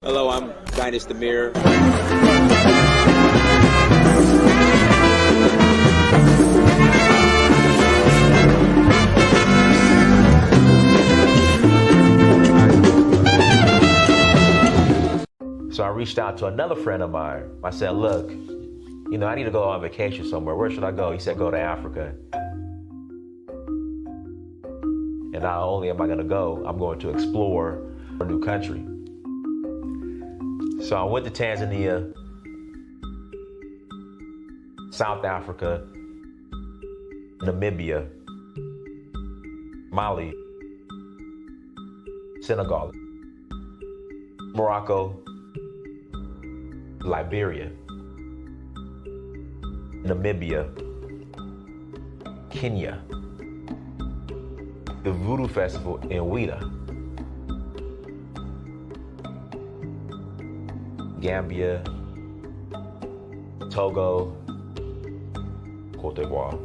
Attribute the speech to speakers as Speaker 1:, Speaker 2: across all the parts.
Speaker 1: Hello, I'm Dynast Amir.
Speaker 2: So I reached out to another friend of mine. I said, look, I need to go on vacation somewhere. Where should I go? He said, go to Africa. And not only am I going to go, I'm going to explore a new country. So I went to Tanzania, South Africa, Namibia, Mali, Senegal, Morocco, Liberia, Namibia, Kenya, the Voodoo Festival in Ouida, Gambia, Togo, Cote d'Ivoire.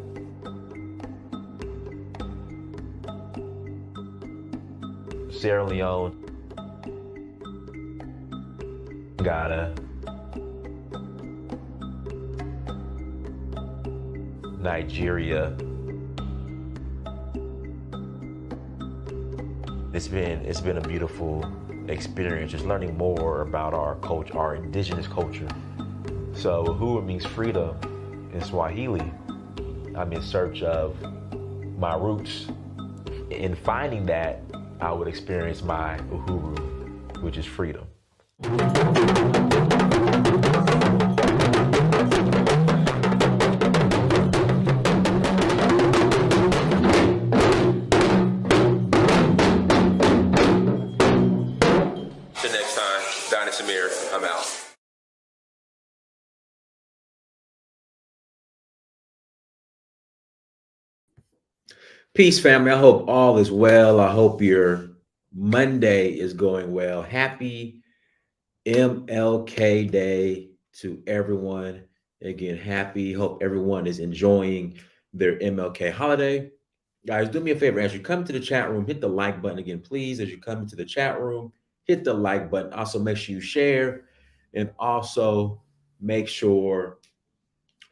Speaker 2: Sierra Leone, Ghana, Nigeria. It's been a beautiful experience, just learning more about our culture, our indigenous culture. So Uhuru means freedom in Swahili. I'm in search of my roots. In finding that, I would experience my Uhuru, which is freedom.
Speaker 1: Till next time, Dynast Amir, I'm out.
Speaker 3: Peace, family. I hope all is well. I hope your Monday is going well. Happy MLK Day to everyone. Again, happy. Hope everyone is enjoying their MLK holiday. Guys, do me a favor. As you come to the chat room, hit the like button again, please. As you come into the chat room, hit the like button. Also, make sure you share and also make sure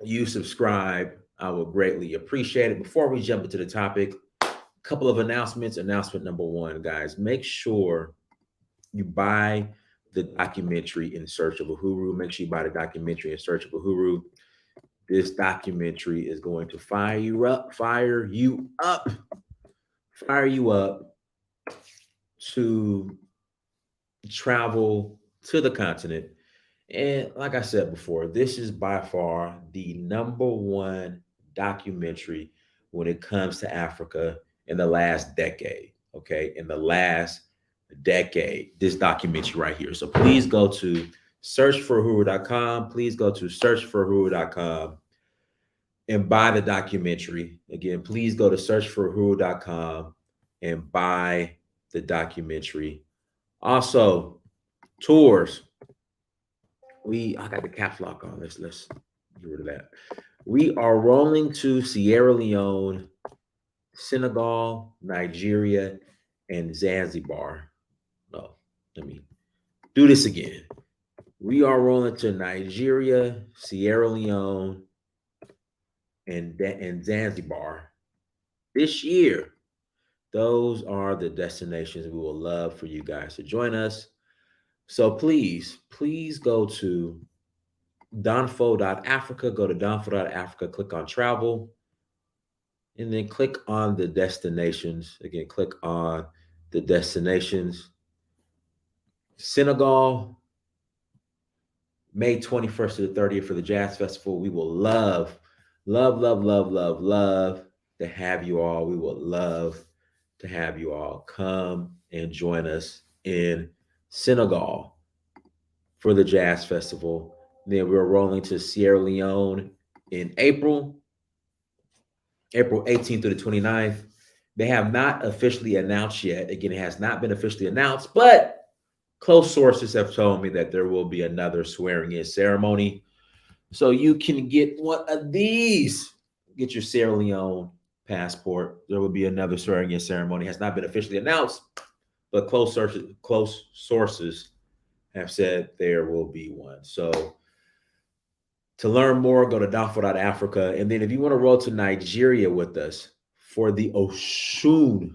Speaker 3: you subscribe. I will greatly appreciate it. Before we jump into the topic, a couple of announcements. Announcement number one, guys, make sure you buy the documentary In Search of Uhuru. Make sure you buy the documentary In Search of Uhuru. This documentary is going to fire you up to travel to the continent. And like I said before, this is by far the number one documentary when it comes to Africa in the last decade. Okay. In the last decade, this documentary right here. So please go to searchforuhuru.com. Please go to searchforuhuru.com and buy the documentary. Again, please go to searchforuhuru.com and buy the documentary. Also, tours. I got the caps lock on. Let's get rid of that. We are rolling to Sierra Leone, Senegal, Nigeria, and Zanzibar. No, let me do this again. We are rolling to Nigeria, Sierra Leone, and Zanzibar this year. Those are the destinations we will love for you guys to join us. So please go to donfo.africa, go to donfo.africa, click on travel, and then click on the destinations. Again, click on the destinations. Senegal, May 21st to the 30th for the Jazz Festival. We will love to have you all. We will love to have you all come and join us in Senegal for the Jazz Festival. Then we're rolling to Sierra Leone in April 18th through the 29th. They have not officially announced yet. Again, it has not been officially announced, but close sources have told me that there will be another swearing-in ceremony. So you can get one of these. Get your Sierra Leone passport. There will be another swearing-in ceremony. It has not been officially announced, but close sources have said there will be one. So to learn more, go to diaspora.africa. And then if you want to roll to Nigeria with us for the Oshun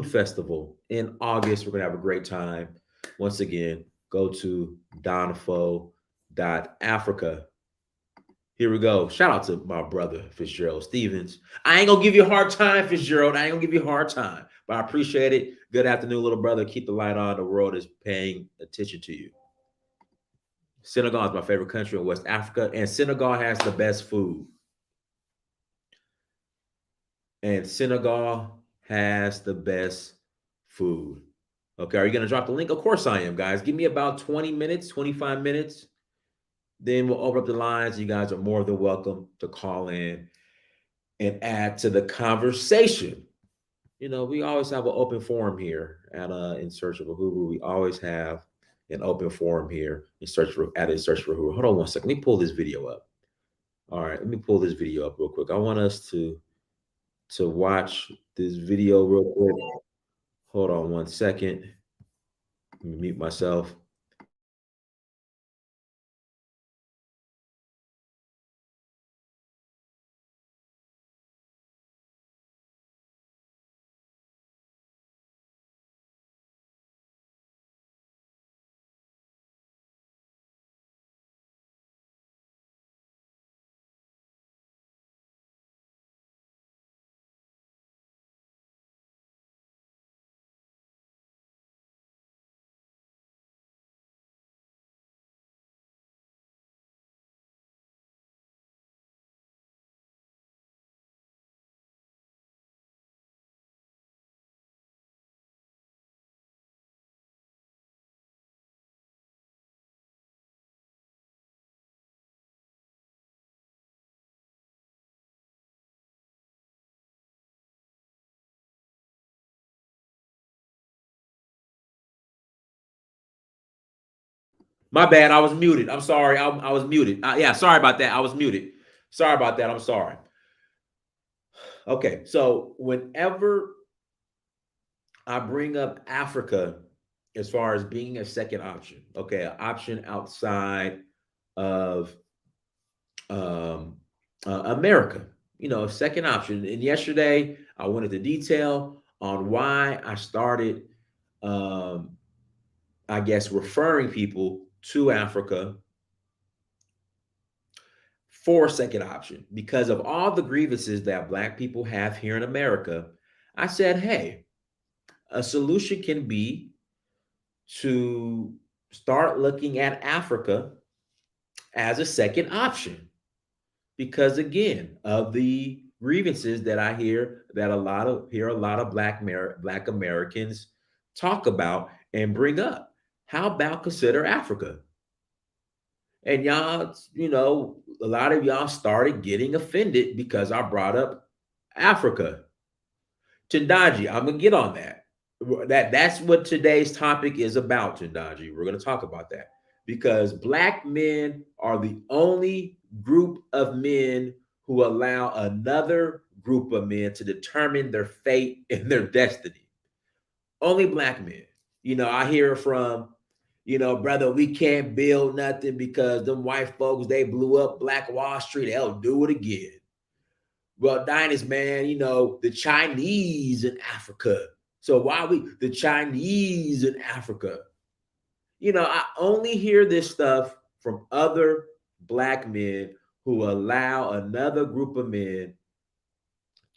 Speaker 3: Festival in August, we're going to have a great time. Once again, go to donfo.africa. Here we go. Shout out to my brother, Fitzgerald Stevens. I ain't going to give you a hard time, Fitzgerald. I ain't going to give you a hard time, but I appreciate it. Good afternoon, little brother. Keep the light on. The world is paying attention to you. Senegal is my favorite country in West Africa, and Senegal has the best food. And Senegal has the best food. Okay, are you going to drop the link? Of course I am, guys. Give me about 20 minutes, 25 minutes. Then we'll open up the lines. You guys are more than welcome to call in and add to the conversation. You know, we always have an open forum here at In Search of Uhuru. We always have an open forum here in Search for Uhuru. Hold on one second. Let me pull this video up. All right, let me pull this video up real quick. I want us to watch this video real quick. Hold on one second. Let me mute myself. My bad. I was muted. I'm sorry. I was muted. Yeah, sorry about that. I was muted. Sorry about that. I'm sorry. Okay, so whenever I bring up Africa as far as being a second option, okay, an option outside of America, you know, a second option. And yesterday I went into detail on why I started, I guess, referring people to Africa for a second option because of all the grievances that Black people have here in America. I said, hey, a solution can be to start looking at Africa as a second option because, again, of the grievances that I hear that a lot of Black Americans talk about and bring up. How about consider Africa? And y'all, you know, a lot of y'all started getting offended because I brought up Africa. Chindaji, I'm gonna get on that. That's what today's topic is about, Chindaji. We're gonna talk about that because Black men are the only group of men who allow another group of men to determine their fate and their destiny. Only Black men. You know, I hear from, you know, brother, we can't build nothing because them white folks, they blew up Black Wall Street. They'll do it again. Well, Dynast, man, you know, the Chinese in Africa. So the Chinese in Africa? You know, I only hear this stuff from other Black men who allow another group of men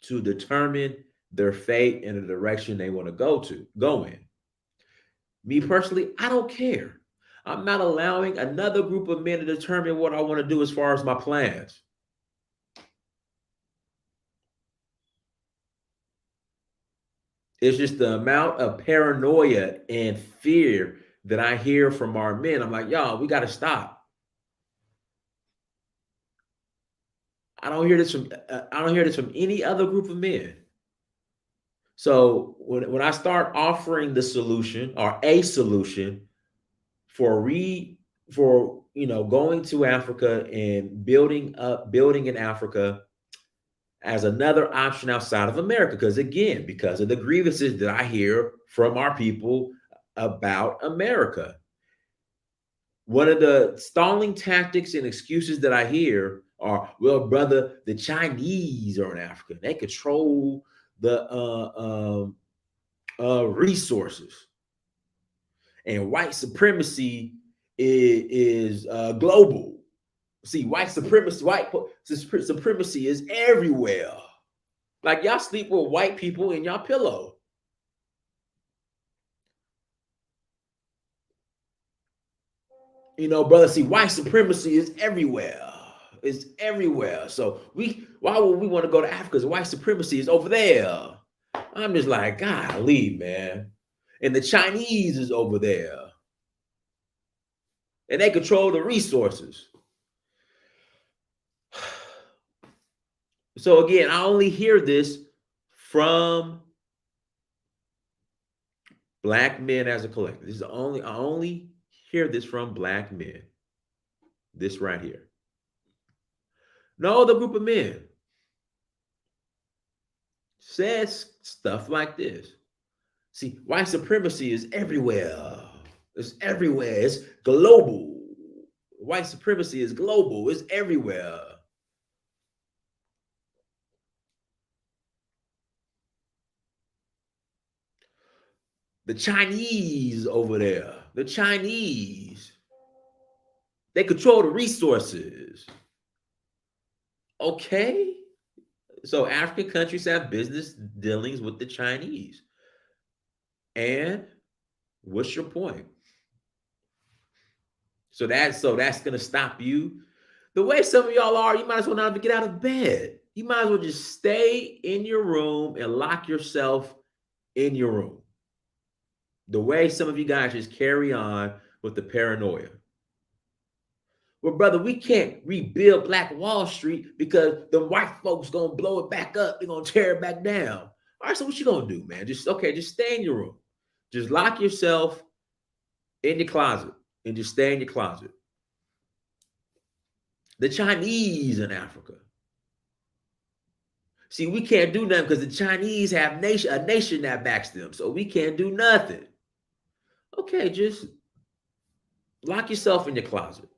Speaker 3: to determine their fate and the direction they want to go in. Me personally, I don't care. I'm not allowing another group of men to determine what I want to do as far as my plans. It's just the amount of paranoia and fear that I hear from our men. I'm like, y'all, we got to stop. I don't hear this from any other group of men. So when I start offering the solution or a solution for going to Africa and building in Africa as another option outside of America, because again, because of the grievances that I hear from our people about America. One of the stalling tactics and excuses that I hear are, well, brother, the Chinese are in Africa. They control the resources. And white supremacy is global. See, white supremacy is everywhere. Like y'all sleep with white people in y'all pillow. You know, brother, see, white supremacy is everywhere. It's everywhere. So why would we want to go to Africa? Because white supremacy is over there. I'm just like, golly, man. And the Chinese is over there. And they control the resources. So again, I only hear this from Black men as a collective. I only hear this from Black men. This right here. No other group of men says stuff like this. See, white supremacy is everywhere. It's everywhere. It's global. White supremacy is global. It's everywhere. The Chinese over there, the Chinese, they control the resources. Okay. So African countries have business dealings with the Chinese. And what's your point? So that's going to stop you. The way some of y'all are, you might as well not even get out of bed. You might as well just stay in your room and lock yourself in your room. The way some of you guys just carry on with the paranoia. Well, brother, we can't rebuild Black Wall Street because the white folks going to blow it back up. They're going to tear it back down. All right, so what you going to do, man? Just stay in your room. Just lock yourself in your closet and just stay in your closet. The Chinese in Africa. See, we can't do nothing because the Chinese have a nation that backs them. So we can't do nothing. Okay, just lock yourself in your closet.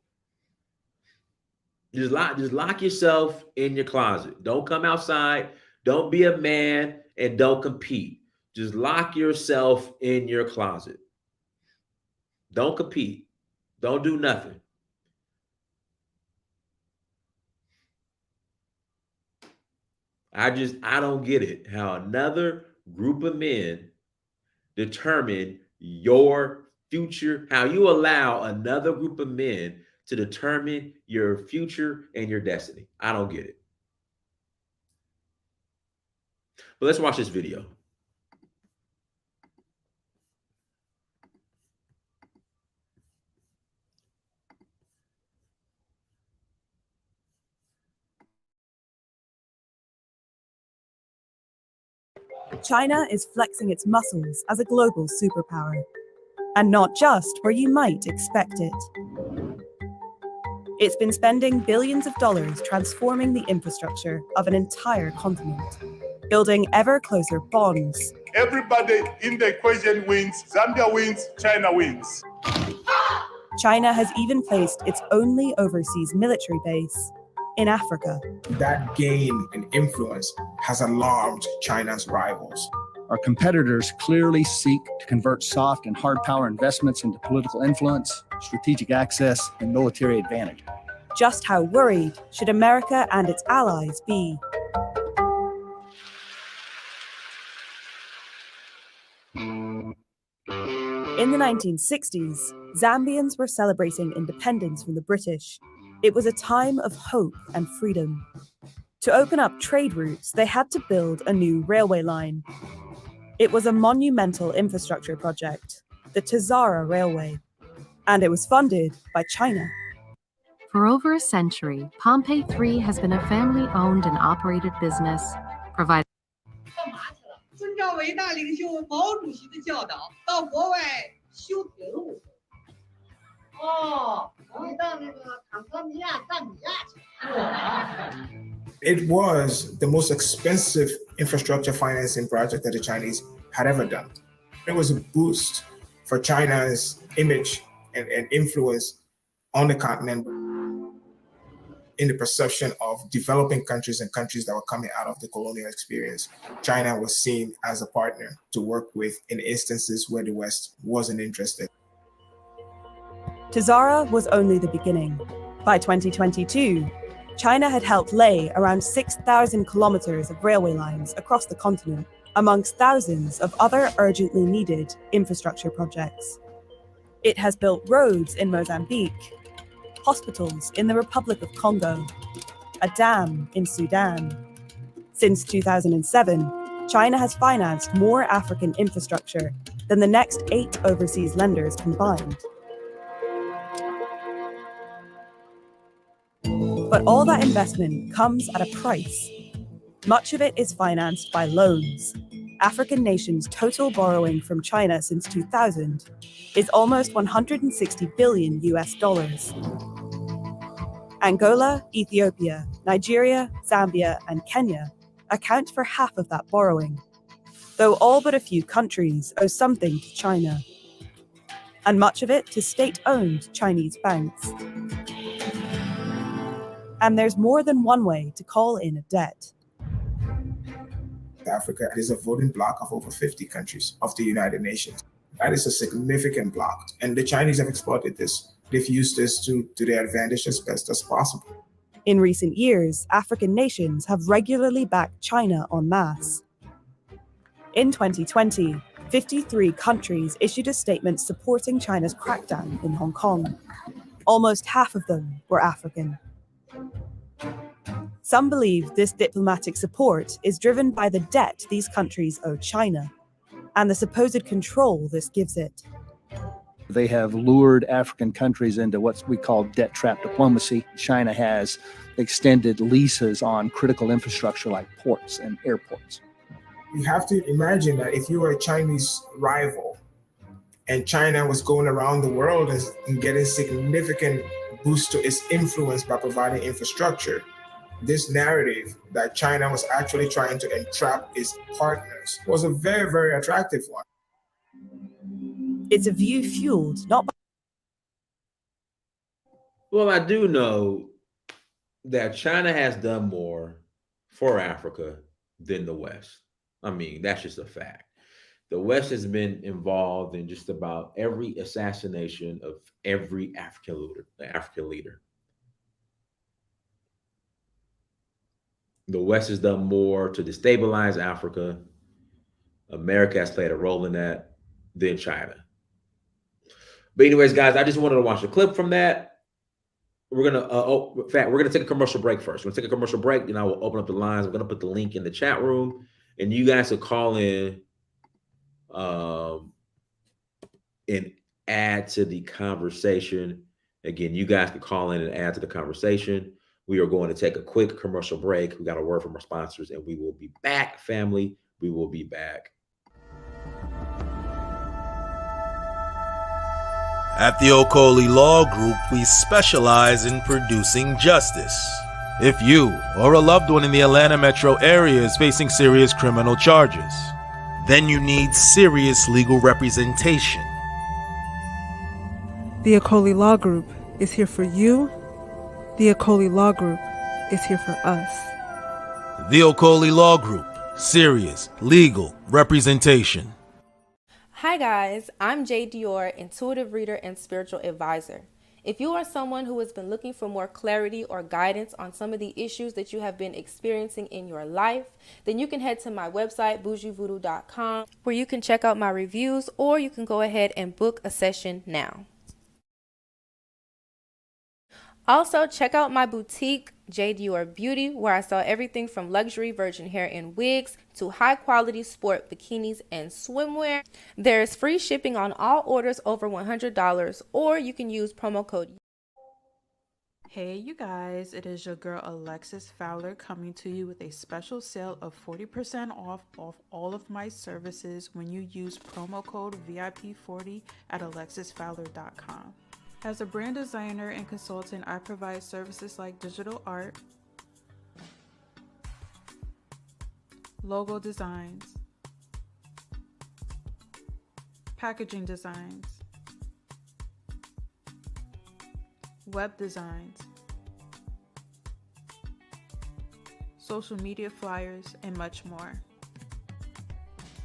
Speaker 3: Just lock yourself in your closet. Don't come outside. Don't be a man and don't compete. Just lock yourself in your closet. Don't compete. Don't do nothing. I don't get it. How another group of men determine your future, how you allow another group of men to determine your future and your destiny. I don't get it. But let's watch this video.
Speaker 4: China is flexing its muscles as a global superpower, and not just where you might expect it. It's been spending billions of dollars transforming the infrastructure of an entire continent, building ever closer bonds.
Speaker 5: Everybody in the equation wins. Zambia wins, China wins.
Speaker 4: China has even placed its only overseas military base in Africa.
Speaker 6: That gain in influence has alarmed China's rivals.
Speaker 7: Our competitors clearly seek to convert soft and hard power investments into political influence, strategic access, and military advantage.
Speaker 4: Just how worried should America and its allies be? In the 1960s, Zambians were celebrating independence from the British. It was a time of hope and freedom. To open up trade routes, they had to build a new railway line. It was a monumental infrastructure project, the Tazara Railway, and it was funded by China.
Speaker 8: For over a century, Pompeii 3 has been a family-owned and operated business, providing
Speaker 9: 遵照伟大领袖毛主席的教导，到国外修铁路。哦，回到那个坦桑尼亚、赞比亚去。
Speaker 6: It was the most expensive infrastructure financing project that the Chinese had ever done. It was a boost for China's image and influence on the continent in the perception of developing countries and countries that were coming out of the colonial experience. China was seen as a partner to work with in instances where the West wasn't interested.
Speaker 4: To Zara was only the beginning. By 2022, China had helped lay around 6,000 kilometers of railway lines across the continent, amongst thousands of other urgently needed infrastructure projects. It has built roads in Mozambique, hospitals in the Republic of Congo, a dam in Sudan. Since 2007, China has financed more African infrastructure than the next 8 overseas lenders combined. But all that investment comes at a price. Much of it is financed by loans. African nations' total borrowing from China since 2000 is almost $160 billion US. Angola, Ethiopia, Nigeria, Zambia, and Kenya account for half of that borrowing, though all but a few countries owe something to China, and much of it to state-owned Chinese banks. And there's more than one way to call in a debt.
Speaker 6: Africa is a voting bloc of over 50 countries of the United Nations. That is a significant bloc, and the Chinese have exploited this. They've used this to their advantage as best as possible.
Speaker 4: In recent years, African nations have regularly backed China en masse. In 2020, 53 countries issued a statement supporting China's crackdown in Hong Kong. Almost half of them were African. Some believe this diplomatic support is driven by the debt these countries owe China and the supposed control this gives it.
Speaker 7: They have lured African countries into what we call debt trap diplomacy. China has extended leases on critical infrastructure like ports and airports.
Speaker 6: You have to imagine that if you were a Chinese rival and China was going around the world and getting significant boost to its influence by providing infrastructure, this narrative that China was actually trying to entrap its partners was a very, very attractive one.
Speaker 4: It's a view fueled not by...
Speaker 3: Well, I do know that China has done more for Africa than the West. I mean, that's just a fact. The West has been involved in just about every assassination of every African leader. The West has done more to destabilize Africa. America has played a role in that than China. But anyways, guys, I just wanted to watch a clip from that. We're gonna take a commercial break first. We're gonna take a commercial break, and I will open up the lines. I'm gonna put the link in the chat room, and you guys will call in and add to the conversation. Again, you guys can call in and add to the conversation. We are going to take a quick commercial break. We got a word from our sponsors, and we will be back, family. We will be back.
Speaker 10: At the Okoli Law Group, we specialize in producing justice. If you or a loved one in the Atlanta metro area is facing serious criminal charges, then you need serious legal representation.
Speaker 11: The Okoli Law Group is here for you. The Okoli Law Group is here for us.
Speaker 10: The Okoli Law Group. Serious legal representation.
Speaker 12: Hi guys, I'm Jay Dior, intuitive reader and spiritual advisor. If you are someone who has been looking for more clarity or guidance on some of the issues that you have been experiencing in your life, then you can head to my website, boujievoodoo.com, where you can check out my reviews, or you can go ahead and book a session now. Also, check out my boutique, J. Dior Beauty, where I sell everything from luxury virgin hair and wigs to high-quality sport bikinis and swimwear. There is free shipping on all orders over $100, or you can use promo code.
Speaker 13: Hey you guys, it is your girl Alexis Fowler coming to you with a special sale of 40% off all of my services when you use promo code VIP40 at alexisfowler.com. As a brand designer and consultant, I provide services like digital art, logo designs, packaging designs, web designs, social media flyers, and much more.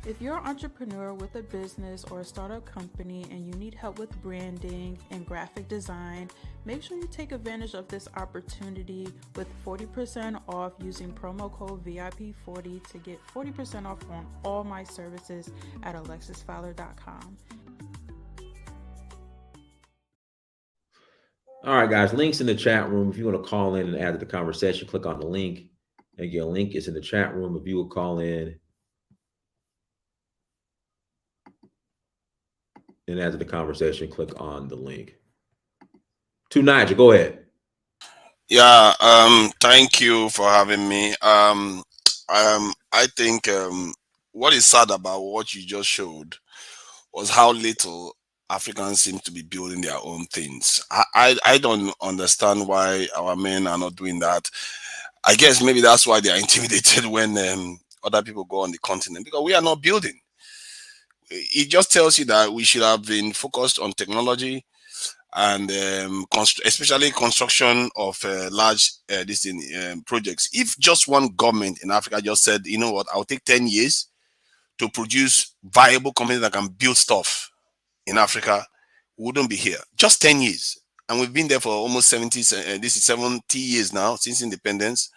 Speaker 13: If you're an entrepreneur with a business or a startup company and you need help with branding and graphic design, make sure you take advantage of this opportunity with 40% off using promo code VIP40 to get 40% off on all my services at alexisfowler.com.
Speaker 3: All right, guys, links in the chat room. If you want to call in and add to the conversation, click on the link. Again, link is in the chat room. If you will call in and add to the conversation, click on the link. To Nigel, go ahead.
Speaker 14: Yeah, thank you for having me. I think what is sad about what you just showed was how little Africans seem to be building their own things. I don't understand why our men are not doing that. I guess maybe that's why they are intimidated when other people go on the continent, because we are not building. It just tells you that we should have been focused on technology and especially construction of large projects. If just one government in Africa just said, you know what, I'll take 10 years to produce viable companies that can build stuff in Africa, we wouldn't be here. Just 10 years. And we've been there for almost 70, this is 70 years now since independence.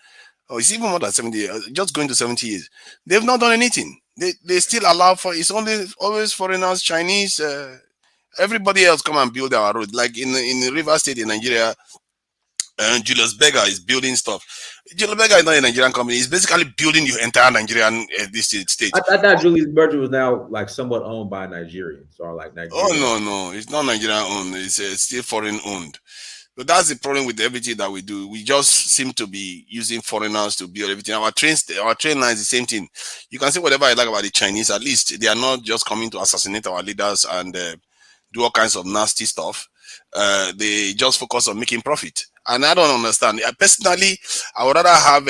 Speaker 14: Oh, it's even more than 70 years, just going to 70 years. They've not done anything. They still allow for, it's always foreigners, Chinese, everybody else come and build our road. Like in the River State in Nigeria, Julius Berger is building stuff. Julius Berger is not a Nigerian company. He's basically building your entire Nigerian this state.
Speaker 3: I thought Julius Berger was now like somewhat owned by Nigerians or like Nigerians.
Speaker 14: Oh, no. It's not Nigerian owned. It's still foreign owned. But that's the problem with everything that we do. We just seem to be using foreigners to build everything. Our train line is the same thing. You can say whatever I like about the Chinese. At least they are not just coming to assassinate our leaders and do all kinds of nasty stuff. They just focus on making profit. And I don't understand. Personally, I would rather have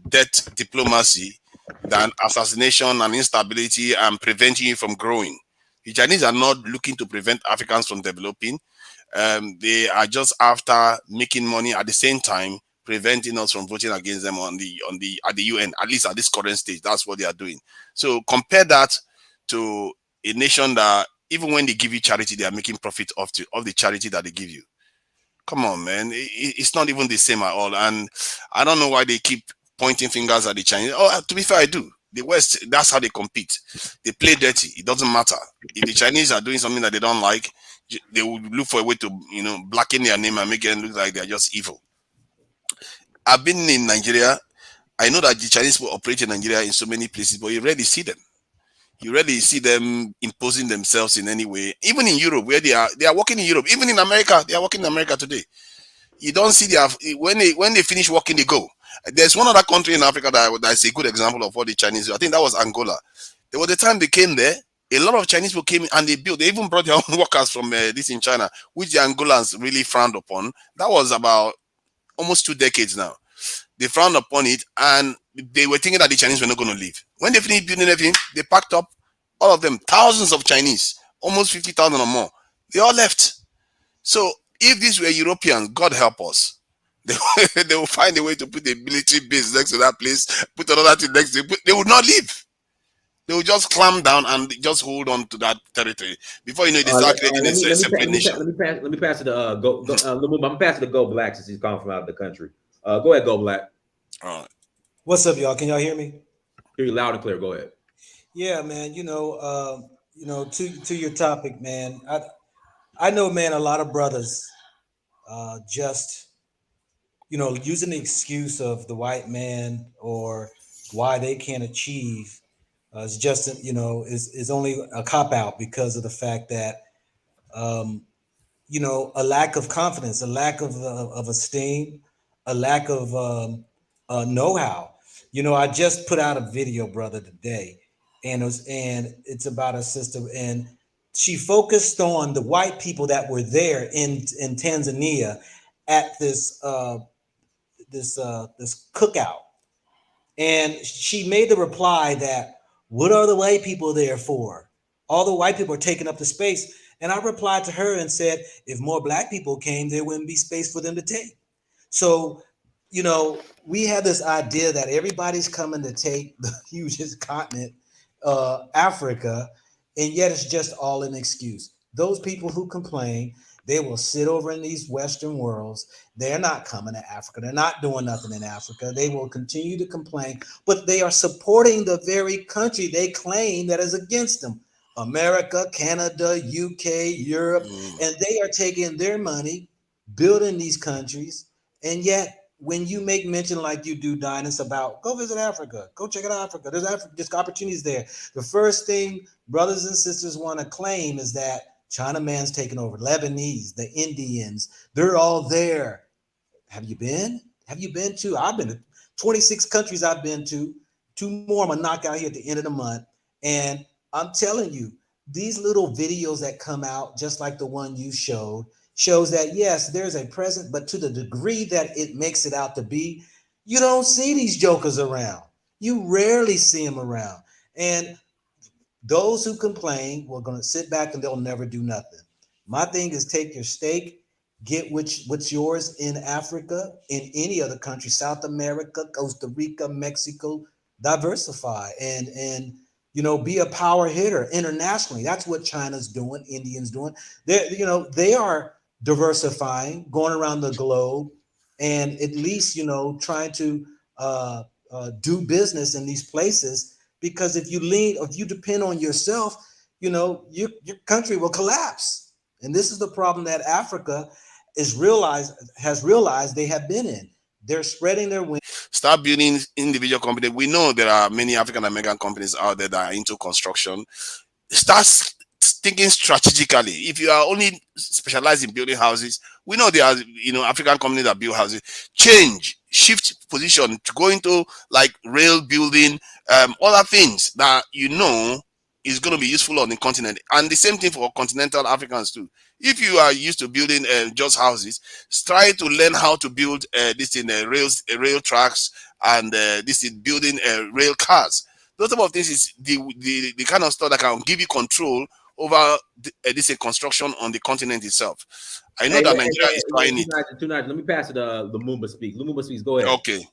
Speaker 14: debt diplomacy than assassination and instability and preventing you from growing. The Chinese are not looking to prevent Africans from developing. They are just after making money at the same time, preventing us from voting against them at the UN, at least at this current stage. That's what they are doing. So compare that to a nation that even when they give you charity, they are making profit of the charity that they give you. Come on, man. It's not even the same at all. And I don't know why they keep pointing fingers at the Chinese. Oh, to be fair, I do. The West, that's how they compete. They play dirty. It doesn't matter. If the Chinese are doing something that they don't like, they will look for a way to, blacken their name and make it look like they're just evil. I've been in Nigeria. I know that the Chinese will operate in Nigeria in so many places, but you rarely see them. You rarely see them imposing themselves in any way. Even in Europe, where they are working in Europe. Even in America, they are working in America today. You don't see when they finish working, they go. There's one other country in Africa that's a good example of what the Chinese do. I think that was Angola. There was the time they came there. A lot of Chinese people came and they built. They even brought their own workers from this in China, which the Angolans really frowned upon. That was about almost 2 decades now. They frowned upon it, and they were thinking that the Chinese were not going to leave. When they finished building everything, they packed up all of them, thousands of Chinese, almost 50,000 or more. They all left. So if these were Europeans, God help us, they will find a way to put a military base next to that place, put another thing next to it. They would not leave. They will just clamp down and just hold on to that territory. Before you know it, they start creating a separate nation.
Speaker 3: Let me pass it to I'm gonna pass it to Go Black since he's calling from out of the country. Go ahead, Go Black.
Speaker 14: All right.
Speaker 15: What's up, y'all? Can y'all hear me?
Speaker 3: Hear you loud and clear. Go ahead.
Speaker 15: Yeah, man. To your topic, man. I know, man. A lot of brothers, just using the excuse of the white man or why they can't achieve. It's just, is only a cop out because of the fact that, a lack of confidence, a lack of esteem, a lack of know-how. I just put out a video, brother, today, and it's about a sister, and she focused on the white people that were there in Tanzania at this cookout, and she made the reply that, what are the white people there for? All the white people are taking up the space. And I replied to her and said, if more black people came, there wouldn't be space for them to take. So, you know, we have this idea that everybody's coming to take the hugest continent, Africa, and yet it's just all an excuse. Those people who complain, they will sit over in these Western worlds. They're not coming to Africa. They're not doing nothing in Africa. They will continue to complain, but they are supporting the very country they claim that is against them. America, Canada, UK, Europe, and they are taking their money, building these countries. And yet, when you make mention like you do, Dynas, about go visit Africa, go check out Africa, there's opportunities there. The first thing brothers and sisters want to claim is that China man's taking over. Lebanese, the Indians, they're all there. Have you been? Have you been to? I've been to 26 countries I've been to. 2 more I'm gonna knock out here at the end of the month. And I'm telling you, these little videos that come out, just like the one you showed, shows that yes, there's a present, but to the degree that it makes it out to be, you don't see these jokers around. You rarely see them around. And those who complain, we're going to sit back and they'll never do nothing. My thing is take your stake, get what's yours in Africa, in any other country, South America, Costa Rica, Mexico, diversify and you know, be a power hitter internationally. That's what China's doing, Indians doing. They are diversifying, going around the globe, and at least, you know, trying to do business in these places. Because if you depend on yourself, you know, your country will collapse. And this is the problem that Africa has realized they have been in. They're spreading their wings.
Speaker 14: Start building individual companies. We know there are many African American companies out there that are into construction. Start thinking strategically. If you are only specialized in building houses, we know there are, you know, African companies that build houses. Shift position to go into like rail building, other things that you know is going to be useful on the continent. And the same thing for continental Africans too. If you are used to building just houses, try to learn how to build this in rail tracks and this is building rail cars. Those type of things is the kind of stuff that can give you control over this construction on the continent itself. I know that Nigeria is trying it.
Speaker 3: Tonight, let me pass it to Lumumba speaks. Lumumba speaks. Go ahead.
Speaker 14: Okay.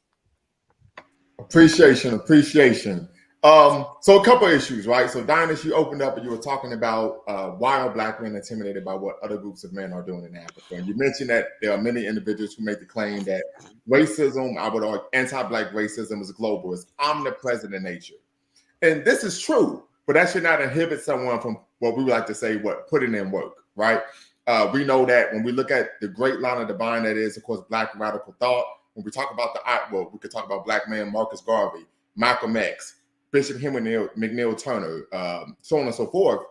Speaker 16: Appreciation. So a couple issues, right? So Dynas, you opened up and you were talking about why are black men intimidated by what other groups of men are doing in Africa? And you mentioned that there are many individuals who make the claim that racism, I would argue anti-black racism is global, it's omnipresent in nature. And this is true, but that should not inhibit someone from what we would like to say, putting in work, right? We know that when we look at the great line of divine that is, of course, black radical thought, when we talk about we could talk about black man Marcus Garvey, Malcolm X, Bishop Henry McNeil Turner, so on and so forth.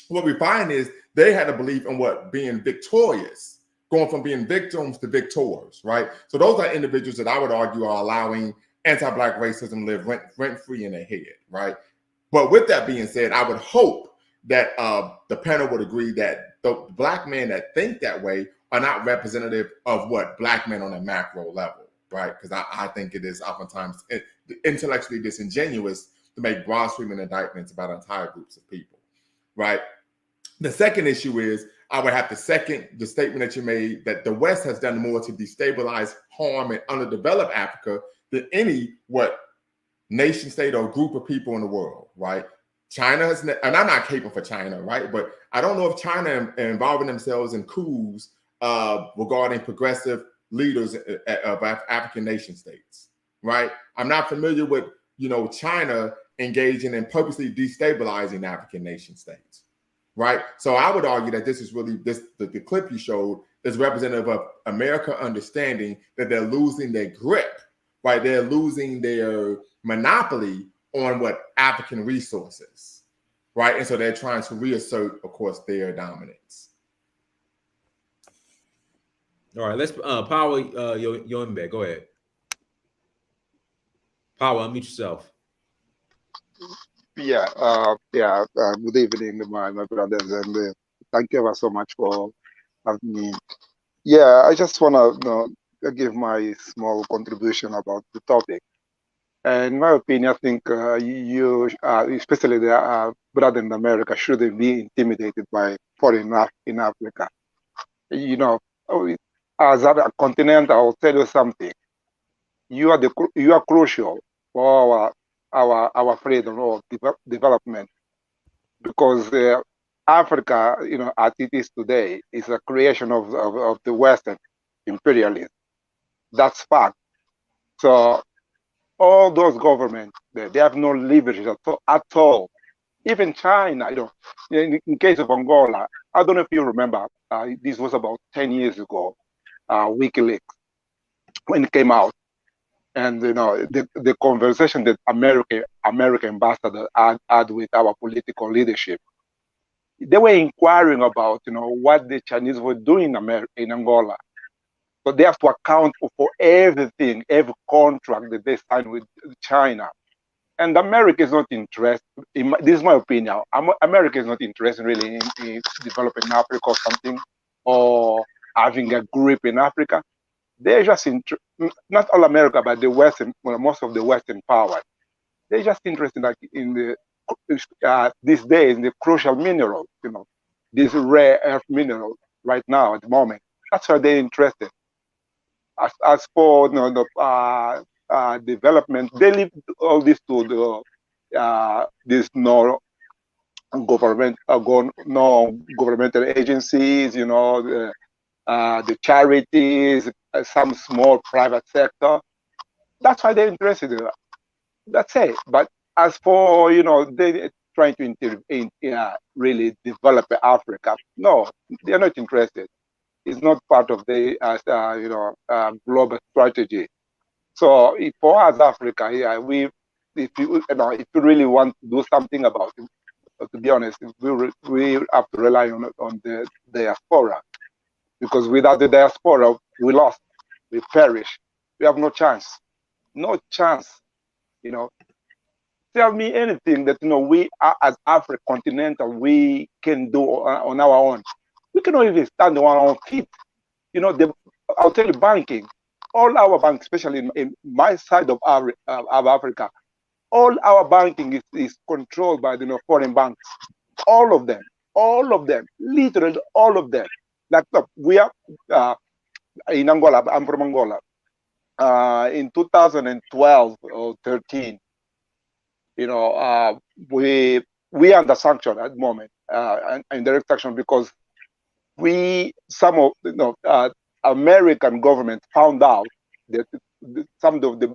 Speaker 16: What we find is they had a belief in being victorious, going from being victims to victors, right? So those are individuals that I would argue are allowing anti-black racism live rent-free in their head, right? But with that being said, I would hope that the panel would agree that the black men that think that way are not representative of what black men on a macro level, right? Because I think it is oftentimes intellectually disingenuous to make broad sweeping indictments about entire groups of people, right? The second issue is I would have to second the statement that you made that the West has done more to destabilize, harm, and underdevelop Africa than any nation state or group of people in the world, right? China has, and I'm not caping for China, right? But I don't know if China involving themselves in coups regarding progressive leaders of African nation states, right? I'm not familiar with, China engaging in purposely destabilizing African nation states, right? So I would argue that this is really the clip you showed is representative of America understanding that they're losing their grip, right? They're losing their monopoly on African resources, right? And so they're trying to reassert, of course, their dominance.
Speaker 3: All right, let's Power you're in bed. Go ahead. Power, unmute yourself.
Speaker 17: Yeah, good evening, my brothers, and thank you ever so much for having me. Yeah, I just want to give my small contribution about the topic. In my opinion, I think you, especially the brother in America, shouldn't be intimidated by foreigners in Africa. You know, as a continent, I will tell you something. You are crucial for our freedom or development, because Africa, as it is today, is a creation of the Western imperialism. That's fact. So all those governments, they have no leverage at all. Even China, in case of Angola, I don't know if you remember, this was about 10 years ago, WikiLeaks, when it came out. And the conversation that American ambassador had with our political leadership, they were inquiring about what the Chinese were doing in Angola. So they have to account for everything, every contract that they signed with China. And America is not interested. This is my opinion. America is not interested really in developing Africa or something, or having a grip in Africa. They're just not all America, but the Western, most of the Western powers. They're just interested in the these days in the crucial minerals, this rare earth mineral right now at the moment. That's why they're interested. As for development, they leave all this to these no governmental agencies, the charities, some small private sector. That's why they're interested in that. That's it. But as for they trying to really develop Africa, no, they're not interested. It's not part of the global strategy. So for us, Africa, if you really want to do something about it, to be honest, we have to rely on the diaspora, because without the diaspora, we lost, we perish, we have no chance, no chance. Tell me anything that we as Africa continental we can do on our own. We cannot even stand on our own feet. I'll tell you, banking, all our banks, especially in my side of Africa, all our banking is controlled by the foreign banks. All of them, literally all of them. Like, look, we are in Angola. I'm from Angola. In 2012 or 13, we are under sanction at the moment, in direct sanction, because some of American government found out that some of the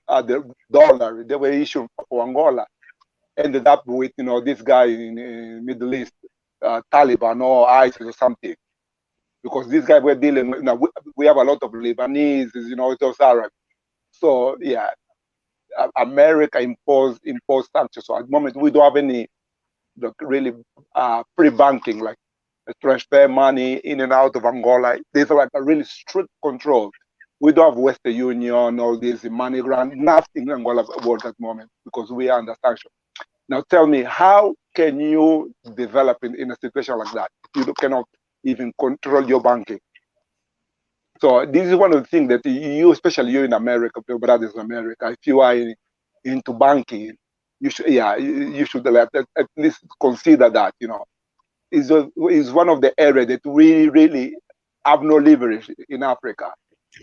Speaker 17: dollar they were issued for Angola ended up with this guy in Middle East, Taliban or ISIS or something, because these guys were dealing. We have a lot of Lebanese, those Arabs. So yeah, America imposed sanctions. So at the moment we don't have any really free banking, like transfer money in and out of Angola. There's like a really strict control. We don't have Western Union, all this money grant, nothing in Angola works at the moment, because we are under sanction. Now tell me, how can you develop in a situation like that if you cannot even control your banking? So this is one of the things that you, especially you in America, your brothers in America, if you are into banking, you should, you should at least consider that, is one of the areas that we really have no leverage in Africa.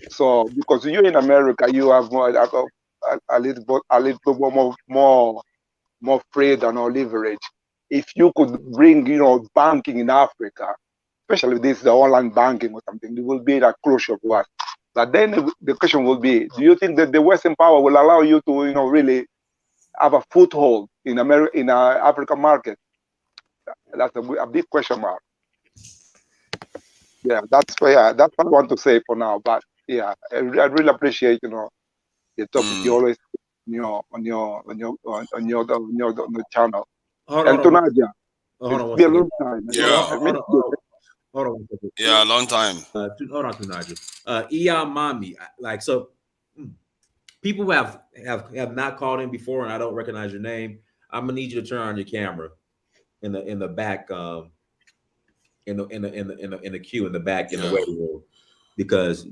Speaker 17: So because you in America, you have a little more freedom or leverage. If you could bring, banking in Africa, especially this the online banking or something, it will be like crucial for us. But then the question will be, do you think that the Western power will allow you to, really have a foothold in African market? That's a big question mark. Yeah, that's what I want to say for now. But yeah, I really appreciate the topic you always on your channel. And to Nadia, it's been a long time.
Speaker 3: Hold on one second.
Speaker 14: Yeah, a long time.
Speaker 3: Hold on, Tunaja. Mami, like, so people who have not called in before and I don't recognize your name, I'm gonna need you to turn on your camera in the back, in the queue in the back in the waiting room, because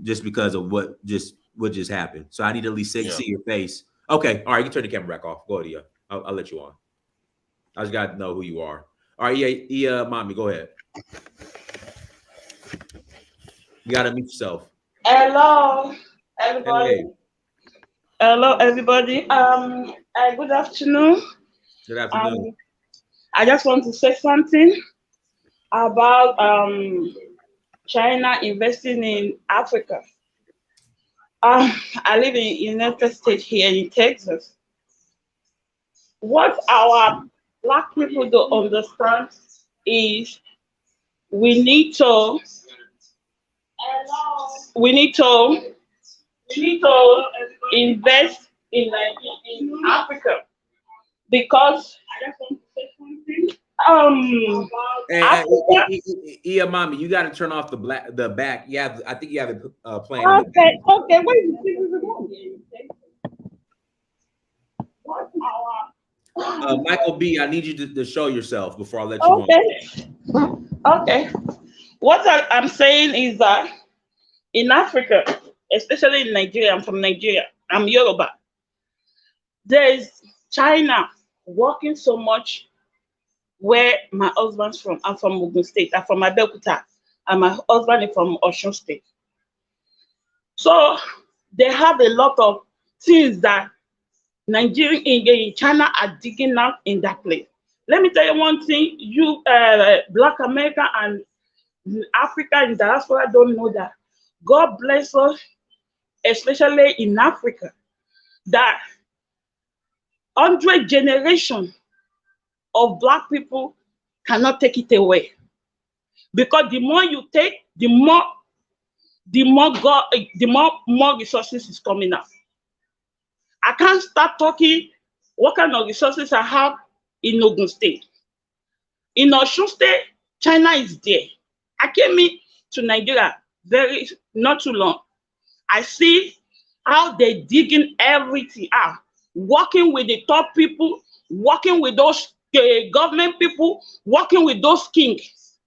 Speaker 3: of what just happened. So I need to at least see your face Okay, all right, you can turn the camera back off. Go ahead, Ia. I'll let you on. I just got to know who you are. All right, Ia, mommy, go ahead. You got to mute yourself.
Speaker 18: Hello, everybody.
Speaker 3: Hey.
Speaker 18: Hello, everybody. Good afternoon.
Speaker 3: Good afternoon.
Speaker 18: I just want to say something about China investing in Africa. I live in United States here in Texas. What our Black people don't understand is we need to invest in Africa, because I just want to say something.
Speaker 3: Ia, mommy, you got to turn off the back. Yeah, I think you have it playing.
Speaker 18: Okay, wait. What
Speaker 3: Michael B, I need you to show yourself before I let you on.
Speaker 18: Okay. What I'm saying is that in Africa, especially in Nigeria, I'm from Nigeria, I'm Yoruba, there is China working so much where my husband's from. I'm from Ogun State. I'm from Abeokuta, and my husband is from Osun State. So they have a lot of things that Nigeria in China are digging out in that place. Let me tell you one thing: you Black America and Africa in diaspora don't know that. God bless us, especially in Africa, that 100 generations of Black people cannot take it away. Because the more you take, the more resources is coming out. I can't start talking what kind of resources I have in Ogun State. In Osun State, China is there. I came in to Nigeria not too long. I see how they're digging everything out, working with the top people, working with those government people, working with those kings.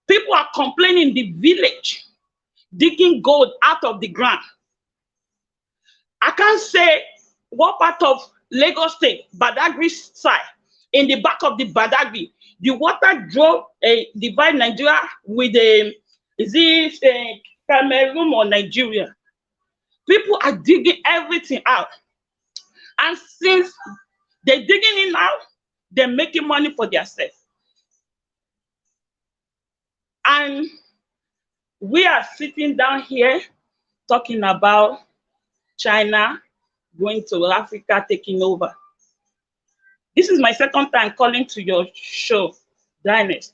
Speaker 18: People are complaining in the village, digging gold out of the ground. I can't say what part of Lagos State, Badagry side, in the back of the Badagry, the water drove divide Nigeria with Cameroon or Nigeria. People are digging everything out. And since they're digging it out, they're making money for themselves. And we are sitting down here talking about China going to Africa, taking over. This is my second time calling to your show, Dynast.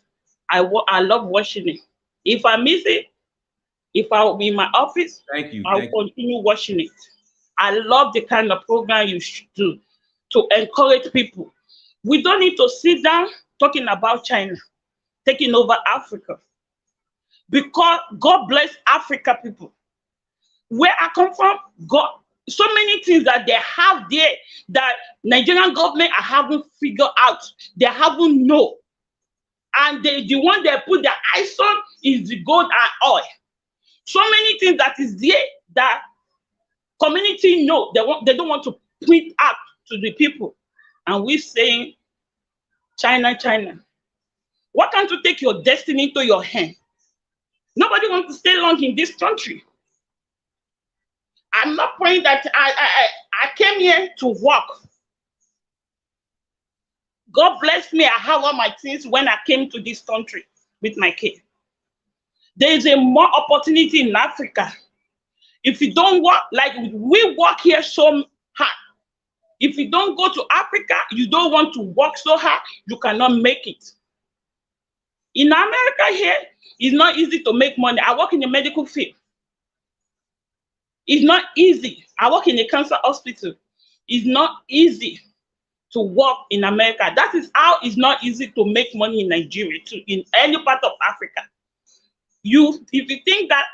Speaker 18: I love watching it. If I miss it, if I'll be in my office, I'll continue watching it. I love the kind of program you should do to encourage people. We don't need to sit down talking about China taking over Africa. Because God bless Africa people. Where I come from, God, so many things that they have there that Nigerian government haven't figured out. They haven't know. And the one they put their eyes on is the gold and oil. So many things that is there that community know. They don't want to point out to the people. And we're saying, China, China. Why can't you take your destiny into your hand? Nobody wants to stay long in this country. I'm not praying that I came here to work. God bless me. I have all my things when I came to this country with my kid. There is a more opportunity in Africa. If you don't work, like we work here so hard. If you don't go to Africa, you don't want to work so hard, you cannot make it. In America here, it's not easy to make money. I work in the medical field. It's not easy. I work in a cancer hospital. It's not easy to work in America. That is how it's not easy to make money in Nigeria, too, in any part of Africa. If you think that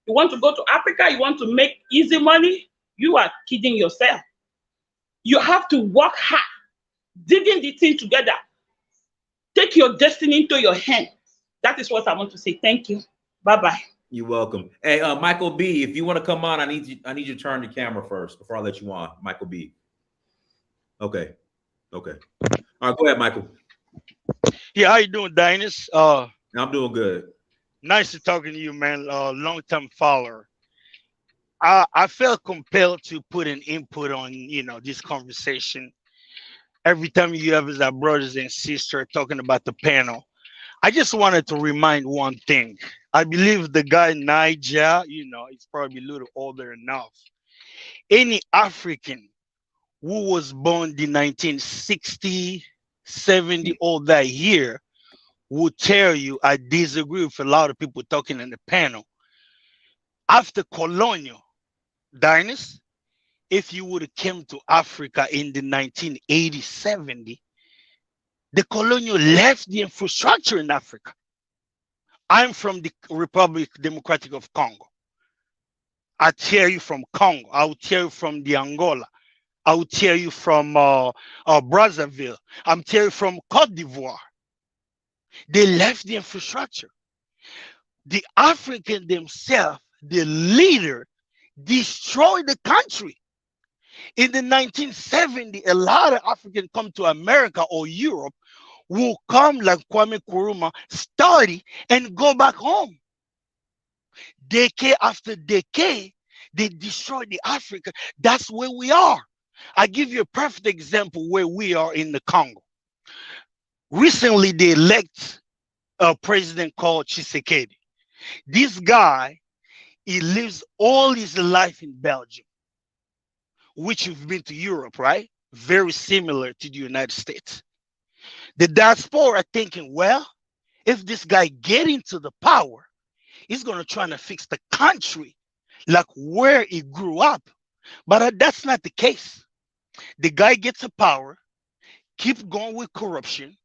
Speaker 18: you want to go to Africa, you want to make easy money, you are kidding yourself. You have to work hard, digging the thing together. Take your destiny into your hand. That is what I want to say. Thank you. Bye-bye.
Speaker 3: You're welcome. Hey, Michael B, if you want to come on, I need you to turn the camera first before I let you on. Michael B. Okay. Okay. All right, go ahead, Michael.
Speaker 19: Yeah, how you doing, Dynast?
Speaker 3: I'm doing good.
Speaker 19: Nice to talking to you, man. Long-time follower. I felt compelled to put an input on, this conversation. Every time you have as our brothers and sisters talking about the panel, I just wanted to remind one thing. I believe the guy Niger, he's probably a little older enough. Any African who was born in 1960, 70, all that year will tell you I disagree with a lot of people talking in the panel. After colonial, Dynast, if you would have came to Africa in the 1980s, 70, the colonial left the infrastructure in Africa. I'm from the Republic Democratic of Congo. I tell you from Congo. I will tell you from the Angola. I will tell you from Brazzaville. I'm telling you from Cote d'Ivoire. They left the infrastructure. The African themselves, the leader, destroyed the country. In the 1970s, a lot of Africans come to America or Europe will come like Kwame Nkrumah, study, and go back home. Decade after decade, they destroyed the Africa. That's where we are. I give you a perfect example where we are in the Congo. Recently, they elect a president called Tshisekedi. This guy, he lives all his life in Belgium, which you've been to Europe, right? Very similar to the United States. The diaspora are thinking, well, if this guy get into the power, he's going to try to fix the country like where he grew up. But that's not the case. The guy gets a power, keep going with corruption,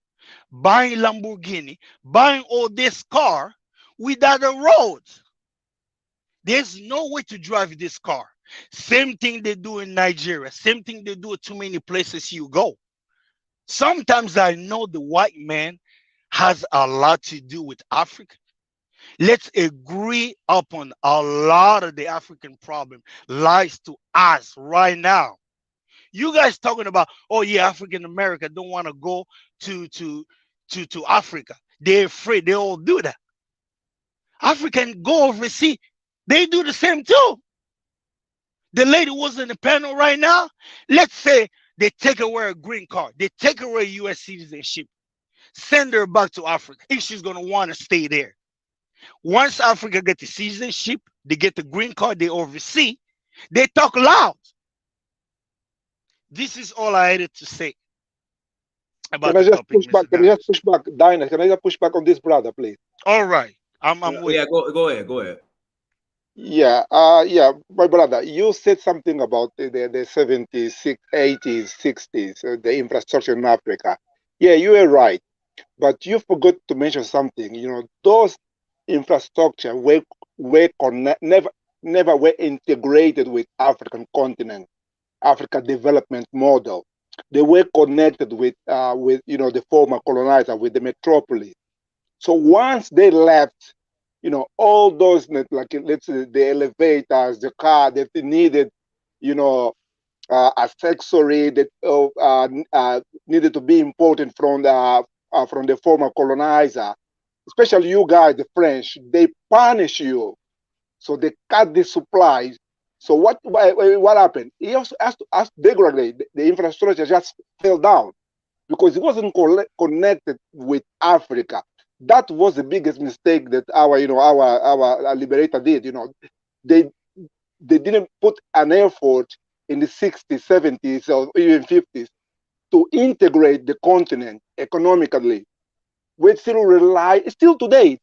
Speaker 19: buying Lamborghini, buying all this car without a road. There's no way to drive this car. Same thing they do in Nigeria. Same thing they do at too many places you go. Sometimes I know the white man has a lot to do with Africa. Let's agree upon a lot of the African problem lies to us right now. You guys talking about, oh yeah, African America don't want to go to Africa. They're afraid. They all do that. African go overseas. They do the same too. The lady was in the panel right now. Let's say they take away a green card. They take away U.S. citizenship. Send her back to Africa if she's going to want to stay there. Once Africa get the citizenship, they get the green card, they oversee, they talk loud. This is all I had to say about
Speaker 17: Can I
Speaker 19: the
Speaker 17: just
Speaker 19: topic,
Speaker 17: push back?
Speaker 19: Mr.
Speaker 17: Can I just push back, Dinah? Can I just push back on this brother, please?
Speaker 19: All right. I'm waiting.
Speaker 3: Yeah, go ahead.
Speaker 17: Yeah, my brother, you said something about the 70s, 80s, 60s, the infrastructure in Africa. Yeah, you are right. But you forgot to mention something. You know, those infrastructure never were integrated with African continent, Africa development model. They were connected with the former colonizer, with the metropolis. So once they left, all those, like, let's say, the elevators, the car that they needed, accessory that needed to be imported from the former colonizer, especially you guys, the French, they punish you. So they cut the supplies. So what happened? He also has to degrade. The infrastructure just fell down because it wasn't connected with Africa. That was the biggest mistake that our liberator did. They didn't put an effort in the 60s, 70s, or even 50s to integrate the continent economically. We still rely, till today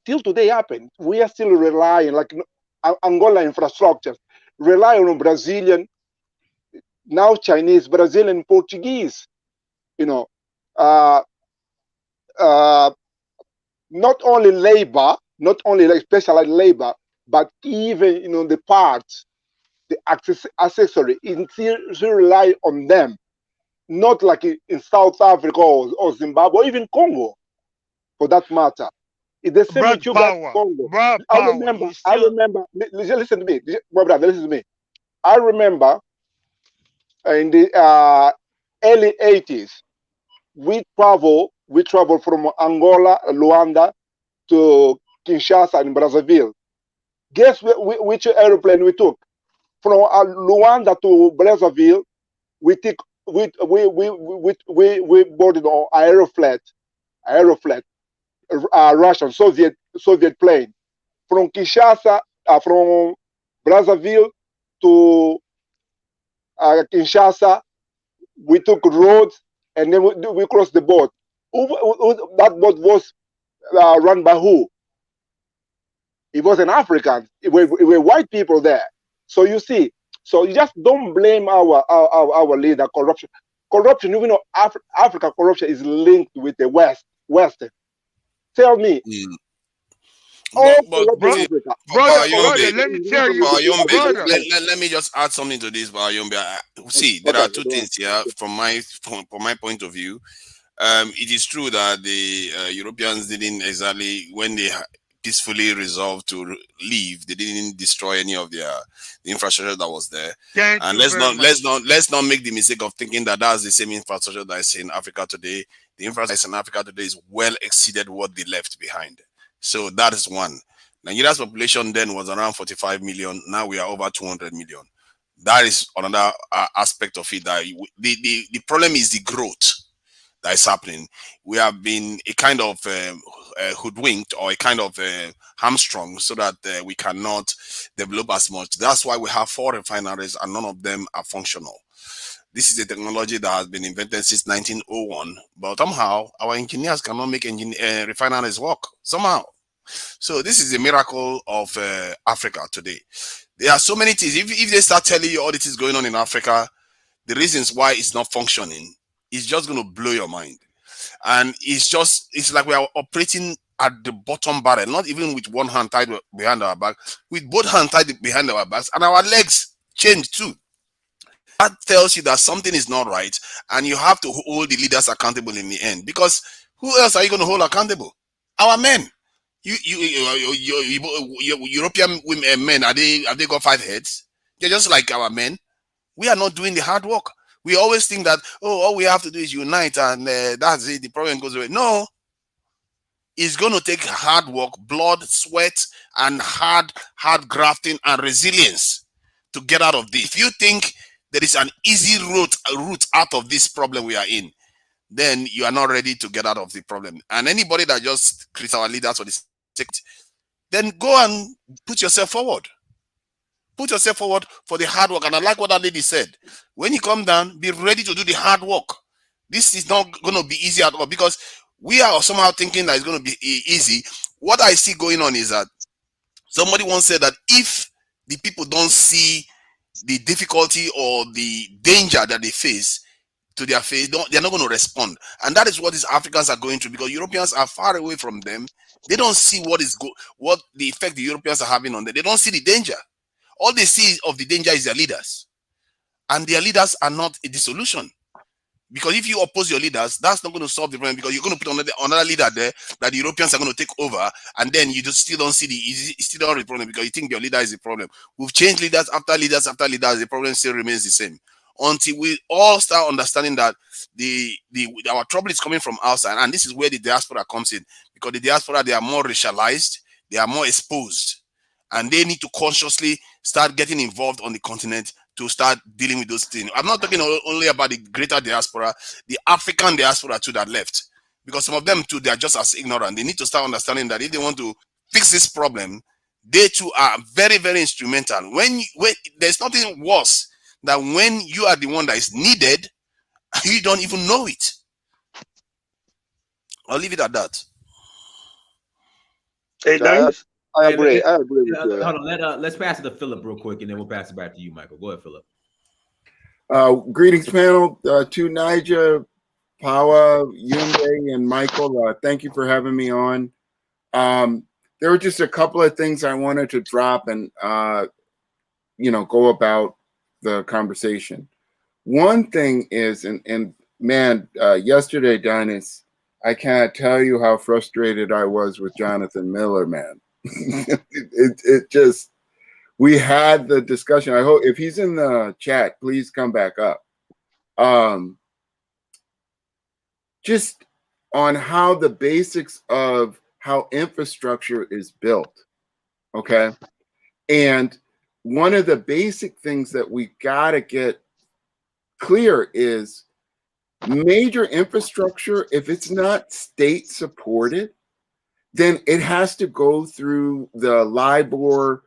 Speaker 17: happen. We are still relying, like Angola infrastructures, rely on Brazilian, now Chinese, Brazilian, Portuguese, not only labor, not only like specialized labor, but even the parts, the accessory, still rely on them. Not like in South Africa or Zimbabwe or even Congo, for that matter. It's the same
Speaker 19: Broad
Speaker 17: with you guys in
Speaker 19: power.
Speaker 17: Congo.
Speaker 19: Broad
Speaker 17: I
Speaker 19: power.
Speaker 17: remember.
Speaker 19: You still
Speaker 17: Listen to me, my brother. Listen to me. I remember in the early 80s, we travel from Angola, Luanda to Kinshasa and Brazzaville. Guess which airplane we took? From Luanda to Brazzaville, we boarded on Aeroflat, Russian Soviet plane. From Kinshasa, from Brazzaville to Kinshasa, we took roads and then we crossed the boat. That boat was run by who? It was an African. It were white people there. So you see, so you just don't blame our leader. Corruption, even though Africa corruption is linked with the West. Tell me.
Speaker 14: Brother,
Speaker 19: let me tell you, brother.
Speaker 14: Let me just add something to this, Bayombe. See, there are two things here from my point of view. It is true that the Europeans didn't exactly, when they peacefully resolved to leave, they didn't destroy any of the infrastructure that was there. And let's not make the mistake of thinking that that's the same infrastructure that is in Africa today. The infrastructure in Africa today is well exceeded what they left behind. So that is one. Nigeria's population then was around 45 million. Now we are over 200 million. That is another aspect of it. That the problem is the growth that is happening. We have been a kind of hoodwinked or a kind of hamstrung so that we cannot develop as much. That's why we have 4 refineries and none of them are functional. This is a technology that has been invented since 1901, but somehow our engineers cannot make refineries work somehow. So this is a miracle of Africa today. There are so many things. If they start telling you all this is going on in Africa, the reasons why it's not functioning, it's just going to blow your mind. And it's like we are operating at the bottom barrel, not even with one hand tied behind our back, with both hands tied behind our backs, and our legs change too. That tells you that something is not right, and you have to hold the leaders accountable in the end. Because who else are you going to hold accountable? Our men. European women, men, have they got 5 heads? They're just like our men. We are not doing the hard work. We always think that, all we have to do is unite and that's it, the problem goes away. No. It's going to take hard work, blood, sweat, and hard grafting and resilience to get out of this. If you think there is an easy route out of this problem we are in, then you are not ready to get out of the problem. And anybody that just creates our leaders for this, then go and put yourself forward. Put yourself forward for the hard work. And I like what that lady said. When you come down, be ready to do the hard work. This is not going to be easy at all, because we are somehow thinking that it's going to be easy. What I see going on is that somebody once said that if the people don't see the difficulty or the danger that they face to their face, they're not going to respond. And that is what these Africans are going through, because Europeans are far away from them. They don't see what the effect the Europeans are having on them. They don't see the danger. All they see of the danger is their leaders. And their leaders are not the solution. Because if you oppose your leaders, that's not going to solve the problem, because you're going to put another leader there that the Europeans are going to take over, and then you just still don't see the problem because you think your leader is the problem. We've changed leaders after leaders after leaders. The problem still remains the same until we all start understanding that our trouble is coming from outside, and this is where the diaspora comes in, because the diaspora, they are more racialized, they are more exposed, and they need to consciously start getting involved on the continent to start dealing with those things. I'm not talking only about the greater diaspora, the African diaspora too that left, because some of them too, they are just as ignorant. They need to start understanding that if they want to fix this problem, they too are very, very instrumental. When there's nothing worse than when you are the one that is needed, you don't even know it. I'll leave it at that.
Speaker 17: Hey, I agree. I agree with you.
Speaker 3: Hold on. Let's pass it to Philip real quick, and then we'll pass it back to you, Michael. Go ahead, Philip.
Speaker 20: Greetings, panel. To Nija, Pawa, Yunde, and Michael. Thank you for having me on. There were just a couple of things I wanted to drop and go about the conversation. One thing is, and man, yesterday, Dynas, I can't tell you how frustrated I was with Jonathan Miller, man. it just, we had the discussion. I hope if he's in the chat, please come back up. Just on how the basics of how infrastructure is built. Okay. And one of the basic things that we got to get clear is major infrastructure, if it's not state supported, then it has to go through the LIBOR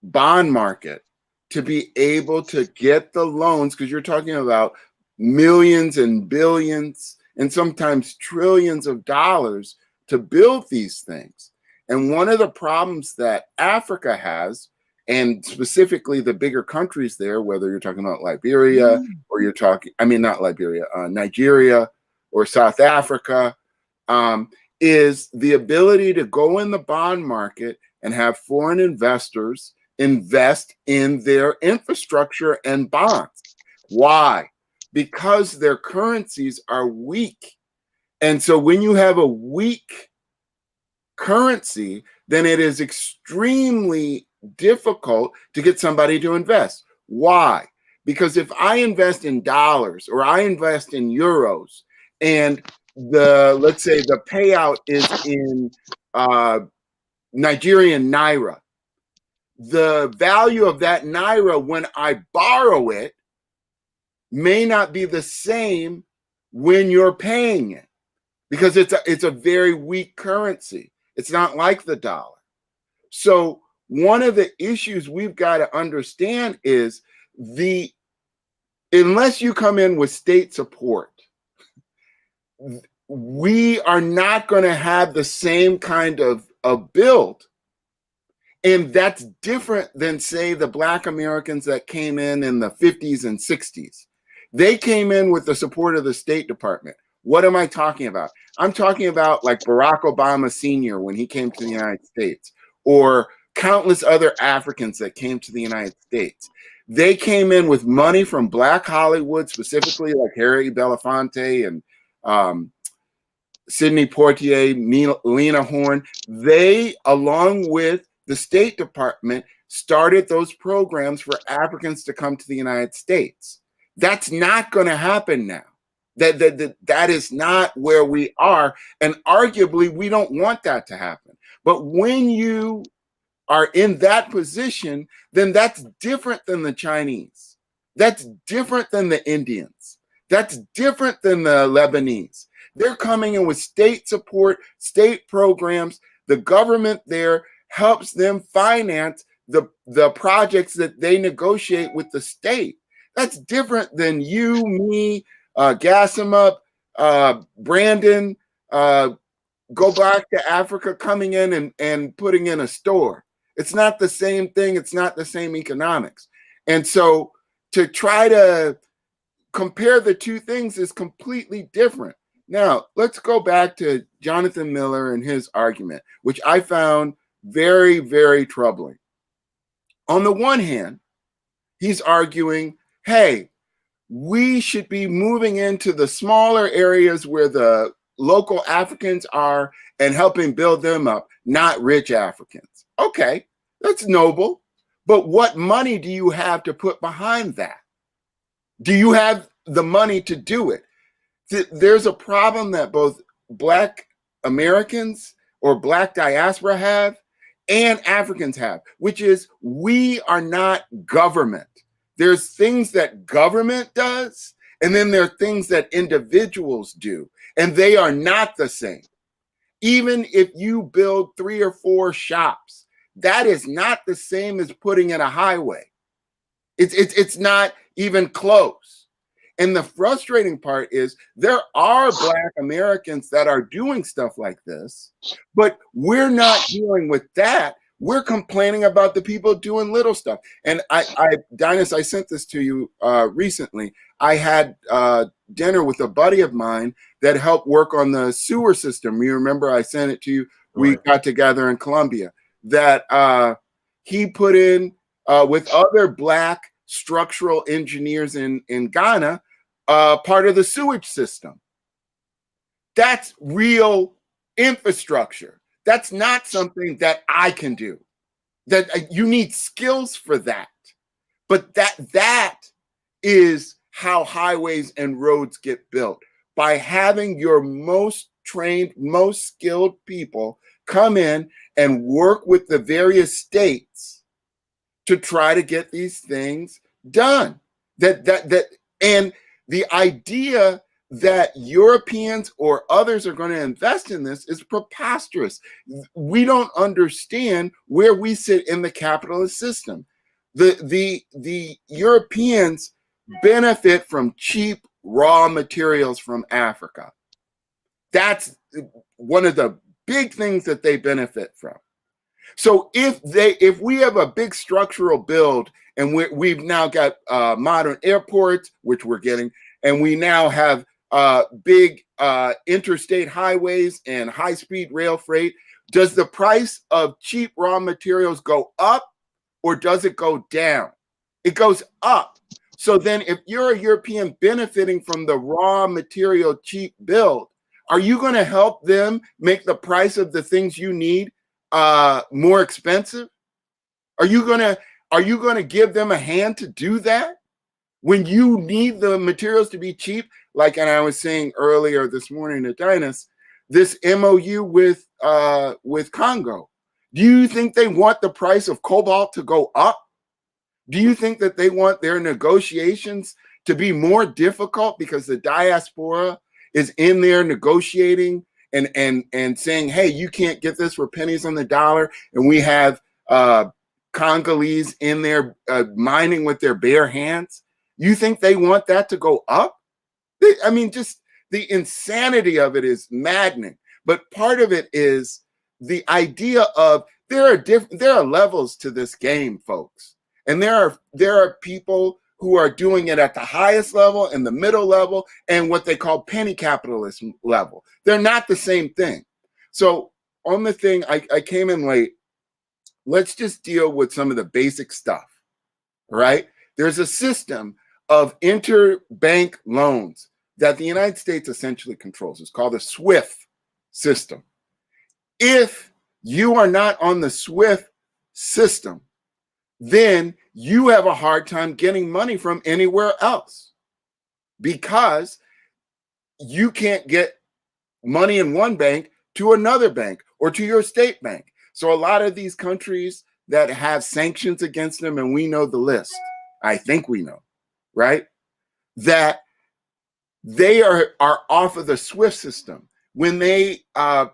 Speaker 20: bond market to be able to get the loans, because you're talking about millions and billions and sometimes trillions of dollars to build these things. And one of the problems that Africa has, and specifically the bigger countries there, whether you're talking about Liberia or you're talking, I mean, not Liberia, Nigeria or South Africa, is the ability to go in the bond market and have foreign investors invest in their infrastructure and bonds. Why? Because their currencies are weak. And so when you have a weak currency, then it is extremely difficult to get somebody to invest. Why? Because if I invest in dollars or I invest in euros and let's say the payout is in Nigerian naira, the value of that naira when I borrow it may not be the same when you're paying it, because it's a very weak currency. It's not like the dollar. So one of the issues we've got to understand is unless you come in with state support, we are not going to have the same kind of build. And that's different than, say, the Black Americans that came in the 50s and 60s. They came in with the support of the State Department. What am I talking about? I'm talking about like Barack Obama Sr. when he came to the United States, or countless other Africans that came to the United States. They came in with money from Black Hollywood, specifically like Harry Belafonte and Sidney Poitier, Lena Horne. They, along with the State Department, started those programs for Africans to come to the United States. That's not going to happen now. That is not where we are. And arguably, we don't want that to happen. But when you are in that position, then that's different than the Chinese. That's different than the Indians. That's different than the Lebanese. They're coming in with state support, state programs. The government there helps them finance the projects that they negotiate with the state. That's different than you, me, Gas 'em Up, Brandon, go back to Africa, coming in and putting in a store. It's not the same thing. It's not the same economics. And so to try to compare the two things is completely different. Now, let's go back to Jonathan Miller and his argument, which I found very, very troubling. On the one hand, he's arguing, hey, we should be moving into the smaller areas where the local Africans are and helping build them up, not rich Africans. Okay, that's noble. But what money do you have to put behind that? Do you have the money to do it? There's a problem that both Black Americans or Black diaspora have and Africans have, which is we are not government. There's things that government does, and then there are things that individuals do, and they are not the same. Even if you build 3 or 4 shops, that is not the same as putting in a highway. It's not even close. And the frustrating part is there are Black Americans that are doing stuff like this, but we're not dealing with that. We're complaining about the people doing little stuff. And Dynas, I sent this to you recently. I had dinner with a buddy of mine that helped work on the sewer system. You remember I sent it to you. We got together in Colombia. That he put in with other Black structural engineers in Ghana, part of the sewage system. That's real infrastructure. That's not something that I can do. That you need skills for that. But that is how highways and roads get built, by having your most trained, most skilled people come in and work with the various states to try to get these things done. And the idea that Europeans or others are going to invest in this is preposterous. We don't understand where we sit in the capitalist system. The Europeans benefit from cheap raw materials from Africa. That's one of the big things that they benefit from. So if we have a big structural build, and we've now got modern airports, which we're getting, and we now have big interstate highways and high-speed rail freight, does the price of cheap raw materials go up, or does it go down? It goes up. So then if you're a European benefiting from the raw material cheap build, are you going to help them make the price of the things you need more expensive? Are you going to give them a hand to do that when you need the materials to be cheap? Like, and I was saying earlier this morning to Dynas, this MOU with Congo. Do you think they want the price of cobalt to go up? Do you think that they want their negotiations to be more difficult because the diaspora is in there negotiating and saying, hey, you can't get this for pennies on the dollar, and we have Congolese in there mining with their bare hands? You think they want that to go up? I mean, just the insanity of it is maddening. But part of it is the idea of there are levels to this game, folks. And there are people who are doing it at the highest level and the middle level and what they call penny capitalism level. They're not the same thing. So on the thing, I came in late. Let's just deal with some of the basic stuff, right? There's a system of interbank loans that the United States essentially controls. It's called the SWIFT system. If you are not on the SWIFT system, then you have a hard time getting money from anywhere else, because you can't get money in one bank to another bank or to your state bank. So a lot of these countries that have sanctions against them, and we know the list, I think we know, right? That they are off of the SWIFT system. When they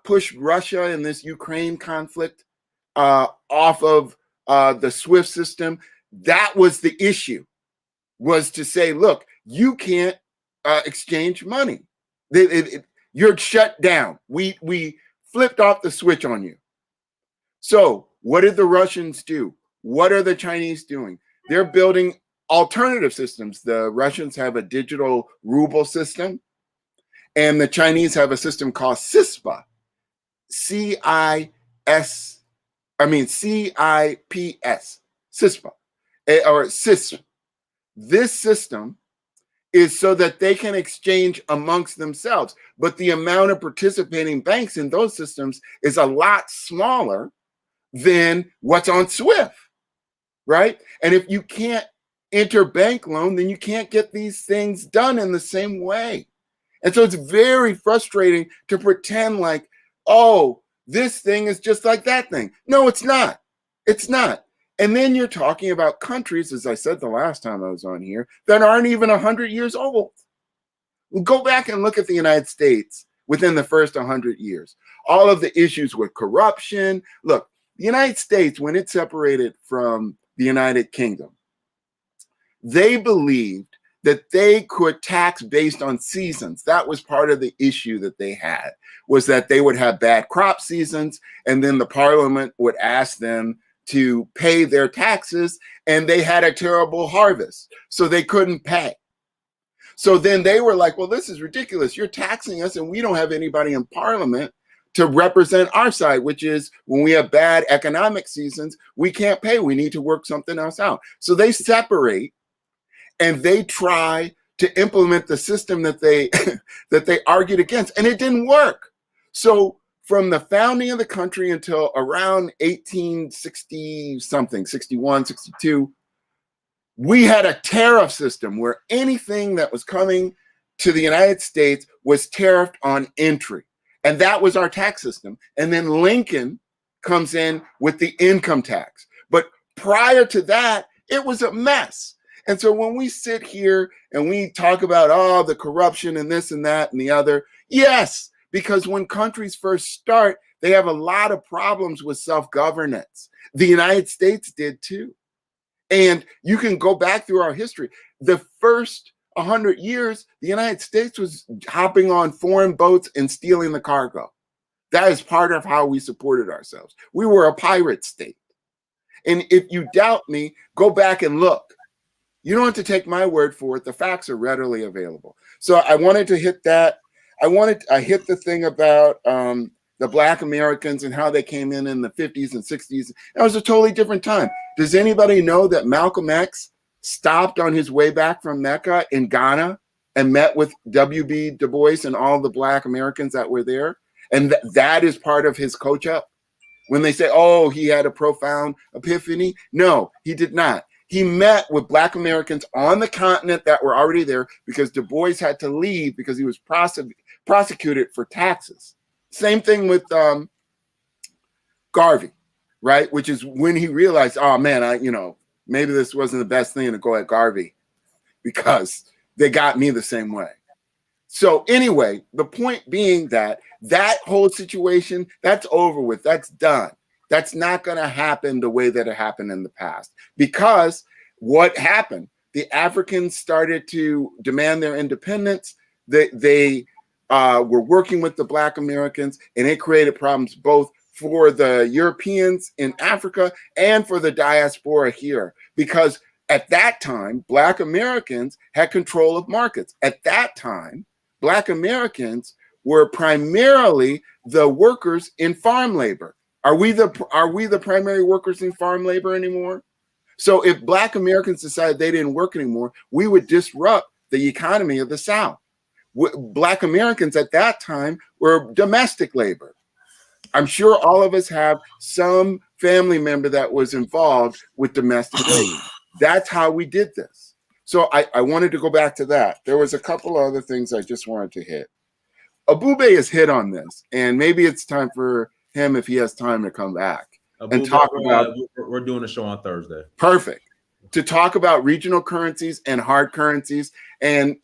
Speaker 20: pushed Russia in this Ukraine conflict off of the SWIFT system, that was the issue, was to say, look, you can't exchange money. You're shut down. We flipped off the switch on you. So what did the Russians do? What are the Chinese doing? They're building alternative systems. The Russians have a digital ruble system, and the Chinese have a system called CISPA, C-I-P-S, CISPA, or CISP. This system is so that they can exchange amongst themselves, but the amount of participating banks in those systems is a lot smaller than what's on SWIFT, right? And if you can't interbank loan, then you can't get these things done in the same way. And so it's very frustrating to pretend like, oh, this thing is just like that thing. No, it's not. It's not. And then you're talking about countries, as I said the last time I was on here, that aren't even 100 years old. Go back and look at the United States within the first 100 years. All of the issues with corruption. Look, the United States, when it separated from the United Kingdom, they believed that they could tax based on seasons. That was part of the issue that they had, was that they would have bad crop seasons, and then the parliament would ask them to pay their taxes, and they had a terrible harvest, so they couldn't pay. So then they were like, well, this is ridiculous. You're taxing us, and we don't have anybody in parliament to represent our side, which is when we have bad economic seasons, we can't pay. We need to work something else out. So they separate, and they try to implement the system that they that they argued against, and it didn't work. So from the founding of the country until around 1860 something, 61, 62, we had a tariff system where anything that was coming to the United States was tariffed on entry. And that was our tax system. And then Lincoln comes in with the income tax. But prior to that, it was a mess. And so when we sit here and we talk about, oh, the corruption and this and that and the other, yes, because when countries first start, they have a lot of problems with self-governance. The United States did too. And you can go back through our history. The first 100 years, the United States was hopping on foreign boats and stealing the cargo. That is part of how we supported ourselves. We were a pirate state. And if you doubt me, go back and look. You don't have to take my word for it. The facts are readily available. So I wanted to hit that. I hit the thing about the Black Americans and how they came in the 50s and 60s. That was a totally different time. Does anybody know that Malcolm X stopped on his way back from Mecca in Ghana and met with W.B. Du Bois and all the Black Americans that were there? And that is part of his coach up. When they say, oh, he had a profound epiphany. No, he did not. He met with Black Americans on the continent that were already there because Du Bois had to leave because he was prosecuted for taxes. Same thing with Garvey, right? Which is when he realized, oh man, maybe this wasn't the best thing to go at Garvey because they got me the same way. So anyway, the point being that whole situation, that's over with, that's done. That's not going to happen the way that it happened in the past. Because what happened? The Africans started to demand their independence. They were working with the Black Americans, and it created problems both for the Europeans in Africa and for the diaspora here. Because at that time, Black Americans had control of markets. At that time, Black Americans were primarily the workers in farm labor. Are we the primary workers in farm labor anymore? So if Black Americans decided they didn't work anymore, we would disrupt the economy of the South. Black Americans at that time were domestic labor. I'm sure all of us have some family member that was involved with domestic labor. That's how we did this. So I wanted to go back to that. There was a couple other things I just wanted to hit. Abube has hit on this, and maybe it's time for him, if he has time, to come back and talk about.
Speaker 3: We're doing a show on Thursday.
Speaker 20: Perfect. To talk about regional currencies and hard currencies and,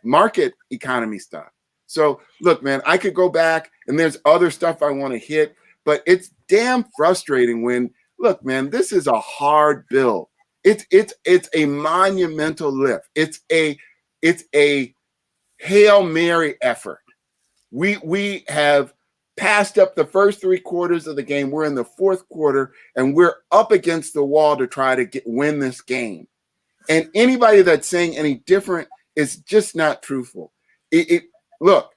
Speaker 20: market economy stuff. So look, man, I could go back and there's other stuff I want to hit, but it's damn frustrating when, look, man, this is a hard bill. It's a monumental lift. It's a Hail Mary effort. We have passed up the first 3 quarters of the game. We're in the 4th quarter and we're up against the wall to try to win this game. And anybody that's saying any different is just not truthful. Look,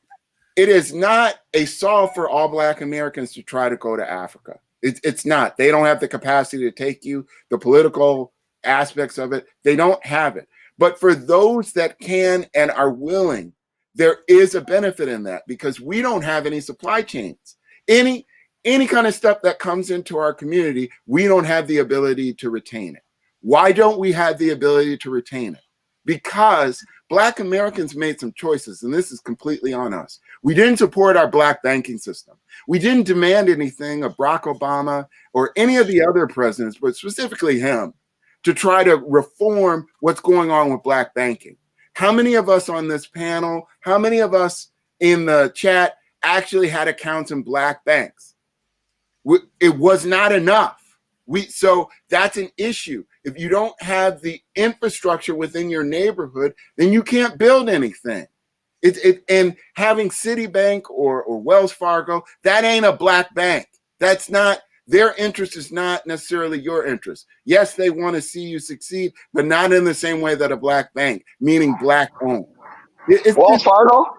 Speaker 20: it is not a solve for all Black Americans to try to go to Africa. It's not. They don't have the capacity to take you, the political aspects of it. They don't have it. But for those that can and are willing, there is a benefit in that because we don't have any supply chains. Any kind of stuff that comes into our community, we don't have the ability to retain it. Why don't we have the ability to retain it? Because Black Americans made some choices, and this is completely on us. We didn't support our Black banking system. We didn't demand anything of Barack Obama or any of the other presidents, but specifically him, to try to reform what's going on with Black banking. How many of us on this panel, how many of us in the chat actually had accounts in Black banks? It was not enough. So that's an issue. If you don't have the infrastructure within your neighborhood, then you can't build anything. And having Citibank or Wells Fargo, that ain't a Black bank. That's not, their interest is not necessarily your interest. Yes, they want to see you succeed, but not in the same way that a Black bank, meaning Black owned.
Speaker 17: Wells Fargo?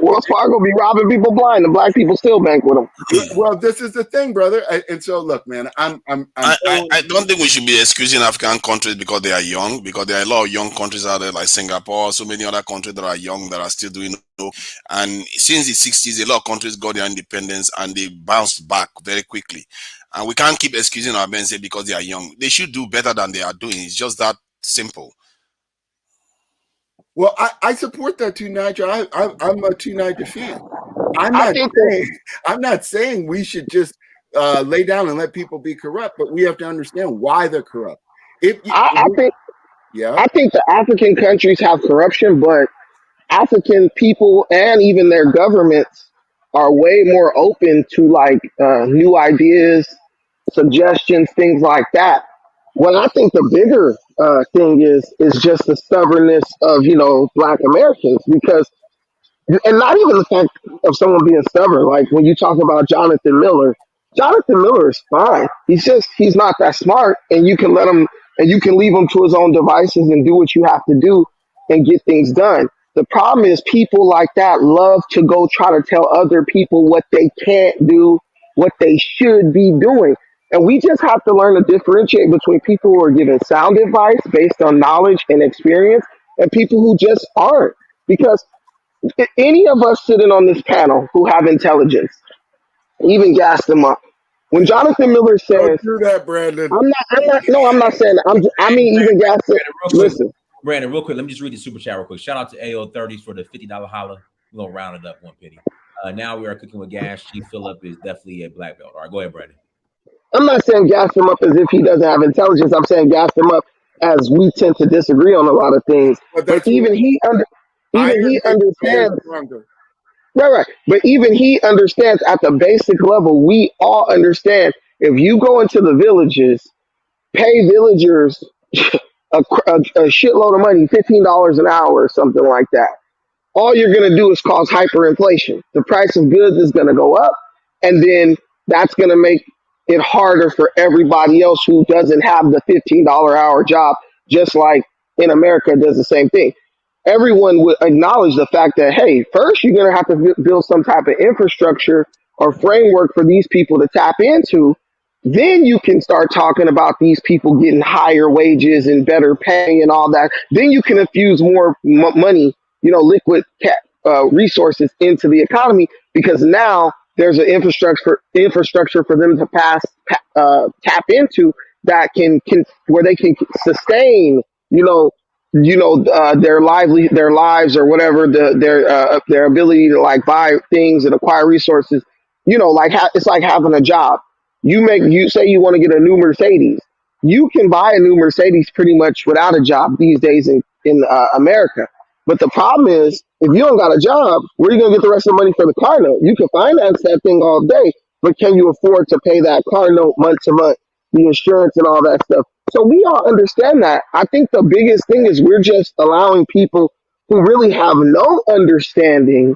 Speaker 21: Wells Fargo be robbing people blind, and black people still bank with them.
Speaker 20: Well, this is the thing, brother. And so, look, man,
Speaker 14: I don't think we should be excusing African countries because they are young, because there are a lot of young countries out there like Singapore, so many other countries that are young that are still doing okay. And since the 60s, a lot of countries got their independence and they bounced back very quickly. And we can't keep excusing our men say because they are young. They should do better than they are doing. It's just that simple.
Speaker 20: Well, I support that too, Nigel. I'm a Two Niger fan. I'm not saying we should just lay down and let people be corrupt, but we have to understand why they're corrupt.
Speaker 21: I think the African countries have corruption, but African people and even their governments are way more open to like new ideas, suggestions, things like that. What I think the bigger thing is just the stubbornness of Black Americans, because and not even the fact of someone being stubborn. Like when you talk about Jonathan Miller is fine. He's not that smart, and you can let him and you can leave him to his own devices and do what you have to do and get things done. The problem is people like that love to go try to tell other people what they can't do, what they should be doing. And we just have to learn to differentiate between people who are giving sound advice based on knowledge and experience and people who just aren't. Because any of us sitting on this panel who have intelligence, even gas them up. When Jonathan Miller says,
Speaker 20: "Don't do that, Brandon,"
Speaker 21: I'm not saying that. I mean, even gas them. Listen,
Speaker 3: Brandon, real quick, let me just read the super chat real quick. Shout out to AO30s for the $50 holla. We're gonna round it up one penny. Now we are cooking with gas. Chief Phillip is definitely a black belt. All right, go ahead, Brandon.
Speaker 21: I'm not saying gas him up as if he doesn't have intelligence. I'm saying gas him up as we tend to disagree on a lot of things. But even he understands. Right. But even he understands at the basic level, we all understand if you go into the villages, pay villagers a shitload of money, $15 an hour or something like that. All you're going to do is cause hyperinflation. The price of goods is going to go up, and then that's going to make it harder for everybody else who doesn't have the $15 hour job, just like in America does the same thing. Everyone would acknowledge the fact that, hey, first you're going to have to build some type of infrastructure or framework for these people to tap into. Then you can start talking about these people getting higher wages and better pay and all that. Then you can infuse more money, liquid resources into the economy, because now there's an infrastructure for them to tap into that can where they can sustain, their lives or whatever, their ability to like buy things and acquire resources. It's like having a job. You say you want to get a new Mercedes. You can buy a new Mercedes pretty much without a job these days in America. But the problem is, if you don't got a job, where are you going to get the rest of the money for the car note? You can finance that thing all day, but can you afford to pay that car note month to month, the insurance and all that stuff? So we all understand that. I think the biggest thing is we're just allowing people who really have no understanding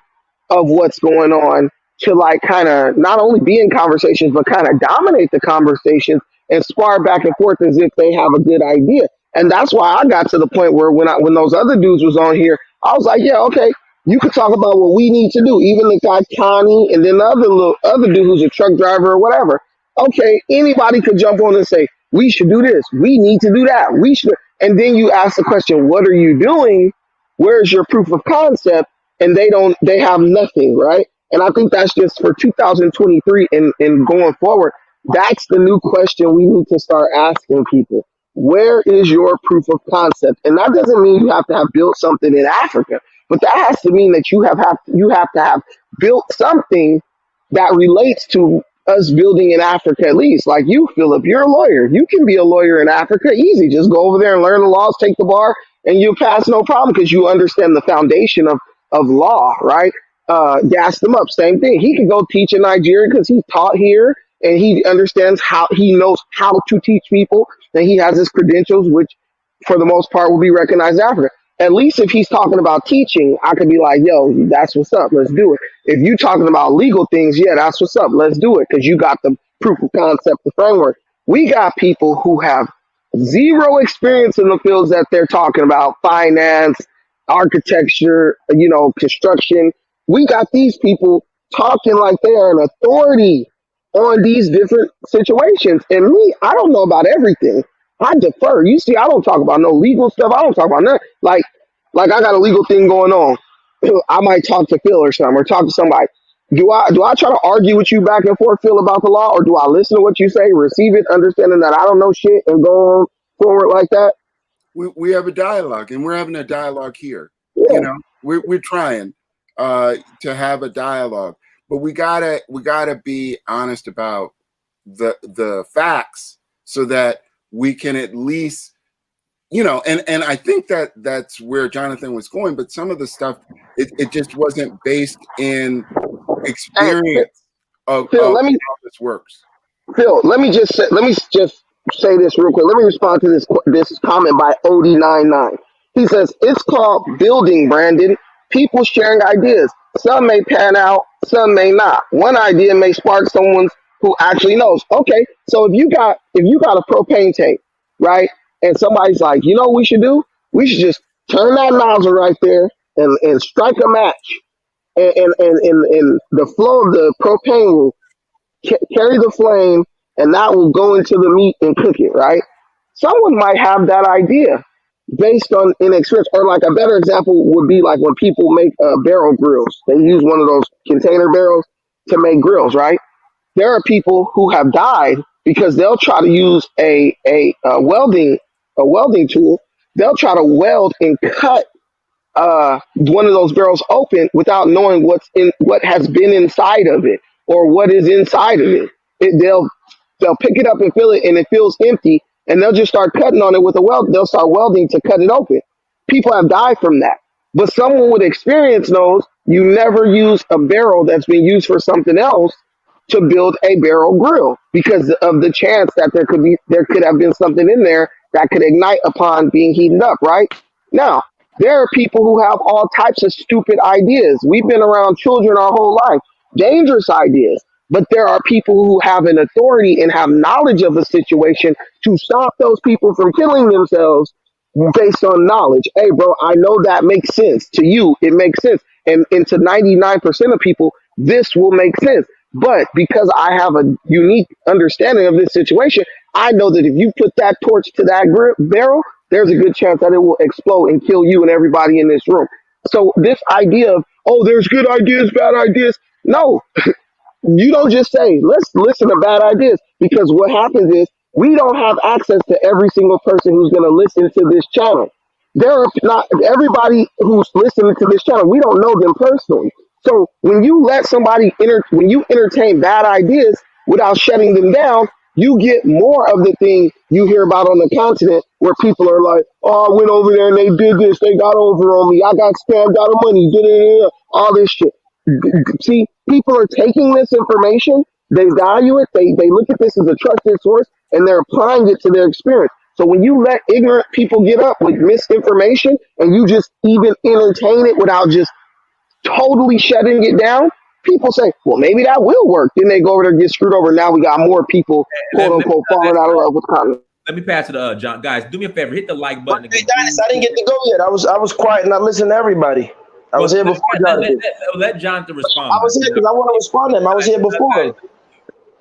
Speaker 21: of what's going on to like kind of not only be in conversations, but kind of dominate the conversations and spar back and forth as if they have a good idea. And that's why I got to the point where when those other dudes was on here, I was like, yeah, okay, you could talk about what we need to do. Even the guy Connie and then the other dude who's a truck driver or whatever. Okay, anybody could jump on and say, we should do this. We need to do that. We should. And then you ask the question, what are you doing? Where's your proof of concept? And they have nothing, right? And I think that's just for 2023 and going forward. That's the new question we need to start asking people. Where is your proof of concept? And that doesn't mean you have to have built something in Africa, but that has to mean that you have to have built something that relates to us building in Africa at least. Like you, Philip, you're a lawyer. You can be a lawyer in Africa easy. Just go over there and learn the laws, take the bar, and you'll pass no problem because you understand the foundation of law, right? Gas them up, same thing. He can go teach in Nigeria because he's taught here and he understands he knows how to teach people, and he has his credentials, which for the most part will be recognized in Africa. At least if he's talking about teaching, I could be like, yo, that's what's up. Let's do it. If you're talking about legal things, yeah, that's what's up. Let's do it because you got the proof of concept, the framework. We got people who have zero experience in the fields that they're talking about, finance, architecture, construction, We got these people talking like they are an authority on these different situations. And me, I don't know about everything. I defer. You see, I don't talk about no legal stuff. I don't talk about nothing. Like I got a legal thing going on. I might talk to Phil or something, or talk to somebody. Do I try to argue with you back and forth, Phil, about the law, or do I listen to what you say, receive it, understanding that I don't know shit, and go on forward like that?
Speaker 20: We have a dialogue, and we're having a dialogue here.
Speaker 21: Yeah.
Speaker 20: You know, we're trying to have a dialogue, but we gotta be honest about the facts so that we can at least, you know, and I think that's where Jonathan was going, but some of the stuff it just wasn't based in experience of
Speaker 21: Phil,
Speaker 20: how this works.
Speaker 21: Phil, let me just say this real quick. Let me respond to this comment by OD99. He says it's called building, Brandon. People sharing ideas. Some may pan out, some may not. One idea may spark someone who actually knows. Okay, so if you got a propane tank, right, and somebody's like, you know what we should do? We should just turn that nozzle right there and strike a match, and the flow of the propane will carry the flame, and that will go into the meat and cook it, right? Someone might have that idea based on inexperience. Or like a better example would be like when people make barrel grills. They use one of those container barrels to make grills, right? There are people who have died because they'll try to use a welding tool. They'll try to weld and cut one of those barrels open without knowing what has been inside of it or what is inside of it. They'll pick it up and feel it, and it feels empty, and they'll just start cutting on it with a weld. They'll start welding to cut it open. People have died from that. But someone with experience knows you never use a barrel that's been used for something else to build a barrel grill because of the chance that there could have been something in there that could ignite upon being heated up, right? Now, there are people who have all types of stupid ideas. We've been around children our whole life, dangerous ideas. But there are people who have an authority and have knowledge of a situation to stop those people from killing themselves based on knowledge. Hey, bro, I know that makes sense. To you, it makes sense. And to 99% of people, this will make sense. But because I have a unique understanding of this situation, I know that if you put that torch to that barrel, there's a good chance that it will explode and kill you and everybody in this room. So this idea of, oh, there's good ideas, bad ideas. No, you don't just say, let's listen to bad ideas, because what happens is we don't have access to every single person who's going to listen to this channel. There are not everybody who's listening to this channel. We don't know them personally. So when you let somebody when you entertain bad ideas without shutting them down, you get more of the thing you hear about on the continent where people are like, oh, I went over there and they did this. They got over on me. I got scammed out of money. All this shit. See, people are taking this information. They value it. They look at this as a trusted source, and they're applying it to their experience. So when you let ignorant people get up with misinformation and you just even entertain it without just totally shutting it down, people say, well, maybe that will work. Then they go over there and get screwed over. Now we got more people, quote unquote, falling out of love with content.
Speaker 3: Let me pass it to John. Guys, do me a favor. Hit the like button.
Speaker 2: Hey, Dennis, I didn't get to go yet. I was quiet and I listened to everybody. I was here before Jonathan.
Speaker 3: Let Jonathan respond.
Speaker 2: I was here because I want to respond to him. I was here before him.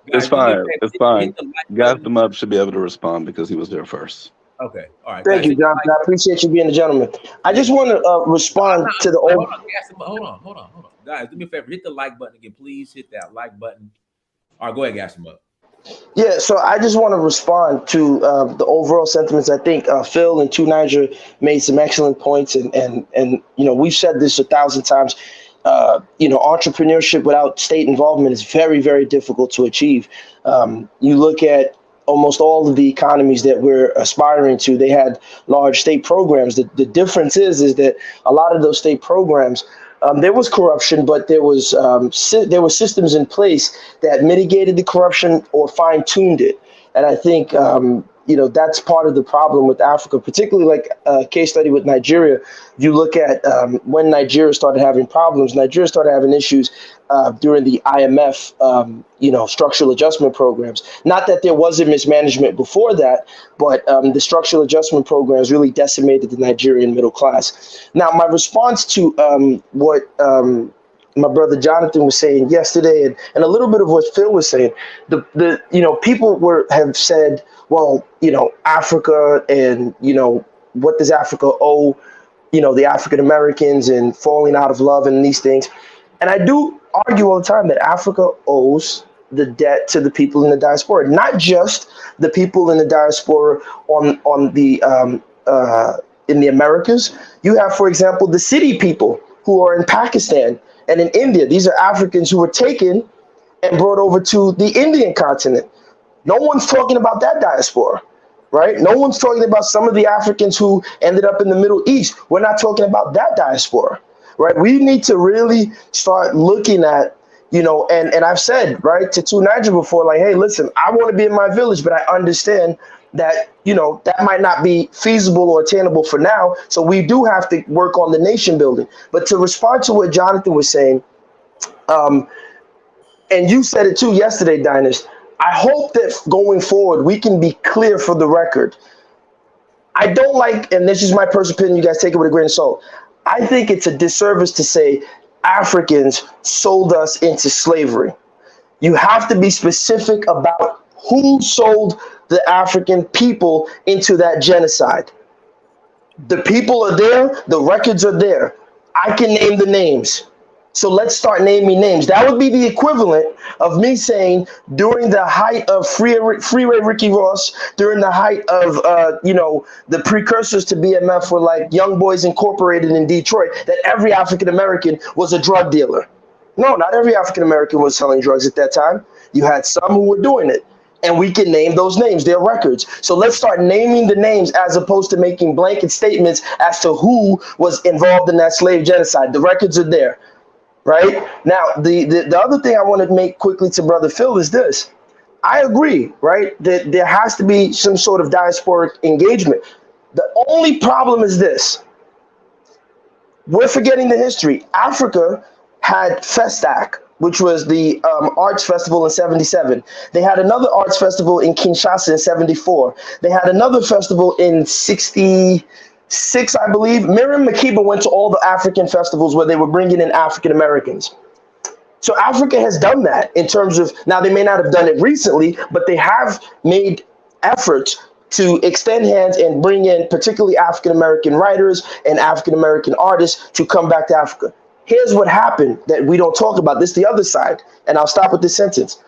Speaker 22: It's fine. It's fine. Got them up should be able to respond because he was there first.
Speaker 3: Okay. All right.
Speaker 2: Thank you, Jonathan. I appreciate you being a gentleman. I just want to respond to the old.
Speaker 3: Hold on. Guys, do me a favor. Hit the like button again. Please hit that like button. All right, go ahead, gas him up.
Speaker 2: Yeah, so I just want to respond to the overall sentiments. I think Phil and 2 made some excellent points, and you know, we've said this 1,000 times. You know, entrepreneurship without state involvement is very, very difficult to achieve. You look at almost all of the economies that we're aspiring to, they had large state programs. The difference is that a lot of those state programs, there was corruption, but there were systems in place that mitigated the corruption or fine-tuned it. And I think you know, that's part of the problem with Africa, particularly like a case study with Nigeria. You look at when Nigeria started having problems. Nigeria started having issues during the IMF, you know, structural adjustment programs. Not that there wasn't mismanagement before that, but the structural adjustment programs really decimated the Nigerian middle class. Now, my response to what my brother Jonathan was saying yesterday, and a little bit of what Phil was saying, the people have said, well, Africa, and what does Africa owe, the African Americans, and falling out of love and these things. And I do argue all the time that Africa owes the debt to the people in the diaspora, not just the people in the diaspora on the in the Americas. You have, for example, the city people who are in Pakistan and in India. These are Africans who were taken and brought over to the Indian continent. No one's talking about that diaspora, right? No one's talking about some of the Africans who ended up in the Middle East. We're not talking about that diaspora, right? We need to really start looking at, and I've said, right, to Niger before, like, hey, listen, I want to be in my village, but I understand that, that might not be feasible or attainable for now. So we do have to work on the nation building. But to respond to what Jonathan was saying, and you said it too yesterday, Dynast, I hope that going forward, we can be clear for the record. I don't like, and this is my personal opinion, you guys take it with a grain of salt. I think it's a disservice to say Africans sold us into slavery. You have to be specific about who sold the African people into that genocide. The people are there, the records are there. I can name the names. So let's start naming names. That would be the equivalent of me saying during the height of Freeway Ricky Ross, during the height of, the precursors to BMF were like Young Boys Incorporated in Detroit, that every African-American was a drug dealer. No, not every African-American was selling drugs at that time. You had some who were doing it. And we can name those names, their records. So let's start naming the names as opposed to making blanket statements as to who was involved in that slave genocide. The records are there. Right now, the other thing I want to make quickly to Brother Phil is this. I agree, right, that there has to be some sort of diasporic engagement. The only problem is this. We're forgetting the history. Africa had Festac, which was the arts festival in 77. They had another arts festival in Kinshasa in 74. They had another festival in 66, I believe. Miriam Makeba went to all the African festivals where they were bringing in African Americans. So Africa has done that in terms of, now they may not have done it recently, but they have made efforts to extend hands and bring in particularly African American writers and African American artists to come back to Africa. Here's what happened that we don't talk about. This is the other side, and I'll stop with this sentence.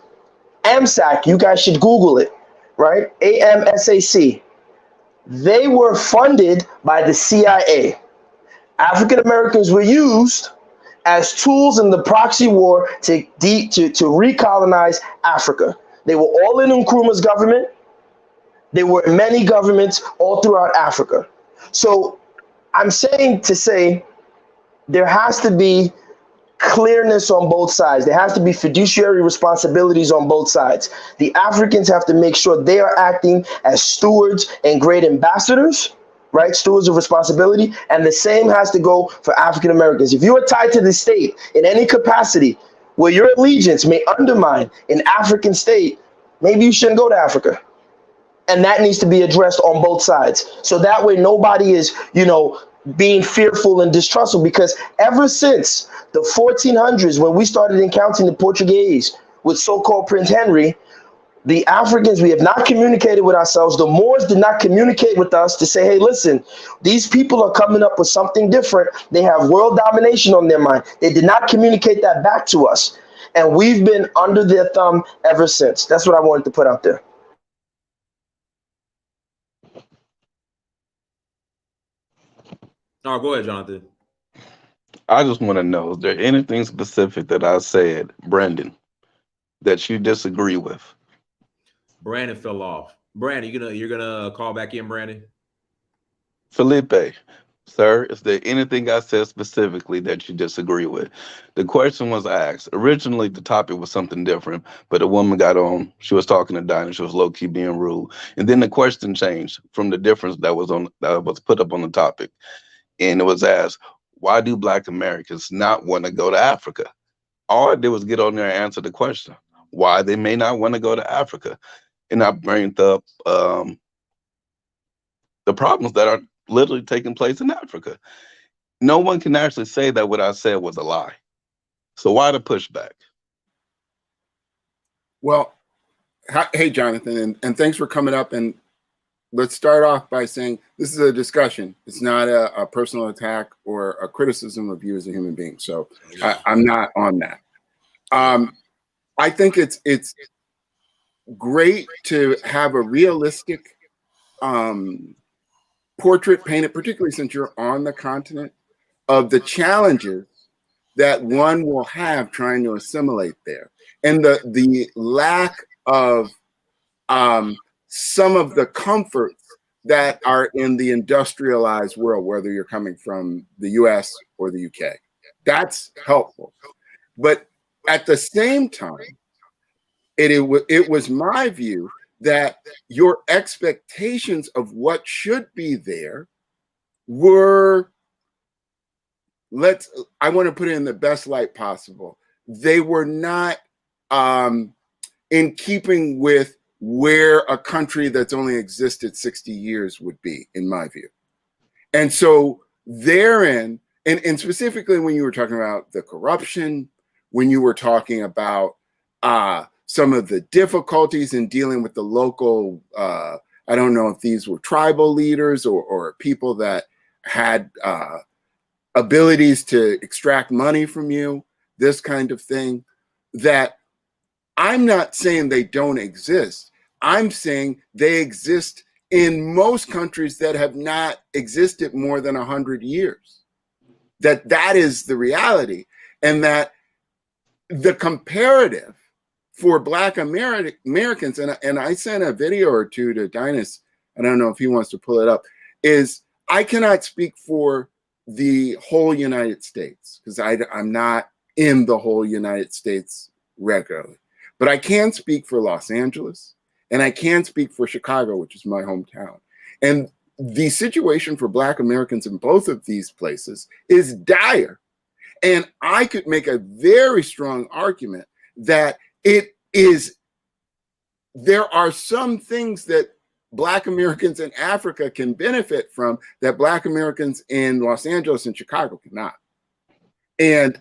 Speaker 2: AMSAC, you guys should Google it, right? AMSAC. They were funded by the CIA. African Americans were used as tools in the proxy war to recolonize Africa. They were all in Nkrumah's government. They were in many governments all throughout Africa. So I'm saying to say there has to be clearness on both sides. There has to be fiduciary responsibilities on both sides. The Africans have to make sure they are acting as stewards and great ambassadors, right? Stewards of responsibility. And the same has to go for African Americans. If you are tied to the state in any capacity where your allegiance may undermine an African state, maybe you shouldn't go to Africa. And that needs to be addressed on both sides. So that way nobody is, being fearful and distrustful, because ever since the 1400s, when we started encountering the Portuguese with so-called Prince Henry, the Africans, we have not communicated with ourselves. The Moors did not communicate with us to say, hey, listen, these people are coming up with something different. They have world domination on their mind. They did not communicate that back to us. And we've been under their thumb ever since. That's what I wanted to put out there.
Speaker 3: No, go ahead, Jonathan.
Speaker 22: I just want to know, is there anything specific that I said, Brandon, that you disagree with?
Speaker 3: Brandon fell off. Brandon, you're gonna call back in, Brandon?
Speaker 22: Felipe, sir, is there anything I said specifically that you disagree with? The question was asked. Originally, the topic was something different, but a woman got on. She was talking to Dinah. She was low-key being rude. And then the question changed from the difference that was put up on the topic. And it was asked, why do Black Americans not want to go to Africa? All I did was get on there and answer the question, why they may not want to go to Africa. And I bring up the problems that are literally taking place in Africa. No one can actually say that what I said was a lie. So why the pushback?
Speaker 20: Well, hey, Jonathan, and thanks for coming up. And let's start off by saying this is a discussion. It's not a personal attack or a criticism of you as a human being. So I'm not on that. I think it's great to have a realistic portrait painted, particularly since you're on the continent, of the challenges that one will have trying to assimilate there, and the lack of some of the comforts that are in the industrialized world, whether you're coming from the US or the UK. That's helpful. But at the same time, it was my view that your expectations of what should be there were, I want to put it in the best light possible. They were not in keeping with where a country that's only existed 60 years would be, in my view. And so therein, and specifically when you were talking about the corruption, when you were talking about some of the difficulties in dealing with the local, I don't know if these were tribal leaders or people that had abilities to extract money from you, this kind of thing, that I'm not saying they don't exist. I'm saying they exist in most countries that have not existed more than 100 years. That is the reality. And that the comparative for Black Americans, and I sent a video or two to Dynas, I don't know if he wants to pull it up, is I cannot speak for the whole United States because I'm not in the whole United States regularly. But I can speak for Los Angeles, and I can speak for Chicago, which is my hometown. And the situation for Black Americans in both of these places is dire. And I could make a very strong argument that there are some things that Black Americans in Africa can benefit from that Black Americans in Los Angeles and Chicago cannot. And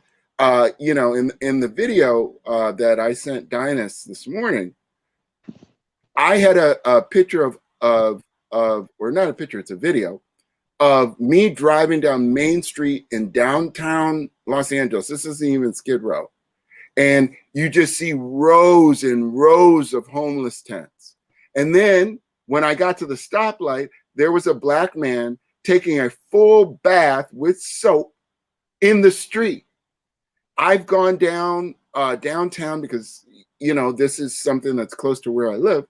Speaker 20: you know, in the video that I sent Dynas this morning, I had a picture or not a picture, it's a video of me driving down Main Street in downtown Los Angeles. This isn't even Skid Row. And you just see rows and rows of homeless tents. And then when I got to the stoplight, there was a Black man taking a full bath with soap in the street. I've gone down downtown because, you know, this is something that's close to where I live.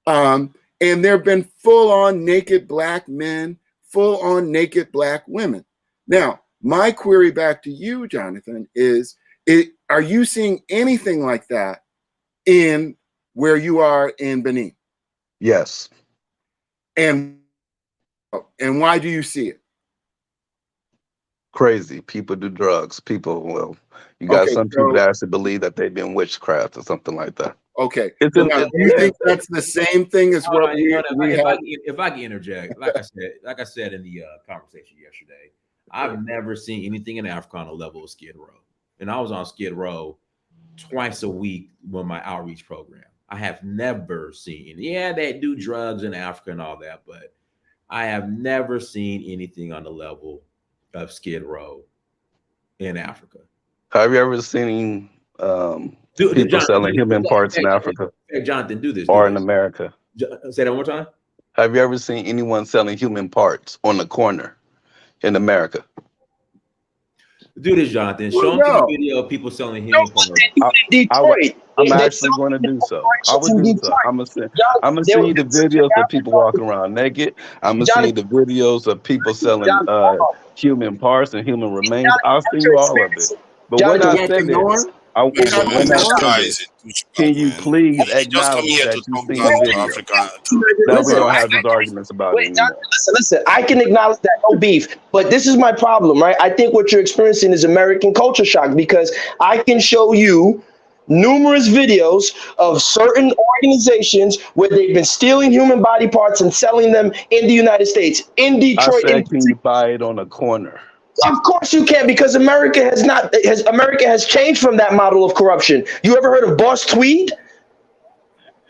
Speaker 20: And there have been full-on naked Black men, full-on naked Black women. Now, my query back to you, Jonathan, is are you seeing anything like that in where you are in Benin?
Speaker 22: Yes.
Speaker 20: And why do you see it?
Speaker 22: Crazy. People do drugs. People, you got some people that actually believe that they've been witchcraft or something like that.
Speaker 20: Okay. Do you think that's the same thing as what we have?
Speaker 3: If I can interject, like I said in the conversation yesterday, I've never seen anything in Africa on the level of Skid Row. And I was on Skid Row twice a week with my outreach program. I have never seen, they do drugs in Africa and all that, but I have never seen anything on the level of Skid Row in Africa.
Speaker 22: Have you ever seen people selling human parts in Africa?
Speaker 3: Hey, Jonathan, do this.
Speaker 22: Or in America?
Speaker 3: Say that one more time.
Speaker 22: Have you ever seen anyone selling human parts on the corner in America?
Speaker 3: Do this, Jonathan. Show them the video of people selling human parts.
Speaker 22: I'm actually going to do so. I will do so. I'm gonna send you the videos of people walking around naked. I'm gonna send you the videos of people selling human parts and human remains. I'll send you all of it. But when I said this, can you please acknowledge that you've seen the video? That we don't have these arguments about it anymore.
Speaker 2: Listen, I can acknowledge that, no beef, but this is my problem, right? I think what you're experiencing is American culture shock, because I can show you numerous videos of certain organizations where they've been stealing human body parts and selling them in the United States, in Detroit.
Speaker 22: I said, can you buy it on a corner?
Speaker 2: Of course you can, because America has changed from that model of corruption. You ever heard of Boss Tweed?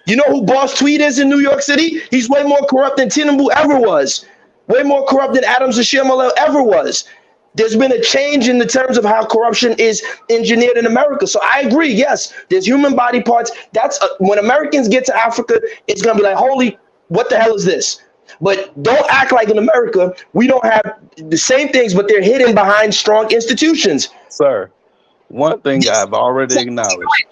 Speaker 2: You know who Boss Tweed is in New York City? He's way more corrupt than Tinubu ever was. Way more corrupt than Adams Oshiomhole ever was. There's been a change in the terms of how corruption is engineered in America. So I agree. Yes, there's human body parts. That's when Americans get to Africa, it's gonna be like, holy, what the hell is this? But don't act like in America we don't have the same things, but they're hidden behind strong institutions.
Speaker 22: Sir, one thing I've already acknowledged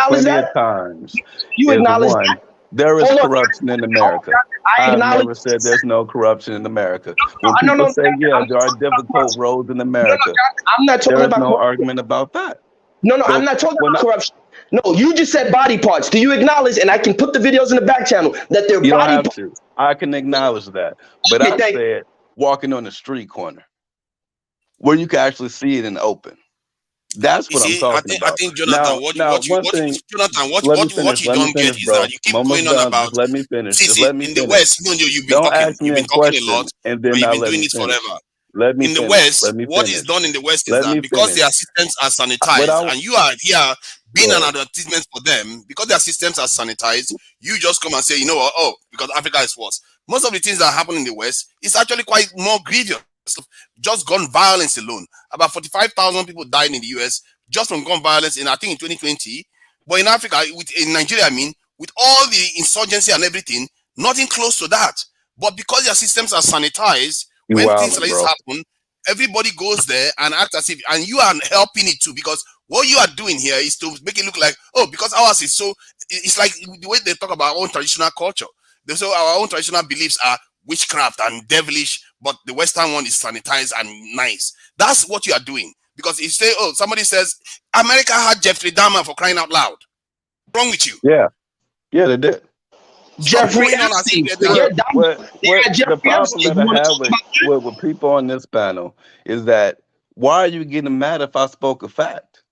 Speaker 22: plenty of times
Speaker 2: You
Speaker 22: is
Speaker 2: acknowledge
Speaker 22: one,
Speaker 2: that?
Speaker 22: there is
Speaker 2: Hold on.
Speaker 22: corruption in America.
Speaker 2: I
Speaker 22: I've
Speaker 2: acknowledge
Speaker 22: never said there's no corruption in America. When
Speaker 2: no,
Speaker 22: people
Speaker 2: no,
Speaker 22: say, yeah,
Speaker 2: I'm
Speaker 22: there are difficult roads in America,
Speaker 2: I'm not talking
Speaker 22: there is
Speaker 2: about
Speaker 22: no
Speaker 2: corruption.
Speaker 22: argument about that.
Speaker 2: No,
Speaker 22: So
Speaker 2: I'm not talking
Speaker 22: when
Speaker 2: about corruption. No, you just said body parts. Do you acknowledge, and I can put the videos in the back channel, that they're
Speaker 22: You don't
Speaker 2: body
Speaker 22: have
Speaker 2: parts?
Speaker 22: to. I can acknowledge that. But
Speaker 2: Okay,
Speaker 22: I
Speaker 2: thank you.
Speaker 22: said walking on the street corner where you can actually see it in the open. That's
Speaker 14: You
Speaker 22: what I'm
Speaker 14: see, I
Speaker 22: talking about.
Speaker 14: think Jonathan,
Speaker 22: Jonathan,
Speaker 14: what you
Speaker 22: let me
Speaker 14: don't get
Speaker 22: finish,
Speaker 14: is
Speaker 22: bro.
Speaker 14: that you keep
Speaker 22: I'm
Speaker 14: going
Speaker 22: almost
Speaker 14: on
Speaker 22: done.
Speaker 14: about.
Speaker 22: Just let me finish.
Speaker 14: See,
Speaker 22: Just let me
Speaker 14: in the
Speaker 22: finish.
Speaker 14: West, you've been
Speaker 22: Don't
Speaker 14: talking.
Speaker 22: ask me
Speaker 14: You've
Speaker 22: a
Speaker 14: been talking a
Speaker 22: question
Speaker 14: lot,
Speaker 22: and then
Speaker 14: but you've
Speaker 22: not
Speaker 14: been
Speaker 22: let
Speaker 14: doing
Speaker 22: me
Speaker 14: it
Speaker 22: finish.
Speaker 14: forever.
Speaker 22: Let me
Speaker 14: In the
Speaker 22: finish.
Speaker 14: West,
Speaker 22: Let me
Speaker 14: what
Speaker 22: finish.
Speaker 14: is done in the West is
Speaker 22: Let
Speaker 14: that
Speaker 22: me
Speaker 14: because
Speaker 22: finish.
Speaker 14: their systems are
Speaker 22: But
Speaker 14: sanitized, and you are here being
Speaker 22: Go
Speaker 14: an
Speaker 22: ahead.
Speaker 14: advertisement for them, because their systems are sanitized, you just come and say, you know what, oh, because Africa is worse. Most of the things that happen in the West is actually quite more grievous. Just gun violence alone. About 45,000 people died in the US just from gun violence in, I think, in 2020. But in Africa, in Nigeria, I mean, with all the insurgency and everything, nothing close to that. But because their systems are sanitized,
Speaker 22: You
Speaker 14: when things
Speaker 22: wildin',
Speaker 14: like this
Speaker 22: bro.
Speaker 14: happen, everybody goes there and acts as if, and you are helping it too, because what you are doing here is to make it look like, oh, because ours is so, it's like the way they talk about our own traditional culture. So our own traditional beliefs are witchcraft and devilish, but the Western one is sanitized and nice. That's what you are doing. Because if you say, oh, somebody says, America had Jeffrey Dahmer, for crying out loud. What's wrong with you?
Speaker 22: Yeah. Yeah, they did.
Speaker 14: Stop
Speaker 2: Jeffrey
Speaker 14: going on as if
Speaker 2: Epstein.
Speaker 14: they're
Speaker 2: Forget
Speaker 22: What
Speaker 2: the
Speaker 22: the
Speaker 2: Jeffrey
Speaker 22: problem
Speaker 2: Epstein.
Speaker 22: that
Speaker 2: You
Speaker 22: I
Speaker 2: want to
Speaker 22: have
Speaker 2: talk about that?
Speaker 22: with people on this panel is that why are you getting mad if I spoke a fact?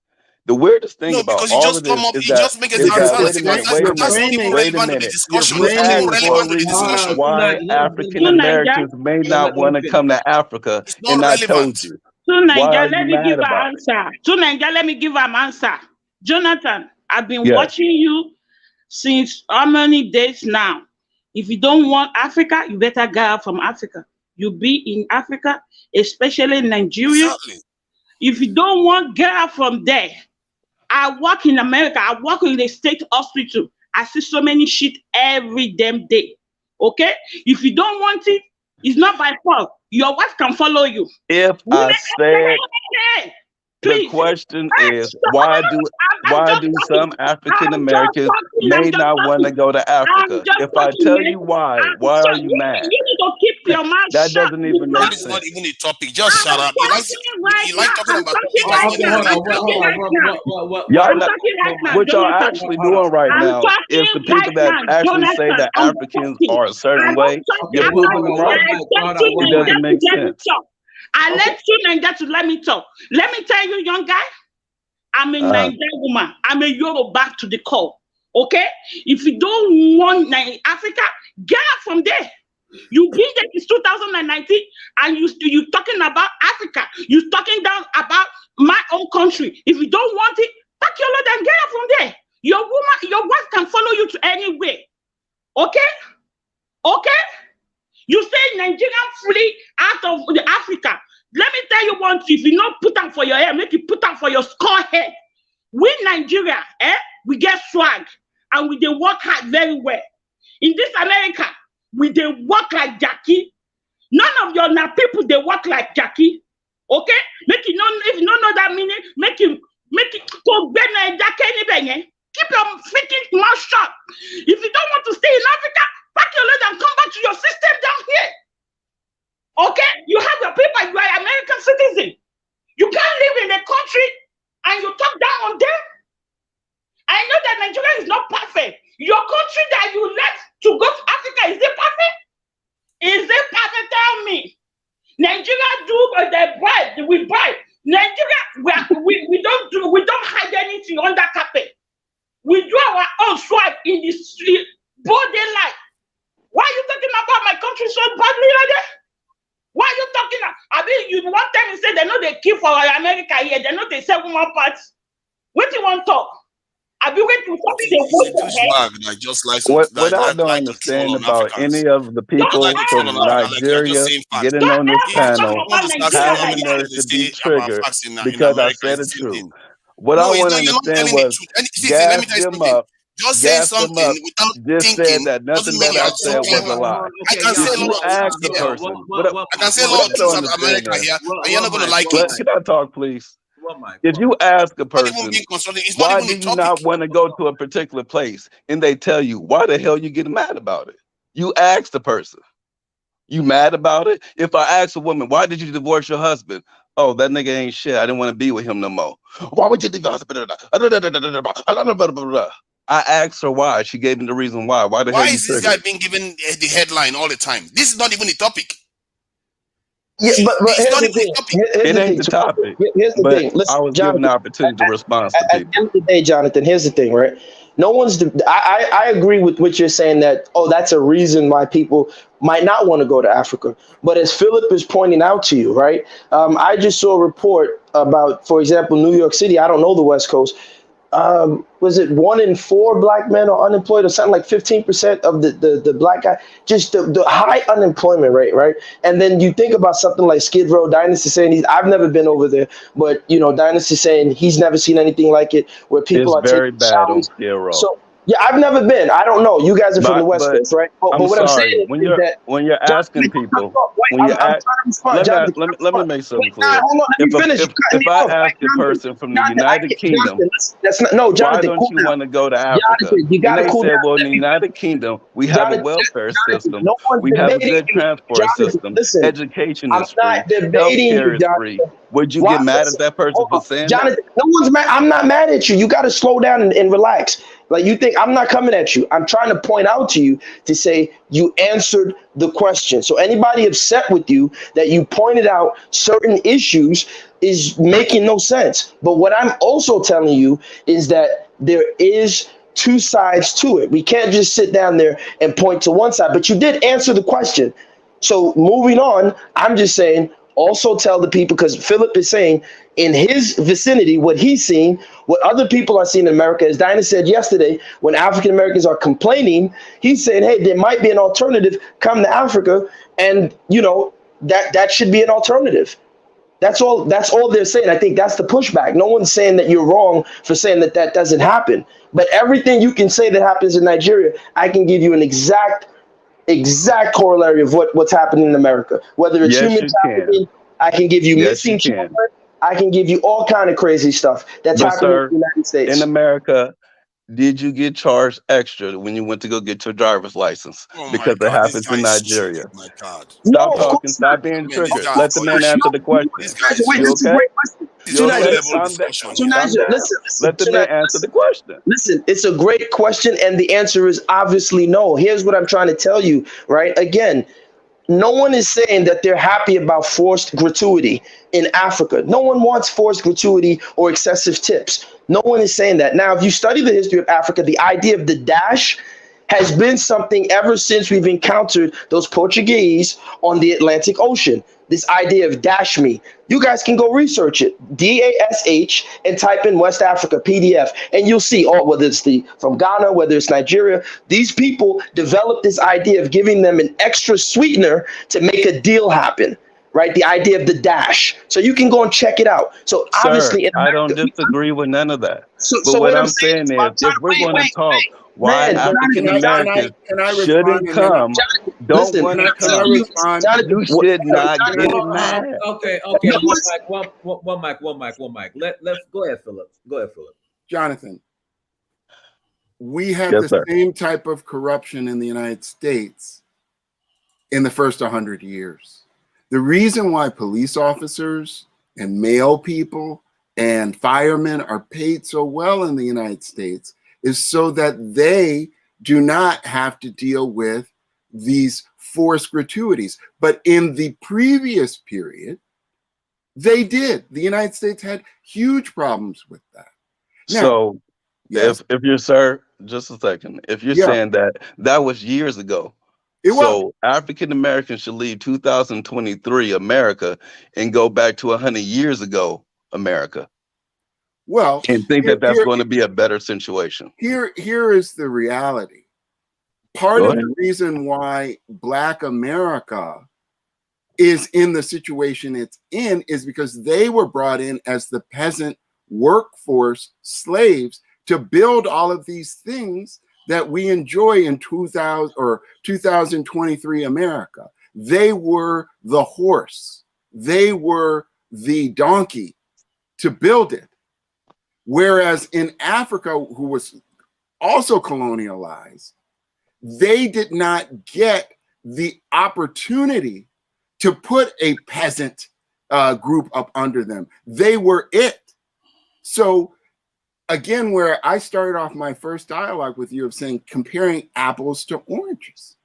Speaker 22: The weirdest thing
Speaker 14: No,
Speaker 22: about
Speaker 14: because you
Speaker 22: all
Speaker 14: just
Speaker 22: of
Speaker 14: come
Speaker 22: this
Speaker 14: up,
Speaker 22: is
Speaker 14: you
Speaker 22: that
Speaker 14: just make it sound
Speaker 22: wait a
Speaker 14: because
Speaker 22: minute, wait a
Speaker 14: that's not
Speaker 22: minute,
Speaker 14: even
Speaker 22: wait a
Speaker 14: relevant to the
Speaker 22: minute.
Speaker 14: discussion.
Speaker 22: You're
Speaker 14: It's not even
Speaker 22: adding for a
Speaker 14: relevant to the
Speaker 22: reason
Speaker 14: discussion.
Speaker 22: why African Americans may not want to come to Africa,
Speaker 14: It's
Speaker 22: and
Speaker 14: not
Speaker 22: I
Speaker 14: relevant.
Speaker 22: told you.
Speaker 18: To
Speaker 22: Why
Speaker 18: Niger,
Speaker 22: are you
Speaker 18: let me give
Speaker 22: mad
Speaker 18: an
Speaker 22: about it?
Speaker 18: answer. To Niger, let me give an answer. Jonathan, I've been
Speaker 22: Yes.
Speaker 18: watching you since how many days now? If you don't want Africa, you better get out from Africa. You be in Africa, especially in Nigeria.
Speaker 14: Exactly.
Speaker 18: If you don't want, get out from there. I work in America. I work in the state hospital. I see so many shit every damn day. Okay? If you don't want it, it's not by fault. Your wife can follow you.
Speaker 22: If I said the
Speaker 18: Please.
Speaker 22: question is why do some African Americans may not want to go to Africa? If I tell you why are you mad?
Speaker 18: You need to keep your mouth
Speaker 22: That
Speaker 18: shut.
Speaker 22: doesn't even make
Speaker 14: That is not
Speaker 22: sense.
Speaker 14: even a topic. Just shut up. You like talking about topics that's not even relevant.
Speaker 22: Y'all not, what y'all actually doing right now is the people that actually say that Africans are a certain way, you're proving them wrong. It doesn't make sense.
Speaker 18: I let you Niger to let me talk. Let me tell you, young guy, I'm a Nigerian woman. I'm a Yoruba to the core. Okay? If you don't want Africa, get out from there. You've been there since 2019 and you talking about Africa. You're talking down about my own country. If you don't want it, pack your load and get out from there. Your wife can follow you to anywhere. Okay? Okay? You say Nigerian flee out of the Africa. Let me tell you one thing. If you not put them for your hair, make you put them for your skull head. We Nigeria, we get swag and we they work hard very well. In this America, we they work like Jackie. None of your people they work like Jackie. Okay? Make you know if you don't know that meaning, make it go Jackie. Keep your freaking mouth shut. If you don't want to stay in Africa, pack your load and come back to your system down here. Okay? You have your paper, you are American citizen. You can't live in a country and you talk down on them. I know that Nigeria is not perfect. Your country that you left to go to Africa, is it perfect? Is it perfect? Tell me. Nigeria do the bribe, we bribe. Nigeria, we don't hide anything under carpet. We do our own swipe in the street, broad daylight. Why are you talking about my country so badly like that? Why are you talking? I mean, you one time you said they know they keep for America here. They know they sell woman parts. What do you want to talk? Have you went to something they
Speaker 14: He's a
Speaker 18: vote for?
Speaker 14: douchebag that just likes to
Speaker 22: What I don't
Speaker 14: like to troll
Speaker 22: understand
Speaker 14: on
Speaker 22: about
Speaker 14: Africans.
Speaker 22: any of the
Speaker 14: Just
Speaker 22: people
Speaker 14: like to troll
Speaker 22: from
Speaker 14: on Africans, like you're just
Speaker 22: Nigeria
Speaker 14: saying facts.
Speaker 22: getting on this
Speaker 14: If you
Speaker 22: panel
Speaker 14: want to start saying
Speaker 22: having
Speaker 14: all
Speaker 22: the
Speaker 14: the
Speaker 22: nerve
Speaker 14: things
Speaker 22: to
Speaker 14: they
Speaker 22: be
Speaker 14: say about
Speaker 22: triggered
Speaker 14: facts in
Speaker 22: because I
Speaker 14: America,
Speaker 22: said
Speaker 14: it's
Speaker 22: the
Speaker 14: the same thing.
Speaker 22: truth. What I
Speaker 14: No,
Speaker 22: want to
Speaker 14: you're not
Speaker 22: understand
Speaker 14: telling the
Speaker 22: was
Speaker 14: truth. And see, let me
Speaker 22: gas
Speaker 14: tell you
Speaker 22: them
Speaker 14: something.
Speaker 22: up,
Speaker 14: Just saying
Speaker 22: gas them
Speaker 14: something
Speaker 22: up,
Speaker 14: without
Speaker 22: just said
Speaker 14: thinking
Speaker 22: that
Speaker 14: doesn't
Speaker 22: nothing
Speaker 14: mean
Speaker 22: that
Speaker 14: you're
Speaker 22: I
Speaker 14: actually
Speaker 22: said was
Speaker 14: saying
Speaker 22: a
Speaker 14: it.
Speaker 22: lie.
Speaker 14: I can say
Speaker 22: If
Speaker 14: a
Speaker 22: you
Speaker 14: lot of
Speaker 22: ask
Speaker 14: truths
Speaker 22: the
Speaker 14: here.
Speaker 22: person,
Speaker 14: I can say a
Speaker 22: what
Speaker 14: lot
Speaker 22: I
Speaker 14: of truths
Speaker 22: don't
Speaker 14: about
Speaker 22: understand
Speaker 14: America
Speaker 22: is,
Speaker 14: here, and you're not going to like it.
Speaker 22: can I talk, please? If you ask a
Speaker 14: Not even
Speaker 22: person,
Speaker 14: being constructive. It's not
Speaker 22: why
Speaker 14: even
Speaker 22: do
Speaker 14: a
Speaker 22: you
Speaker 14: topic.
Speaker 22: not want to go to a particular place, and they tell you, why the hell you getting mad about it? You ask the person, you mad about it? If I ask a woman, why did you divorce your husband? Oh, that nigga ain't shit. I didn't want to be with him no more. Why would you divorce? I asked her why. She gave me the reason why. Why the hell
Speaker 14: Why
Speaker 22: you
Speaker 14: is this guy
Speaker 22: triggered?
Speaker 14: being given the headline all the time? This is not even a topic.
Speaker 2: Yeah, but
Speaker 14: It's
Speaker 2: here's
Speaker 14: not
Speaker 2: the
Speaker 14: even a
Speaker 2: thing.
Speaker 14: topic.
Speaker 2: Here's
Speaker 22: It
Speaker 2: the
Speaker 22: ain't
Speaker 2: thing.
Speaker 22: the
Speaker 2: So,
Speaker 22: topic,
Speaker 2: here's the
Speaker 22: but
Speaker 2: thing.
Speaker 22: I
Speaker 2: Listen,
Speaker 22: was given
Speaker 2: Jonathan.
Speaker 22: the opportunity to response to
Speaker 2: At the
Speaker 22: people.
Speaker 2: end of the day, Jonathan, here's the thing, right? No one's. I agree with what you're saying that, oh, that's a reason why people might not want to go to Africa. But as Philip is pointing out to you, right? I just saw a report about, for example, New York City. I don't know the West Coast. Was it 1 in 4 black men are unemployed, or something like 15% of the black guy? Just the high unemployment rate, right? And then you think about something like Skid Row. Dynasty saying I've never been over there, but Dynasty saying he's never seen anything like it, where people
Speaker 22: It's
Speaker 2: are
Speaker 22: very
Speaker 2: taking
Speaker 22: bad on
Speaker 2: showers.
Speaker 22: Skid Row.
Speaker 2: So yeah, I've never been. I don't know. You guys are from the West
Speaker 22: But
Speaker 2: Coast, right? But
Speaker 22: I'm
Speaker 2: what I'm saying
Speaker 22: sorry,
Speaker 2: is that
Speaker 22: when you're
Speaker 2: Jonathan,
Speaker 22: asking people,
Speaker 2: wait,
Speaker 22: when
Speaker 2: I'm
Speaker 22: you
Speaker 2: trying
Speaker 22: ask,
Speaker 2: to respond. Jonathan,
Speaker 22: let me make something
Speaker 2: wait, nah,
Speaker 22: clear.
Speaker 2: hold on, let me finish. You're cutting
Speaker 22: If
Speaker 2: me
Speaker 22: I
Speaker 2: off.
Speaker 22: ask
Speaker 2: Wait,
Speaker 22: a
Speaker 2: Jonathan,
Speaker 22: person from the
Speaker 2: Jonathan,
Speaker 22: United Kingdom,
Speaker 2: that's not, no,
Speaker 22: why
Speaker 2: Jonathan,
Speaker 22: don't
Speaker 2: cool
Speaker 22: you
Speaker 2: down.
Speaker 22: want to go to Africa?
Speaker 2: Jonathan, you
Speaker 22: And
Speaker 2: gotta
Speaker 22: they
Speaker 2: cool
Speaker 22: said,
Speaker 2: down.
Speaker 22: well, in
Speaker 2: Let
Speaker 22: the
Speaker 2: me
Speaker 22: United Kingdom, we have a
Speaker 2: Jonathan,
Speaker 22: welfare
Speaker 2: Jonathan,
Speaker 22: system,
Speaker 2: no one's
Speaker 22: we have a
Speaker 2: debating
Speaker 22: good
Speaker 2: you.
Speaker 22: transport
Speaker 2: Jonathan,
Speaker 22: system,
Speaker 2: listen,
Speaker 22: education
Speaker 2: I'm
Speaker 22: is free,
Speaker 2: not debating you,
Speaker 22: healthcare is free.
Speaker 2: Jonathan.
Speaker 22: Would you
Speaker 2: Why?
Speaker 22: get mad at
Speaker 2: Listen,
Speaker 22: that person
Speaker 2: hold
Speaker 22: for
Speaker 2: on,
Speaker 22: saying that?
Speaker 2: Jonathan. No one's mad. I'm not mad at you. You got to slow down and relax. Like, you think I'm not coming at you. I'm trying to point out to you to say you answered the question. So anybody upset with you that you pointed out certain issues is making no sense. But what I'm also telling you is that there is two sides to it. We can't just sit down there and point to one side. But you did answer the question. So moving on, I'm just saying, also tell the people, because Philip is saying in his vicinity, what he's seeing, what other people are seeing in America, as Dinah said yesterday, when African Americans are complaining, he's saying, hey, there might be an alternative, come to Africa, and that should be an alternative. That's all they're saying. I think that's the pushback. No one's saying that you're wrong for saying that that doesn't happen. But everything you can say that happens in Nigeria, I can give you an exact corollary of what's happening in America. Whether it's
Speaker 22: Yes,
Speaker 2: human
Speaker 22: you can.
Speaker 2: trafficking, I can give you
Speaker 22: Yes, you
Speaker 2: missing
Speaker 22: can.
Speaker 2: children. I can give you all kind of crazy stuff that's
Speaker 22: But
Speaker 2: happening in
Speaker 22: sir,
Speaker 2: the United
Speaker 22: in
Speaker 2: States.
Speaker 22: America, did you get charged extra when you went to go get your driver's license?
Speaker 14: Oh my
Speaker 22: Because it
Speaker 14: God, this
Speaker 22: happens
Speaker 14: guy
Speaker 22: in
Speaker 14: is stupid.
Speaker 22: Nigeria.
Speaker 14: My God.
Speaker 2: No,
Speaker 22: Stop
Speaker 2: of
Speaker 22: talking.
Speaker 2: course not.
Speaker 22: Stop being
Speaker 14: Man, this
Speaker 22: triggered.
Speaker 14: guy
Speaker 22: Let
Speaker 14: is
Speaker 22: the
Speaker 14: full of
Speaker 22: man
Speaker 14: shit.
Speaker 22: answer the
Speaker 14: This
Speaker 22: question.
Speaker 14: guy is
Speaker 2: Wait,
Speaker 22: You
Speaker 2: this is a
Speaker 22: okay?
Speaker 2: great question.
Speaker 14: this
Speaker 22: You
Speaker 14: is low
Speaker 22: okay?
Speaker 2: Tunaja,
Speaker 14: level
Speaker 22: Calm down.
Speaker 14: discussion here.
Speaker 22: Calm
Speaker 2: Tunaja,
Speaker 22: down.
Speaker 2: listen,
Speaker 22: Let the man answer the question.
Speaker 2: listen, it's a great question, and the answer is obviously no. Here's what I'm trying to tell you, right? Again, no one is saying that they're happy about forced gratuity in Africa. No one wants forced gratuity or excessive tips. No one is saying that. Now, if you study the history of Africa, the idea of the dash has been something ever since we've encountered those Portuguese on the Atlantic Ocean. This idea of dash me. You guys can go research it, DASH, and type in West Africa PDF, and you'll see, whether it's from Ghana, whether it's Nigeria, these people developed this idea of giving them an extra sweetener to make a deal happen, right? The idea of the dash. So you can go and check it out. So
Speaker 22: Sir,
Speaker 2: obviously in
Speaker 22: I don't
Speaker 2: America,
Speaker 22: disagree with none of that.
Speaker 2: so
Speaker 22: But what
Speaker 2: what I'm
Speaker 22: I'm
Speaker 2: saying
Speaker 22: saying
Speaker 2: is,
Speaker 22: is,
Speaker 2: I'm
Speaker 22: if
Speaker 2: trying to
Speaker 22: we're going to talk why
Speaker 2: man,
Speaker 22: African Americans
Speaker 20: Can I respond
Speaker 22: shouldn't
Speaker 20: and then
Speaker 22: come, don't
Speaker 2: listen,
Speaker 22: want to
Speaker 20: can I
Speaker 22: come,
Speaker 20: respond?
Speaker 2: Jonathan,
Speaker 22: you should not
Speaker 20: Can I
Speaker 22: get
Speaker 20: respond?
Speaker 22: mad.
Speaker 3: Okay.
Speaker 2: no
Speaker 3: One
Speaker 2: one's,
Speaker 3: mic. One mic. Let's go ahead, Philip. Go ahead, Philip.
Speaker 20: Jonathan, we had
Speaker 22: Yes,
Speaker 20: the
Speaker 22: sir.
Speaker 20: same type of corruption in the United States in the first 100 years. The reason why police officers and mail people and firemen are paid so well in the United States is so that they do not have to deal with these forced gratuities. But in the previous period, they did. The United States had huge problems with that. Now,
Speaker 22: So
Speaker 20: yes,
Speaker 22: if you're, sir, just a second, if you're
Speaker 20: yeah,
Speaker 22: saying that was years ago, So African Americans should leave 2023 America and go back to 100 years ago America.
Speaker 20: Well,
Speaker 22: and think that that's going to be a better situation.
Speaker 20: Here is the reality. Part of the reason why Black America is in the situation it's in is because they were brought in as the peasant workforce slaves to build all of these things that we enjoy in 2023 America. They were the horse. They were the donkey to build it. Whereas in Africa, who was also colonialized, they did not get the opportunity to put a peasant group up under them. They were it. So again, where I started off my first dialogue with you of saying comparing apples to oranges,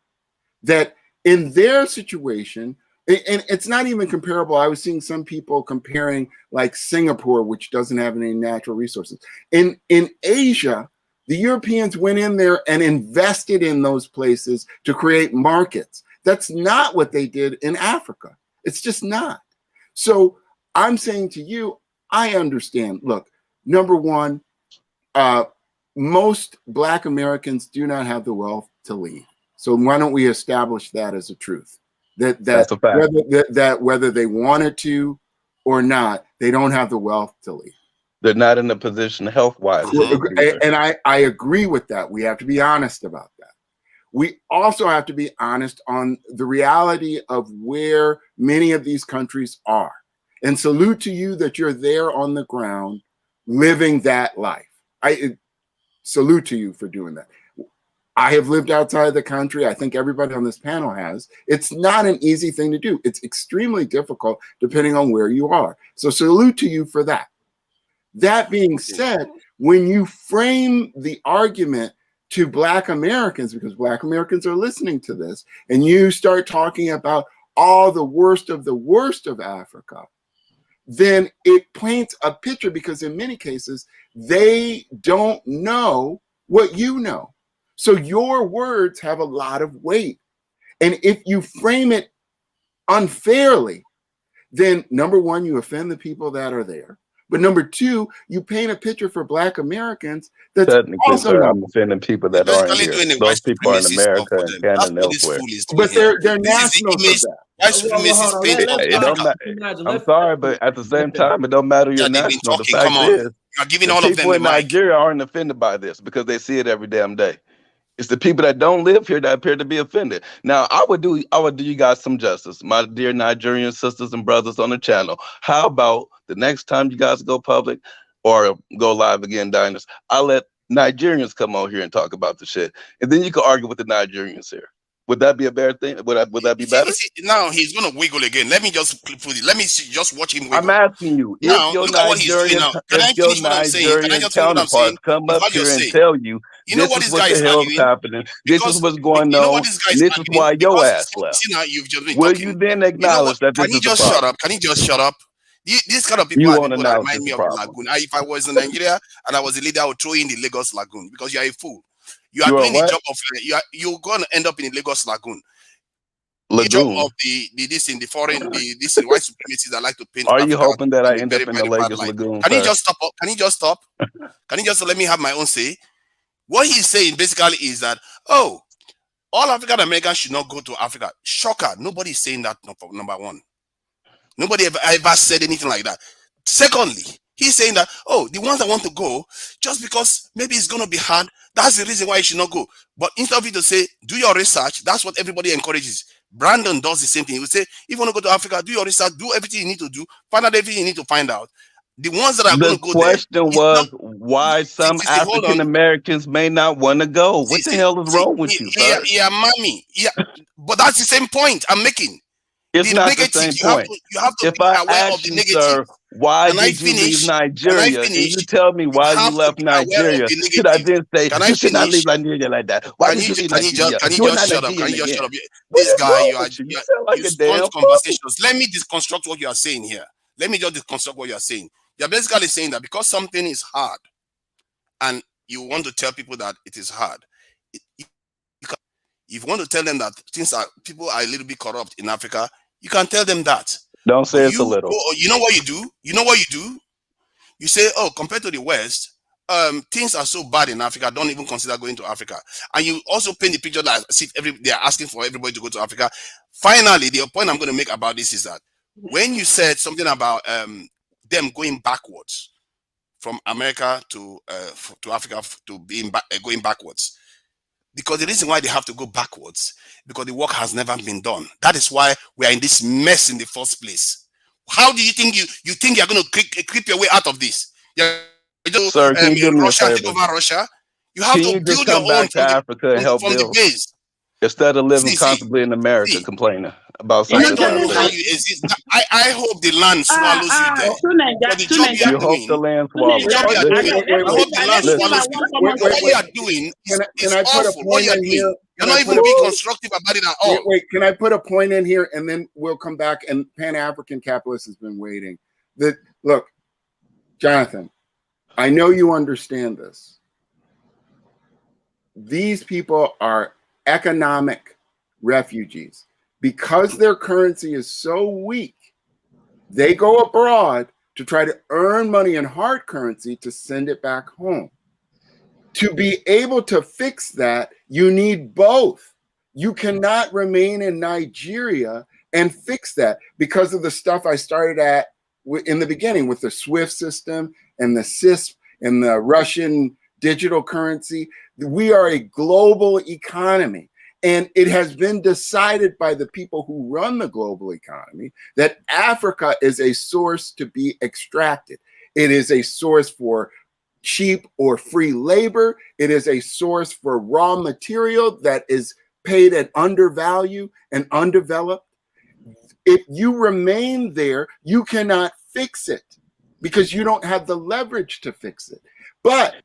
Speaker 20: that in their situation, and it's not even comparable. I was seeing some people comparing like Singapore, which doesn't have any natural resources. In Asia, the Europeans went in there and invested in those places to create markets. That's not what they did in Africa. It's just not. So I'm saying to you, I understand. Look, number one, most Black Americans do not have the wealth to leave. So why don't we establish that as a truth? That's a fact. Whether they wanted to or not, they don't have the wealth to leave.
Speaker 22: They're not in a position health-wise.
Speaker 20: And I agree with that. We have to be honest about that. We also have to be honest on the reality of where many of these countries are. And salute to you that you're there on the ground living that life. I salute to you for doing that. I have lived outside the country. I think everybody on this panel has. It's not an easy thing to do. It's extremely difficult depending on where you are. So salute to you for that. That being said, when you frame the argument to Black Americans, because Black Americans are listening to this, and you start talking about all the worst of Africa, then it paints a picture, because in many cases, they don't know what you know. So your words have a lot of weight. And if you frame it unfairly, then number one, you offend the people that are there. But number two, you paint a picture for Black Americans that's also
Speaker 22: sir, I'm offending people that aren't here. Those people are in America and Canada and elsewhere.
Speaker 20: But they're nationals of that.
Speaker 14: White supremacists paint
Speaker 22: I'm sorry, but at the same time, it don't matter you're national. The fact is,
Speaker 14: you're giving all of them
Speaker 22: people in Nigeria aren't offended by this because they see it every damn day. It's the people that don't live here that appear to be offended. Now, I would do you guys some justice, my dear Nigerian sisters and brothers on the channel. How about the next time you guys go public or go live again, Diners, I let Nigerians come on here and talk about the shit, and then you can argue with the Nigerians here. Would that be a better thing? Would that be better?
Speaker 14: Now he's gonna wiggle again. Let me just put it. Let me just watch him wiggle.
Speaker 22: I'm asking you,
Speaker 14: now,
Speaker 22: if your
Speaker 14: look at what he's doing now. Can I finish what I'm saying? Can I just tell what I'm saying?
Speaker 22: Come up here and tell you,
Speaker 14: know what
Speaker 22: this is
Speaker 14: this
Speaker 22: what
Speaker 14: guy
Speaker 22: the
Speaker 14: is
Speaker 22: hell is
Speaker 14: arguing?
Speaker 22: happening. This is what's going
Speaker 14: You know
Speaker 22: on.
Speaker 14: what this guy is
Speaker 22: This is
Speaker 14: arguing?
Speaker 22: why your
Speaker 14: Because,
Speaker 22: ass left.
Speaker 14: see now you've just been
Speaker 22: Will
Speaker 14: talking.
Speaker 22: you then acknowledge that this
Speaker 14: Can you
Speaker 22: is
Speaker 14: just
Speaker 22: a
Speaker 14: shut
Speaker 22: problem?
Speaker 14: up? Can you just shut up? These kind of people
Speaker 22: You
Speaker 14: are
Speaker 22: won't
Speaker 14: people that
Speaker 22: acknowledge
Speaker 14: remind me
Speaker 22: it's
Speaker 14: of
Speaker 22: a
Speaker 14: the
Speaker 22: problem.
Speaker 14: lagoon. If I was in Nigeria and I was a leader, I would throw in the Lagos lagoon because you are a fool. You are doing the job of you're going to end up in the Lagos lagoon. The job of the foreign this white supremacists that like to paint.
Speaker 22: Are
Speaker 14: Africa
Speaker 22: you hoping that I
Speaker 14: in a
Speaker 22: end
Speaker 14: very,
Speaker 22: up in the
Speaker 14: very bad
Speaker 22: Lagos
Speaker 14: light.
Speaker 22: lagoon?
Speaker 14: Can you just stop? Can you just stop? Can you just let me have my own say? What he's saying basically is that all African Americans should not go to Africa. Shocker! Nobody is saying that. Number one, nobody ever said anything like that. Secondly, he's saying that the ones that want to go just because maybe it's going to be hard. That's the reason why you should not go. But instead of you to say, do your research, that's what everybody encourages. Brandon does the same thing. He would say, if you want to go to Africa, do your research, do everything you need to do, find out everything you need to find out. The ones that are going to go there.
Speaker 22: The question was why some African Americans may not want to go. What the hell is wrong with you, sir?
Speaker 14: Yeah, mommy. Yeah, but that's the same point I'm making.
Speaker 22: It's not the same point.
Speaker 14: You have to
Speaker 22: if
Speaker 14: be
Speaker 22: I
Speaker 14: aware
Speaker 22: ask
Speaker 14: of the
Speaker 22: you,
Speaker 14: negative.
Speaker 22: sir, why
Speaker 14: Can I
Speaker 22: did you
Speaker 14: finish?
Speaker 22: leave Nigeria? And you tell me why you left Nigeria. Should I then say you should not leave Nigeria like that? Why did you leave Nigeria?
Speaker 14: Can you just shut up? Can you just shut up? This guy, you spawn conversations. Let me deconstruct what you are saying here. Let me just deconstruct what you are saying. You're basically saying that because something is hard, and you want to tell people that it is hard, If you want to tell them that people are a little bit corrupt in Africa, you can tell them that.
Speaker 22: Don't say
Speaker 14: But
Speaker 22: it's a little.
Speaker 14: you know what you do? You know what you do? You say, oh, compared to the West, things are so bad in Africa, don't even consider going to Africa. And you also paint the picture that as if they are asking for everybody to go to Africa. Finally, the point I'm going to make about this is that when you said something about them going backwards from America to Africa to being going backwards, because the reason why they have to go backwards, because the work has never been done. That is why we are in this mess in the first place. How do you think you think you're going to creep your way out of this?
Speaker 22: Sir, can you do me a
Speaker 14: Russia,
Speaker 22: favor?
Speaker 14: take over Russia. You have
Speaker 22: Can
Speaker 14: to
Speaker 22: you just
Speaker 14: build your
Speaker 22: come
Speaker 14: own
Speaker 22: back to Africa and help
Speaker 14: from the
Speaker 22: build
Speaker 14: base.
Speaker 22: instead of living comfortably in America, complaining about
Speaker 14: I
Speaker 22: something
Speaker 14: don't
Speaker 22: that's
Speaker 14: know how
Speaker 22: happening?
Speaker 14: you exist. I hope the land swallows you there. For the job you
Speaker 22: You
Speaker 14: are
Speaker 22: hope
Speaker 14: doing,
Speaker 22: the land
Speaker 14: the job
Speaker 22: swallows.
Speaker 14: you are doing, I hope the land swallows you. What you are doing is
Speaker 20: Can I put a
Speaker 14: awful. What
Speaker 20: point
Speaker 14: you are
Speaker 20: in
Speaker 14: doing,
Speaker 20: here?
Speaker 14: you're not even being constructive about it at all.
Speaker 20: Wait, can I put a point in here and then we'll come back? And Pan-African Capitalist has been waiting. Look, Jonathan, I know you understand this. These people are economic refugees. Because their currency is so weak, they go abroad to try to earn money in hard currency to send it back home. To be able to fix that, you need both. You cannot remain in Nigeria and fix that because of the stuff I started at in the beginning with the SWIFT system and the CISP and the Russian digital currency. We are a global economy. And it has been decided by the people who run the global economy that Africa is a source to be extracted. It is a source for cheap or free labor. It is a source for raw material that is paid at undervalue and undeveloped. If you remain there, you cannot fix it because you don't have the leverage to fix it. But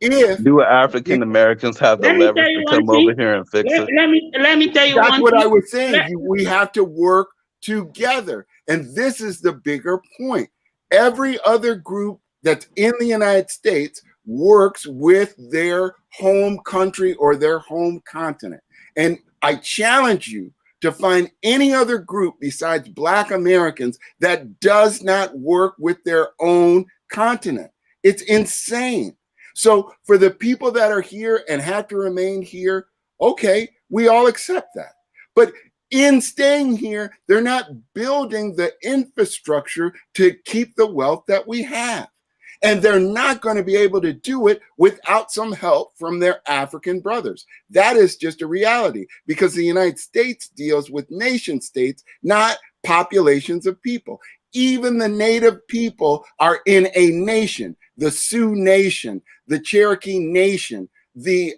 Speaker 22: do African Americans have the leverage to come over here and fix it?
Speaker 18: Let me tell you
Speaker 20: That's
Speaker 18: one
Speaker 20: what
Speaker 18: thing.
Speaker 20: I was saying. We have to work together. And this is the bigger point. Every other group that's in the United States works with their home country or their home continent. And I challenge you to find any other group besides Black Americans that does not work with their own continent. It's insane. So for the people that are here and have to remain here, okay, we all accept that. But in staying here, they're not building the infrastructure to keep the wealth that we have. And they're not going to be able to do it without some help from their African brothers. That is just a reality because the United States deals with nation states, not populations of people. Even the native people are in a nation, the Sioux Nation, the Cherokee Nation, the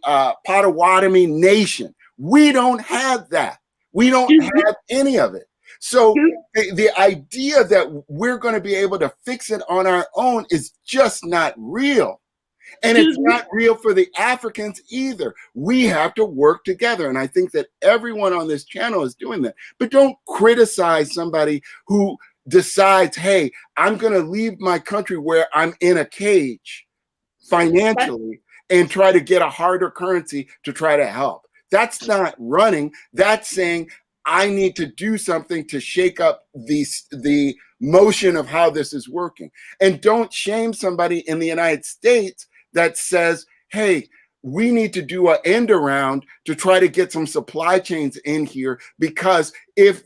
Speaker 20: Potawatomi Nation. We don't have that. We don't have any of it. So the idea that we're going to be able to fix it on our own is just not real. And it's not real for the Africans either. We have to work together. And I think that everyone on this channel is doing that. But don't criticize somebody who decides, hey, I'm going to leave my country where I'm in a cage financially and try to get a harder currency to try to help. That's not running. That's saying, I need to do something to shake up the motion of how this is working. And don't shame somebody in the United States that says, hey, we need to do an end around to try to get some supply chains in here, because if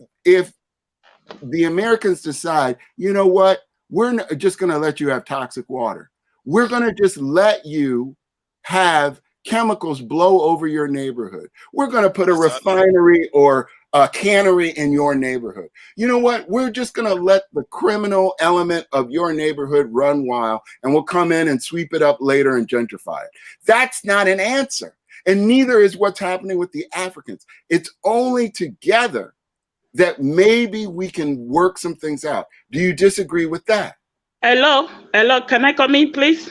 Speaker 20: the Americans decide, you know what, we're just going to let you have toxic water. We're going to just let you have chemicals blow over your neighborhood. We're going to put a refinery or a cannery in your neighborhood. You know what? We're just going to let the criminal element of your neighborhood run wild, and we'll come in and sweep it up later and gentrify it. That's not an answer. And neither is what's happening with the Africans. It's only together that maybe we can work some things out. Do you disagree with that?
Speaker 18: Hello, can I come in, please?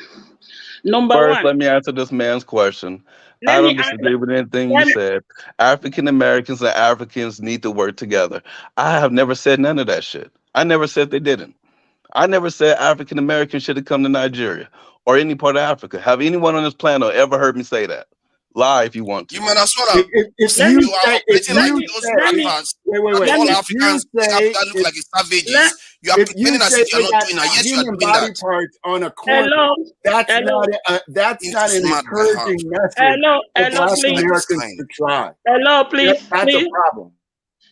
Speaker 22: First, let me answer this man's question. I don't disagree with anything you said. African Americans and Africans need to work together. I have never said none of that shit. I never said they didn't. I never said African Americans should have come to Nigeria or any part of Africa. Have anyone on this planet ever heard me say that? Lie if you want to.
Speaker 14: You might as well have.
Speaker 20: If
Speaker 14: Said
Speaker 20: you
Speaker 14: you are
Speaker 20: say, if
Speaker 14: operating like
Speaker 20: you
Speaker 14: those
Speaker 20: say,
Speaker 14: rappers
Speaker 20: wait,
Speaker 14: that all
Speaker 20: if you
Speaker 14: Africans
Speaker 20: say,
Speaker 14: look like savages. You are
Speaker 20: if you
Speaker 14: pretending as
Speaker 20: say
Speaker 14: if you are
Speaker 20: they
Speaker 14: not
Speaker 20: got
Speaker 14: doing that. Yes, you are
Speaker 20: human
Speaker 14: doing
Speaker 20: body
Speaker 14: that.
Speaker 20: parts on a corner,
Speaker 18: Hello,
Speaker 20: that's
Speaker 18: hello,
Speaker 20: not an
Speaker 14: Mad by heart.
Speaker 20: encouraging message
Speaker 18: hello,
Speaker 20: for
Speaker 18: hello,
Speaker 20: Black
Speaker 18: please.
Speaker 20: Americans to try.
Speaker 18: Hello, please,
Speaker 20: That's a
Speaker 18: please,
Speaker 20: problem.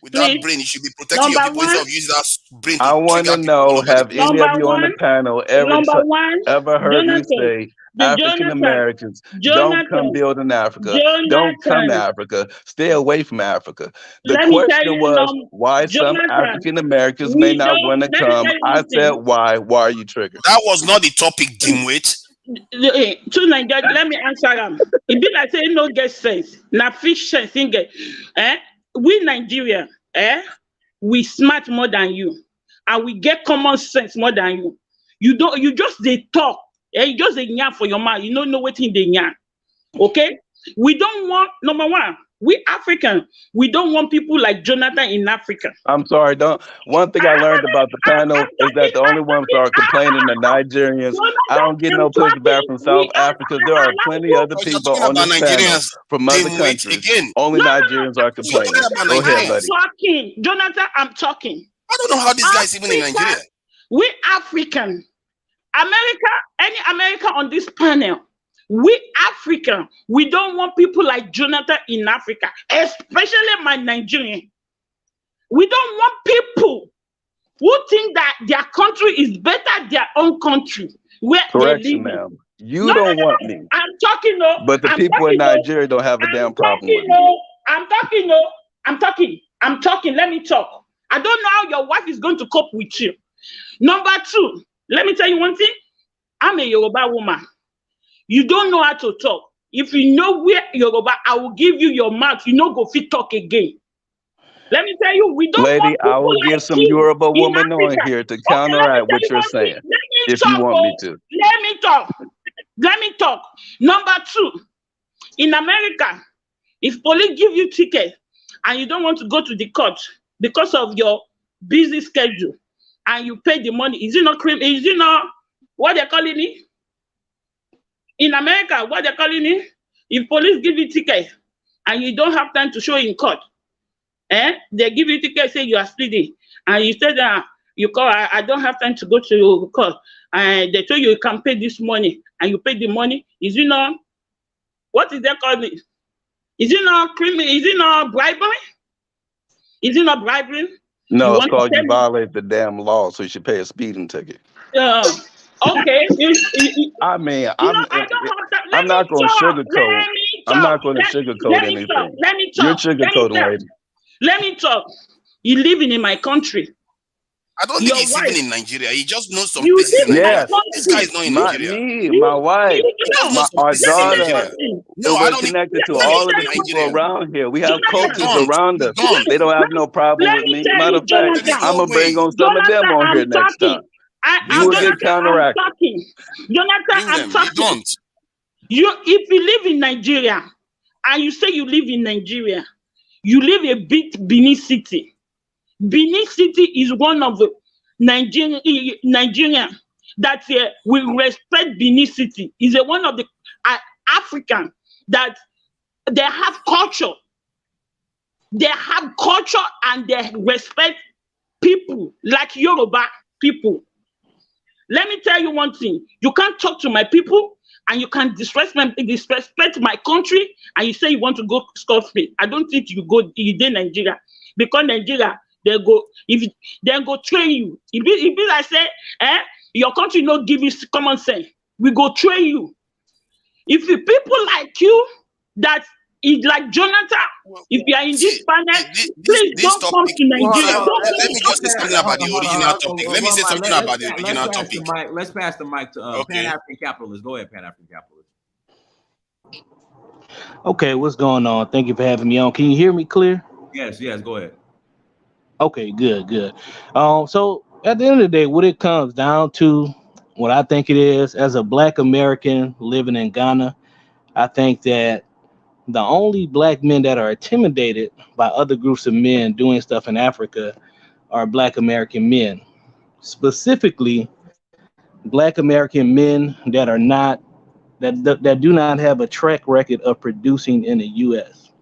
Speaker 14: With that
Speaker 18: please.
Speaker 14: brain, you should be protecting your
Speaker 18: Number
Speaker 14: people instead
Speaker 18: one,
Speaker 14: of using that brain
Speaker 22: I
Speaker 14: to
Speaker 22: want
Speaker 14: trigger
Speaker 22: to
Speaker 14: people all
Speaker 22: know,
Speaker 14: over the
Speaker 22: have
Speaker 14: place.
Speaker 22: any of
Speaker 18: number
Speaker 22: you on the
Speaker 18: one,
Speaker 22: panel
Speaker 18: number one,
Speaker 22: ever heard me
Speaker 18: Jonathan,
Speaker 22: say African Americans don't come
Speaker 18: Jonathan,
Speaker 22: build in Africa, don't come to
Speaker 18: Jonathan.
Speaker 22: Africa, stay away from Africa? The
Speaker 18: Let me tell
Speaker 22: question
Speaker 18: you,
Speaker 22: was why some
Speaker 18: Jonathan,
Speaker 22: African Americans may
Speaker 18: we
Speaker 22: not want
Speaker 18: don't,
Speaker 22: to
Speaker 18: let me
Speaker 22: come.
Speaker 18: tell you
Speaker 22: I
Speaker 18: one
Speaker 22: said,
Speaker 18: thing.
Speaker 22: why? Why are you triggered?
Speaker 14: That was not the topic, dimwit.
Speaker 18: To Nigeria, let me answer them. It be like saying no get sense. Na fish sense thing get. We Nigeria, we smart more than you, and we get common sense more than you. You just they talk. You just they yarn for your mouth. You don't know what in they yarn. Okay? We don't want, number one, we African, we don't want people like Jonathan in Africa.
Speaker 22: I'm sorry. One thing I learned about the panel is that the only ones that are complaining are Nigerians. I don't get no pushback from South Africa. There are plenty of other people on this panel from other countries. Only Nigerians are complaining. Go ahead, buddy.
Speaker 18: Talking. Jonathan, I'm talking.
Speaker 14: I don't know how this guy is even in Nigeria.
Speaker 18: We African. America, any American on this panel, we African, we don't want people like Jonathan in Africa, especially my Nigerian. We don't want people who think that their country is better than their own country where
Speaker 22: Correction,
Speaker 18: they live.
Speaker 22: ma'am. You don't want me.
Speaker 18: I'm talking, no.
Speaker 22: But the people in Nigeria don't have a damn problem with me.
Speaker 18: I'm talking, no. I'm talking. Let me talk. I don't know how your wife is going to cope with you. Number two, let me tell you one thing. I'm a Yoruba woman. You don't know how to talk. If you know where Yoruba, I will give you your mouth. You know, go fit talk again. Let me tell you, we don't
Speaker 22: Lady,
Speaker 18: want people
Speaker 22: I will
Speaker 18: like
Speaker 22: get some
Speaker 18: you
Speaker 22: Yoruba
Speaker 18: in
Speaker 22: woman on
Speaker 18: Africa.
Speaker 22: here to
Speaker 18: Okay, let me
Speaker 22: counteract
Speaker 18: tell
Speaker 22: what
Speaker 18: you
Speaker 22: you're
Speaker 18: one thing.
Speaker 22: saying, if you want me to.
Speaker 18: Let me talk. Number two, in America, if police give you ticket and you don't want to go to the court because of your busy schedule and you pay the money, is it not criminal? Is it not what they're calling it? In America, what they're calling it? If police give you ticket and you don't have time to show in court, they give you ticket, say you are speeding, and you say that you call, I don't have time to go to court, and they tell you can pay this money, and you pay the money. Is it not, what is that called? Is it not criminal? Is it not bribery? Is it not bribery?
Speaker 22: No, it's called you violate the damn law, so you should pay a speeding ticket.
Speaker 18: Okay.
Speaker 22: I mean,
Speaker 18: I'm
Speaker 22: not going to sugarcoat. I'm not going to sugarcoat anything.
Speaker 18: Let me
Speaker 22: You're
Speaker 18: talk.
Speaker 22: sugarcoating, lady.
Speaker 18: Let me talk. You living in my country.
Speaker 14: I don't think he's even in Nigeria. He just knows some
Speaker 18: You
Speaker 14: places in
Speaker 18: live in my
Speaker 14: Nigeria.
Speaker 18: country.
Speaker 14: This guy is not in Nigeria.
Speaker 22: My wife, our daughter.
Speaker 14: No, I
Speaker 22: We're
Speaker 14: don't
Speaker 22: connected to
Speaker 14: think
Speaker 22: all of the
Speaker 14: he's
Speaker 22: people
Speaker 14: Nigerian.
Speaker 22: around here. We have cultures
Speaker 14: don't.
Speaker 22: around us.
Speaker 14: You don't.
Speaker 22: They don't have no problem with me.
Speaker 18: tell
Speaker 22: Matter
Speaker 18: you,
Speaker 22: of fact,
Speaker 18: Jonathan.
Speaker 22: I'm going to bring on some of them on here
Speaker 18: I'm
Speaker 22: next
Speaker 18: talking.
Speaker 22: time. You will get counteracted.
Speaker 18: Jonathan, I'm talking.
Speaker 14: You don't.
Speaker 18: If you live in Nigeria and you say you live in Nigeria, you live a bit Benin City. Benin City is one of the Nigerian that will respect Benin City. Is one of the African that they have culture. They have culture and they respect people like Yoruba people. Let me tell you one thing. You can't talk to my people and you can disrespect my country and you say you want to go scot-free. I don't think you in Nigeria. Because Nigeria, they go train you. It be like say, your country not give you common sense. We go train you. If the people like you that is like Jonathan, if you are in this panel, please don't come to Nigeria.
Speaker 14: Let me just say something about the original topic. Let me say something about the original topic.
Speaker 3: Let's pass the mic to Pan-African Capitalist. Go ahead, Pan-African Capitalist.
Speaker 1: Okay, what's going on? Thank you for having me on. Can you hear me clear?
Speaker 3: Yes, go ahead.
Speaker 1: Okay, good. So at the end of the day, what it comes down to, what I think it is, as a Black American living in Ghana, I think that the only Black men that are intimidated by other groups of men doing stuff in Africa are Black American men, specifically Black American men that are not that do not have a track record of producing in the U.S.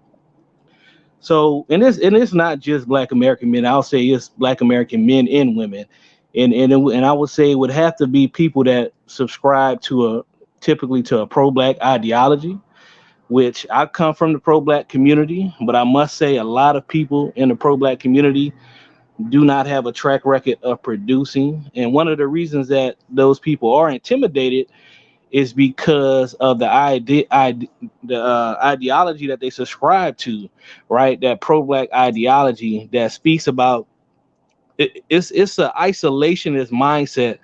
Speaker 1: So, and it's not just Black American men. I'll say it's Black American men and women, and I would say it would have to be people that subscribe to typically to a pro-Black ideology, which I come from the pro-Black community, but I must say a lot of people in the pro-Black community do not have a track record of producing, and one of the reasons that those people are intimidated is because of the ideology that they subscribe to, right? That pro-Black ideology that speaks about it's an isolationist mindset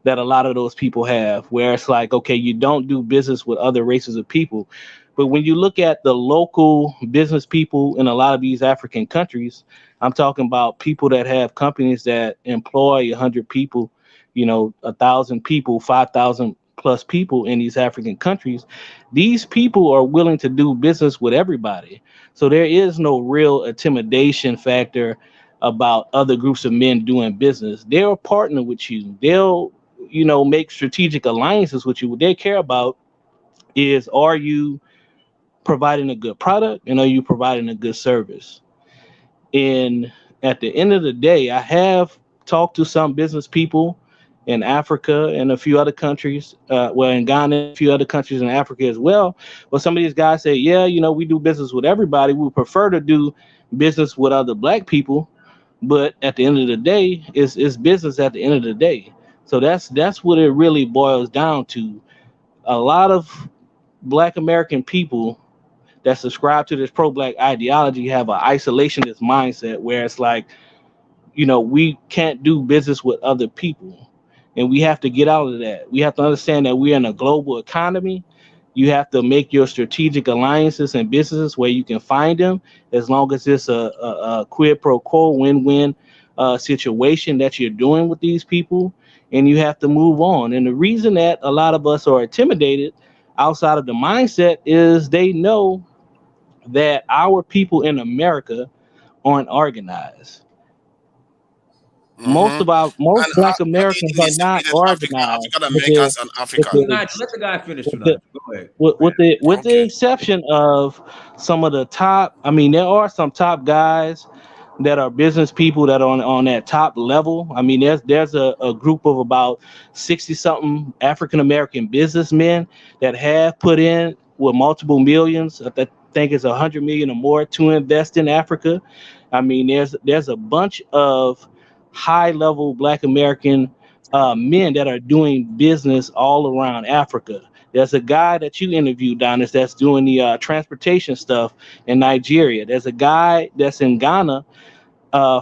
Speaker 1: that a lot of those people have, where it's like, okay, you don't do business with other races of people. But when you look at the local business people in a lot of these African countries, I'm talking about people that have companies that employ 100 people, 1,000 people, 5,000 plus people in these African countries. These people are willing to do business with everybody. So there is no real intimidation factor about other groups of men doing business. They'll partner with you. They'll, make strategic alliances with you. What they care about is, are you providing a good product and are you providing a good service? And at the end of the day, I have talked to some business people in Africa and a few other countries, in Ghana, and a few other countries in Africa as well. But some of these guys say, yeah, we do business with everybody. We prefer to do business with other Black people. But at the end of the day, it's business at the end of the day. So that's what it really boils down to. A lot of Black American people that subscribe to this pro-Black ideology have an isolationist mindset where it's like, we can't do business with other people. And we have to get out of that. We have to understand that we're in a global economy. You have to make your strategic alliances and businesses where you can find them, as long as it's a quid pro quo win-win situation that you're doing with these people, and you have to move on. And the reason that a lot of us are intimidated outside of the mindset is they know that our people in America aren't organized.
Speaker 14: Mm-hmm.
Speaker 1: Most
Speaker 14: And
Speaker 1: Black
Speaker 14: how do you
Speaker 1: Americans
Speaker 14: think
Speaker 1: are
Speaker 14: they
Speaker 1: not
Speaker 14: separated
Speaker 1: organized
Speaker 14: African Americans and
Speaker 1: with
Speaker 14: African?
Speaker 1: the
Speaker 3: Tonight, let the guy finish
Speaker 1: with the
Speaker 3: tonight. Go ahead.
Speaker 1: with the exception of some of the top. I mean, there are some top guys that are business people that are on that top level. I mean, there's a group of about 60 something African American businessmen that have put in with multiple millions. I think it's 100 million or more to invest in Africa. I mean, there's a bunch of high level Black American men that are doing business all around Africa. There's a guy that you interviewed, Donis, that's doing the transportation stuff in Nigeria. There's a guy that's in Ghana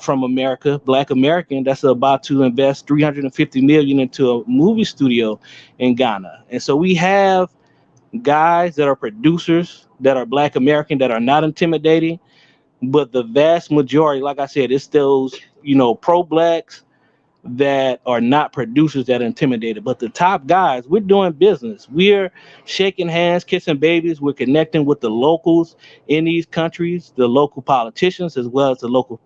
Speaker 1: from America, Black American, that's about to invest 350 million into a movie studio in Ghana. And so we have guys that are producers that are Black American that are not intimidating, but the vast majority, like I said, it's those pro-Blacks that are not producers that are intimidated. But the top guys, we're doing business. We're shaking hands, kissing babies. We're connecting with the locals in these countries, the local politicians, as well as the local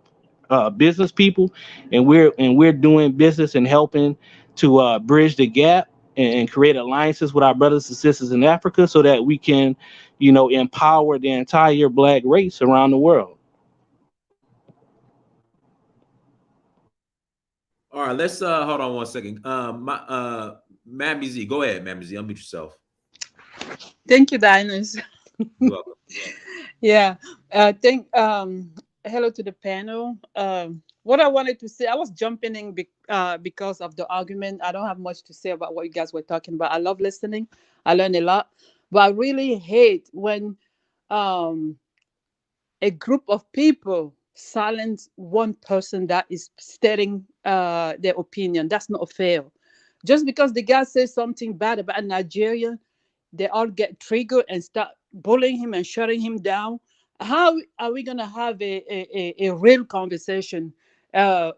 Speaker 1: business people, and we're doing business and helping to bridge the gap and create alliances with our brothers and sisters in Africa, so that we can, empower the entire Black race around the world.
Speaker 3: All right, let's hold on one second. Mammy Z, go ahead, Mammy Z, unmute yourself.
Speaker 5: Thank you, Diners.
Speaker 3: You're welcome.
Speaker 5: Yeah. Hello to the panel. What I wanted to say, I was jumping in because of the argument. I don't have much to say about what you guys were talking about. I love listening. I learn a lot. But I really hate when a group of people silence one person that is stating their opinion. That's not fair. Just because the guy says something bad about Nigeria, they all get triggered and start bullying him and shutting him down. How are we going to have a real conversation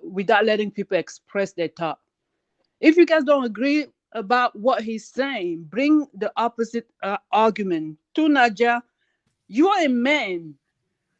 Speaker 5: without letting people express their thought? If you guys don't agree about what he's saying, bring the opposite argument to Naja. You are a man.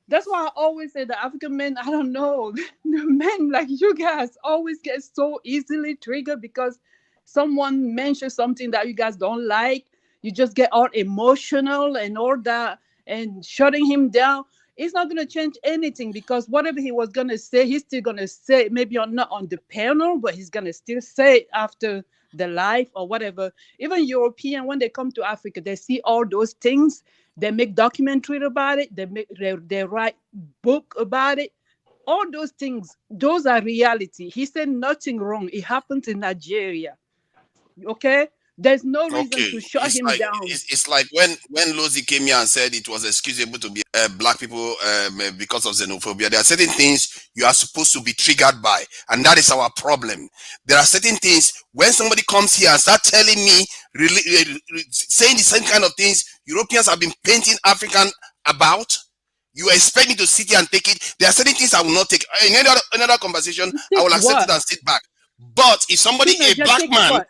Speaker 5: That's why I always say the African men, I don't know, the men like you guys always get so easily triggered because someone mentions something that you guys don't like. you just get all emotional and all that and shutting him down. It's not going to change anything, because whatever he was going to say, he's still going to say, maybe not on the panel, but he's going to still say it after the live or whatever. Even European, when they come to Africa, they see all those things. They make documentary about it. They write book about it. All those things, those are reality. He said nothing wrong. It happens in Nigeria. Okay? There's no reason to shut
Speaker 14: It's
Speaker 5: him
Speaker 14: like
Speaker 5: down.
Speaker 14: it's like when Lozi came here and said it was excusable to be black people because of xenophobia. There are certain things you are supposed to be triggered by, and that is our problem. There are certain things when somebody comes here and start telling me, saying the same kind of things Europeans have been painting African about. You expect me to sit here and take it. There are certain things I will not take. In another conversation, I will accept it and sit back. But if somebody, a black man,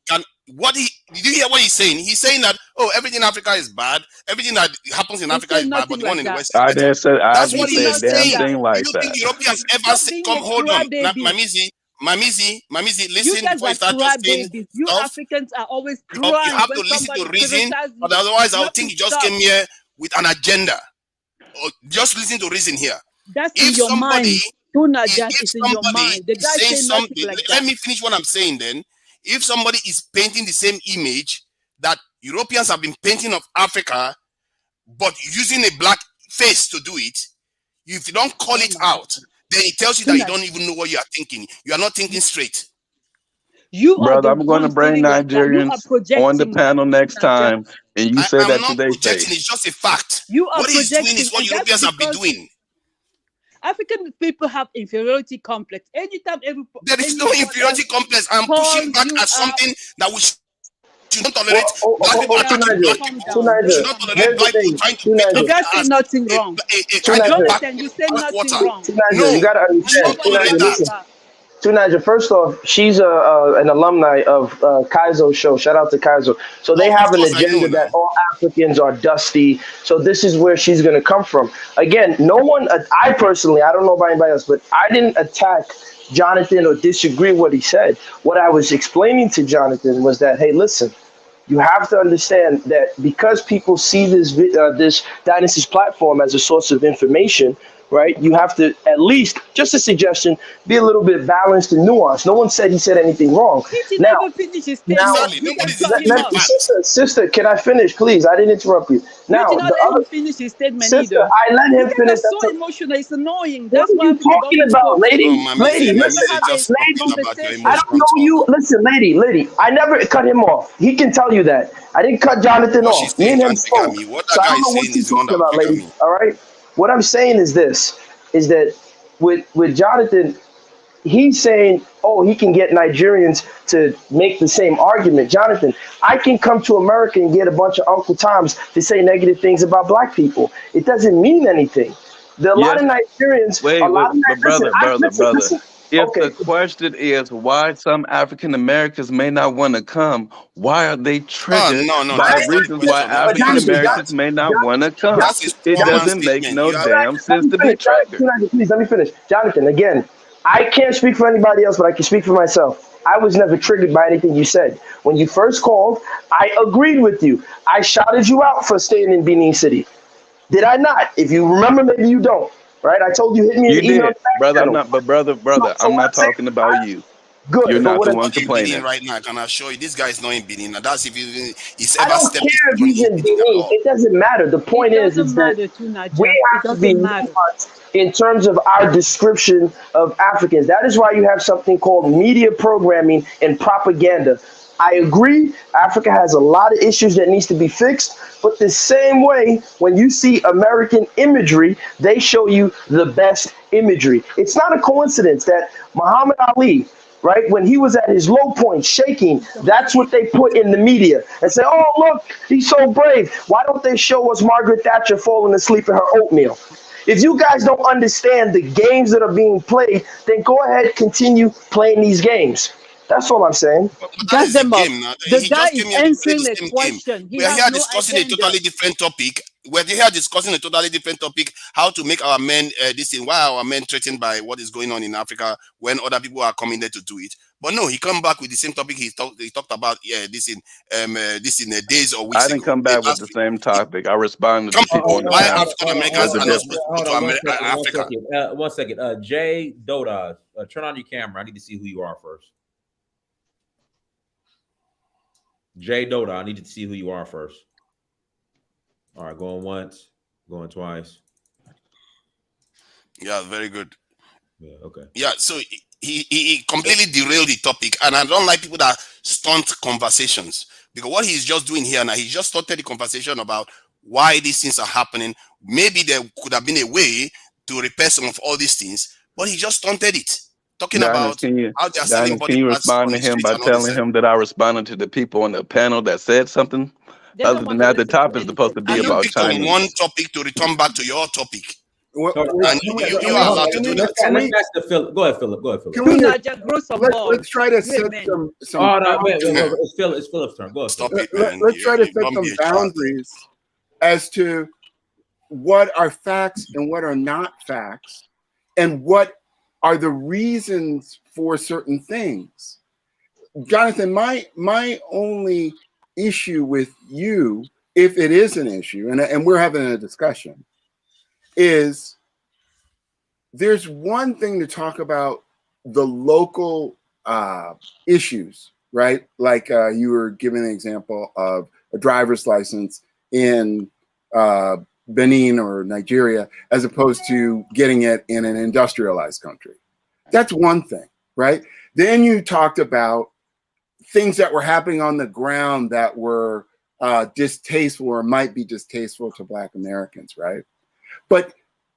Speaker 14: can did you hear what he's saying? He's saying that, oh, everything in Africa is bad. Everything that happens in Africa is bad, but the one in the West is
Speaker 22: I
Speaker 14: better.
Speaker 22: didn't say
Speaker 14: That's what he is saying.
Speaker 22: thing like
Speaker 14: You
Speaker 22: that.
Speaker 14: think Europeans ever come? Hold on, Mamizi, listen before you start just saying
Speaker 5: You
Speaker 14: stuff.
Speaker 5: Africans are always
Speaker 14: You
Speaker 5: crying
Speaker 14: have
Speaker 5: when
Speaker 14: to listen to
Speaker 5: somebody
Speaker 14: reason,
Speaker 5: criticizes you.
Speaker 14: but otherwise, I
Speaker 5: You
Speaker 14: would
Speaker 5: have
Speaker 14: think
Speaker 5: to
Speaker 14: you just
Speaker 5: stop.
Speaker 14: came here with an agenda. Or just listen to reason here.
Speaker 5: That's in your mind. It's in your mind. The guy
Speaker 14: saying
Speaker 5: say nothing
Speaker 14: something,
Speaker 5: like
Speaker 14: let
Speaker 5: that.
Speaker 14: me finish what I'm saying then. If somebody is painting the same image that Europeans have been painting of Africa, but using a black face to do it, if you don't call it out, then it tells you that you don't even know what you are thinking. You are not thinking straight.
Speaker 5: You are
Speaker 22: Brother,
Speaker 5: the
Speaker 22: I'm going to
Speaker 5: one
Speaker 22: bring
Speaker 5: feeling like that. You are
Speaker 22: Nigerians
Speaker 5: projecting
Speaker 22: on the panel next time, and you say
Speaker 14: I'm
Speaker 22: that
Speaker 14: not
Speaker 22: to their
Speaker 14: projecting,
Speaker 22: face.
Speaker 14: it's just a fact.
Speaker 5: You are
Speaker 14: What he's doing is
Speaker 5: projecting,
Speaker 14: what
Speaker 5: and
Speaker 14: Europeans
Speaker 5: that's
Speaker 14: have been doing.
Speaker 5: African people have inferiority complex. Anytime
Speaker 14: There is no inferiority complex. I'm pushing back at something that we should not tolerate. Black people attacking black people. We should not tolerate black people trying to paint
Speaker 5: The guy
Speaker 14: us
Speaker 5: said
Speaker 14: as
Speaker 5: nothing wrong.
Speaker 14: a kind of
Speaker 5: Jonathan, you said nothing
Speaker 14: water.
Speaker 5: wrong.
Speaker 14: No,
Speaker 2: you gotta
Speaker 14: we should
Speaker 2: understand.
Speaker 14: not tolerate that.
Speaker 2: Tunaja, first off, she's an alumni of Kaizo's show. Shout out to Kaizo. So they have an agenda that all Africans are dusty. So this is where she's going to come from. Again, no one, I personally, I don't know about anybody else, but I didn't attack Jonathan or disagree with what he said. What I was explaining to Jonathan was that, hey, listen, you have to understand that because people see this Dynasty's platform as a source of information, right? You have to at least, just a suggestion, be a little bit balanced and nuanced. No one said he said anything wrong. Sister, can I finish, please? I didn't interrupt you. Now,
Speaker 5: You did not let him finish his statement
Speaker 2: sister,
Speaker 5: either.
Speaker 2: I let him finish.
Speaker 5: That's so emotional. It's annoying.
Speaker 2: What
Speaker 5: That's
Speaker 2: are
Speaker 5: why
Speaker 2: you talking about, lady? Lady, listen, I don't know you. Listen, lady, I never cut him off. He can tell you that. I didn't cut Jonathan off. Me and him spoke. So I don't know what you're talking about, lady. All right? What I'm saying is this, is that with Jonathan, he's saying, oh, he can get Nigerians to make the same argument. Jonathan, I can come to America and get a bunch of Uncle Toms to say negative things about black people. It doesn't mean anything. A lot of Nigerians,
Speaker 22: Brother. If the question is why some African Americans may not want to come, why are they triggered by reasons why African Americans may not want to come? It doesn't make no damn sense to be triggered.
Speaker 2: Please, let me finish. Jonathan, again, I can't speak for anybody else, but I can speak for myself. I was never triggered by anything you said. When you first called, I agreed with you. I shouted you out for staying in Benin City. Did I not? If you remember, maybe you don't. Right? I told you, hit me
Speaker 22: You
Speaker 2: an email.
Speaker 22: did, brother. I'm not, but brother, I'm not talking about you.
Speaker 2: Good.
Speaker 22: You're not the one
Speaker 14: in
Speaker 22: complaining.
Speaker 14: Benin right now, I can assure you, this guy is not in Benin. Now that's if he's
Speaker 2: I
Speaker 14: ever
Speaker 2: don't
Speaker 14: stepped
Speaker 2: care if he's in Benin. It doesn't matter. The point is that we have to be nuanced in terms of our description of Africans. That is why you have something called media programming and propaganda. I agree, Africa has a lot of issues that needs to be fixed, but the same way, when you see American imagery, they show you the best imagery. It's not a coincidence that Muhammad Ali, right, when he was at his low point, shaking, that's what they put in the media and say, oh, look, he's so brave. Why don't they show us Margaret Thatcher falling asleep in her oatmeal? If you guys don't understand the games that are being played, then go ahead, continue playing these games. That's all I'm saying.
Speaker 14: That's the game now.
Speaker 5: The guy is answering the question.
Speaker 14: We are here discussing a totally different topic. We're here discussing a totally different topic, how to make our men this thing. Why are our men threatened by what is going on in Africa when other people are coming there to do it? But no, he come back with the same topic he talked about this in days or weeks
Speaker 22: I didn't
Speaker 14: ago.
Speaker 22: come back with the same topic. I responded to people on the
Speaker 14: Why
Speaker 22: panel.
Speaker 14: African Americans
Speaker 22: There's a
Speaker 14: are not
Speaker 22: difference.
Speaker 14: supposed to go to Africa?
Speaker 3: One second. Jay Doda, turn on your camera. I need to see who you are first. Jay Doda, I need to see who you are first. All right, going once, going twice.
Speaker 14: Yeah, very good.
Speaker 3: Yeah, okay.
Speaker 14: Yeah, so he completely derailed the topic, and I don't like people that stunt conversations, because what he's just doing here now, he just started the conversation about why these things are happening. Maybe there could have been a way to repair some of all these things, but he just stunted it, talking about how they're selling body
Speaker 22: can you
Speaker 14: parts on
Speaker 22: respond to
Speaker 14: the
Speaker 22: him
Speaker 14: streets
Speaker 22: by
Speaker 14: and all this
Speaker 22: telling
Speaker 14: stuff.
Speaker 22: him that I responded to the people on the panel that said something?
Speaker 5: They
Speaker 22: Other
Speaker 5: don't
Speaker 22: than
Speaker 5: want to
Speaker 22: that, the
Speaker 5: listen to
Speaker 22: topic is supposed to be
Speaker 14: You
Speaker 22: about
Speaker 14: picked on
Speaker 22: Chinese.
Speaker 14: one topic to return back to your topic, and you
Speaker 3: Hold
Speaker 14: are
Speaker 3: on,
Speaker 14: allowed to do that.
Speaker 3: let's back to Philip. Go ahead, Philip.
Speaker 20: Let's try to set some.
Speaker 3: Oh no, wait, it's Philip's turn. Go ahead.
Speaker 14: Stop
Speaker 3: Philip.
Speaker 14: it, man.
Speaker 20: Let's try to set
Speaker 14: don't
Speaker 20: some
Speaker 14: be a child.
Speaker 20: boundaries as to what are facts and what are not facts, and what are the reasons for certain things. Jonathan, my only issue with you, if it is an issue, and we're having a discussion, is there's one thing to talk about the local issues, right? Like you were giving an example of a driver's license in Benin or Nigeria, as opposed to getting it in an industrialized country. That's one thing, right? Then you talked about things that were happening on the ground that were distasteful or might be distasteful to Black Americans, right? But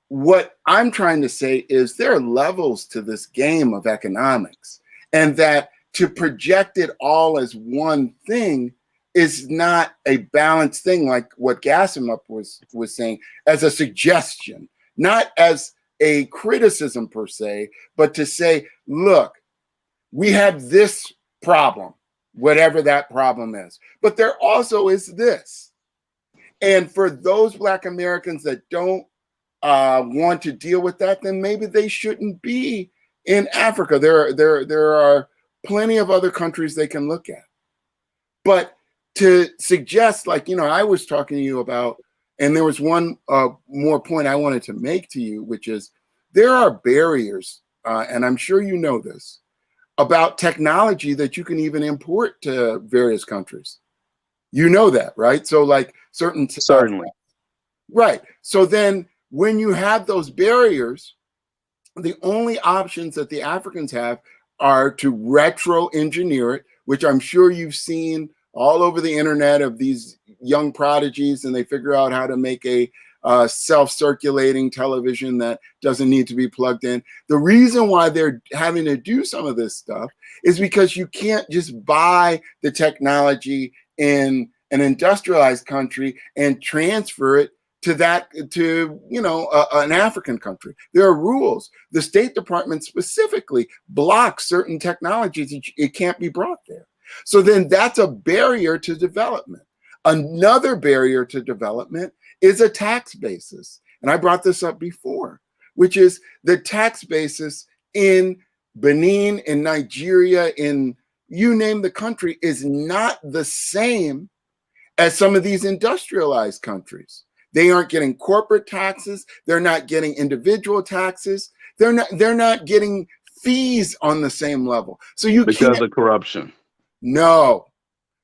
Speaker 20: what I'm trying to say is there are levels to this game of economics, and that to project it all as one thing is not a balanced thing, like what Gassimup was saying, as a suggestion, not as a criticism per se, but to say, look, we have this problem, whatever that problem is, but there also is this. And for those Black Americans that don't want to deal with that, then maybe they shouldn't be in Africa. There are plenty of other countries they can look at. But to suggest, like, I was talking to you about, and there was one more point I wanted to make to you, which is there are barriers, and I'm sure you know this, about technology that you can even import to various countries. You know that, right? So like certainly. Right. So then when you have those barriers, the only options that the Africans have are to retro engineer it, which I'm sure you've seen all over the internet of these young prodigies, and they figure out how to make a self-circulating television that doesn't need to be plugged in. The reason why they're having to do some of this stuff is because you can't just buy the technology in an industrialized country and transfer it to an African country. There are rules. The State Department specifically blocks certain technologies. It can't be brought there. So then that's a barrier to development. Another barrier to development is a tax basis. And I brought this up before, which is the tax basis in Benin, in Nigeria, in you name the country, is not the same as some of these industrialized countries. They aren't getting corporate taxes. They're not getting individual taxes. They're not getting fees on the same level. So
Speaker 22: because of corruption.
Speaker 20: No,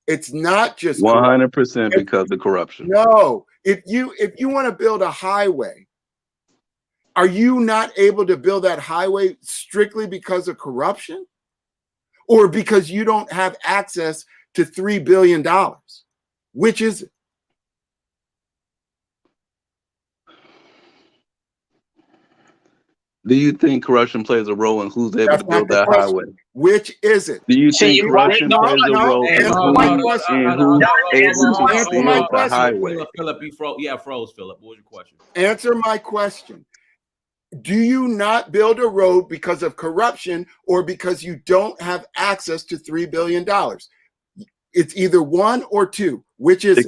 Speaker 20: it's not just
Speaker 22: 100% because of corruption.
Speaker 20: No, if you want to build a highway, are you not able to build that highway strictly because of corruption, or because you don't have access to $3 billion? Which is it?
Speaker 22: Do you think corruption plays a role in who's able to build that highway?
Speaker 20: Which is it?
Speaker 22: Do you think corruption plays a role in who's able to build the highway?
Speaker 3: Philip, you froze. Yeah, froze, Philip. What was your question?
Speaker 20: Answer my question. Do you not build a road because of corruption or because you don't have access to $3 billion? It's either one or two. Which is
Speaker 22: it?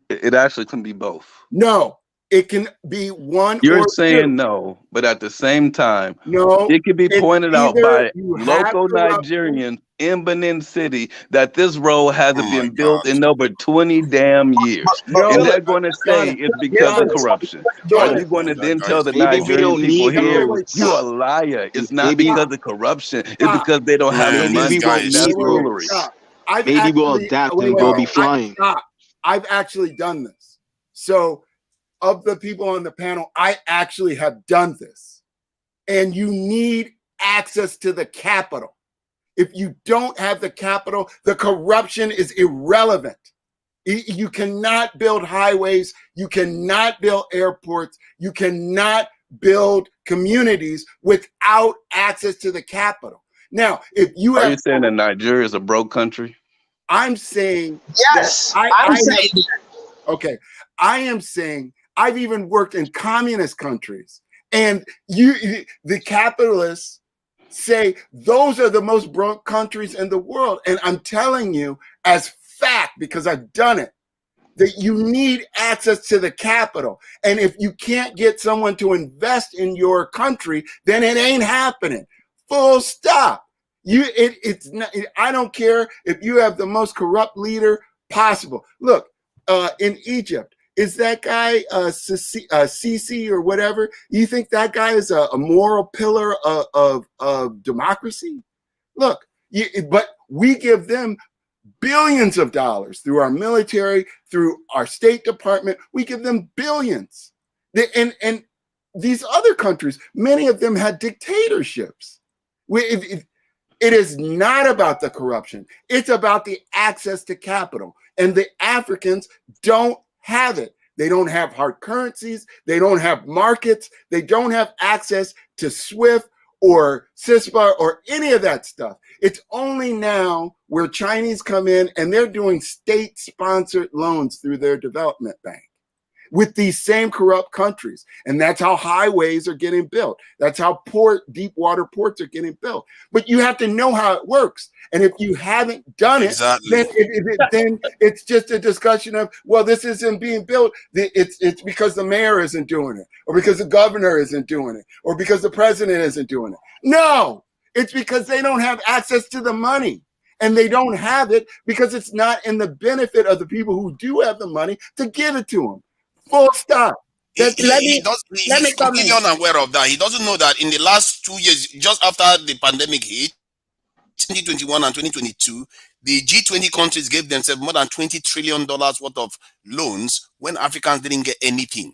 Speaker 22: It actually can be both.
Speaker 20: No, It can be one
Speaker 22: You're
Speaker 20: or two.
Speaker 22: saying no, but at the same time,
Speaker 20: No,
Speaker 22: it could be
Speaker 20: it's
Speaker 22: pointed out
Speaker 20: either
Speaker 22: by
Speaker 20: you have
Speaker 22: local
Speaker 20: corruption.
Speaker 22: Nigerians in Benin City that this road
Speaker 14: Oh
Speaker 22: hasn't
Speaker 14: my
Speaker 22: been built
Speaker 14: God.
Speaker 22: in over 20 damn years. And
Speaker 20: No,
Speaker 22: they're going to say
Speaker 20: Jordan,
Speaker 22: it's because of
Speaker 20: Jordan,
Speaker 22: corruption. Are
Speaker 20: Jordan.
Speaker 22: you going to then tell
Speaker 14: Guys,
Speaker 22: the
Speaker 8: Maybe we
Speaker 22: Nigerian
Speaker 8: don't
Speaker 22: people
Speaker 8: need
Speaker 22: here, you're a
Speaker 8: roads.
Speaker 22: liar? It's not
Speaker 8: Maybe
Speaker 22: because of corruption. It's
Speaker 20: Stop.
Speaker 22: because they don't have the
Speaker 14: man,
Speaker 8: maybe
Speaker 14: these
Speaker 8: we
Speaker 22: money.
Speaker 8: won't
Speaker 14: guys.
Speaker 22: That's
Speaker 8: need
Speaker 22: foolery.
Speaker 8: roads.
Speaker 20: Stop. I've
Speaker 8: Maybe we'll
Speaker 20: actually
Speaker 8: adapt
Speaker 20: wait,
Speaker 8: and
Speaker 20: wait,
Speaker 8: we'll
Speaker 20: wait.
Speaker 8: be flying.
Speaker 20: Stop. I've actually done this. So, of the people on the panel, I actually have done this. And you need access to the capital. If you don't have the capital, the corruption is irrelevant. You cannot build highways. You cannot build airports. You cannot build communities without access to the capital. Now, if you
Speaker 22: Are
Speaker 20: have,
Speaker 22: you saying that Nigeria is a broke country?
Speaker 20: I'm saying
Speaker 21: Yes,
Speaker 20: that
Speaker 21: I'm saying
Speaker 20: okay, I am saying I've even worked in communist countries, and the capitalists say those are the most broke countries in the world. And I'm telling you as fact, because I've done it, that you need access to the capital. And if you can't get someone to invest in your country, then it ain't happening. Full stop. It's not, I don't care if you have the most corrupt leader possible. Look, in Egypt, is that guy Sisi or whatever? You think that guy is a moral pillar of democracy? Look, but we give them billions of dollars through our military, through our State Department. We give them billions. And these other countries, many of them had dictatorships. It is not about the corruption. It's about the access to capital. And the Africans don't have it. They don't have hard currencies. They don't have markets. They don't have access to SWIFT or CISPA or any of that stuff. It's only now where Chinese come in and they're doing state-sponsored loans through their development bank with these same corrupt countries. And that's how highways are getting built. That's how deep water ports are getting built. But you have to know how it works. And if you haven't done it, then it's just a discussion of, well, this isn't being built. It's because the mayor isn't doing it, or because the governor isn't doing it, or because the president isn't doing it. No, it's because they don't have access to the money. And they don't have it because it's not in the benefit of the people who do have the money to give it to them. Full stop.
Speaker 14: He's completely unaware of that. He doesn't know that in the last 2 years, just after the pandemic hit, 2021 and 2022, the G20 countries gave themselves more than $20 trillion worth of loans when Africans didn't get anything.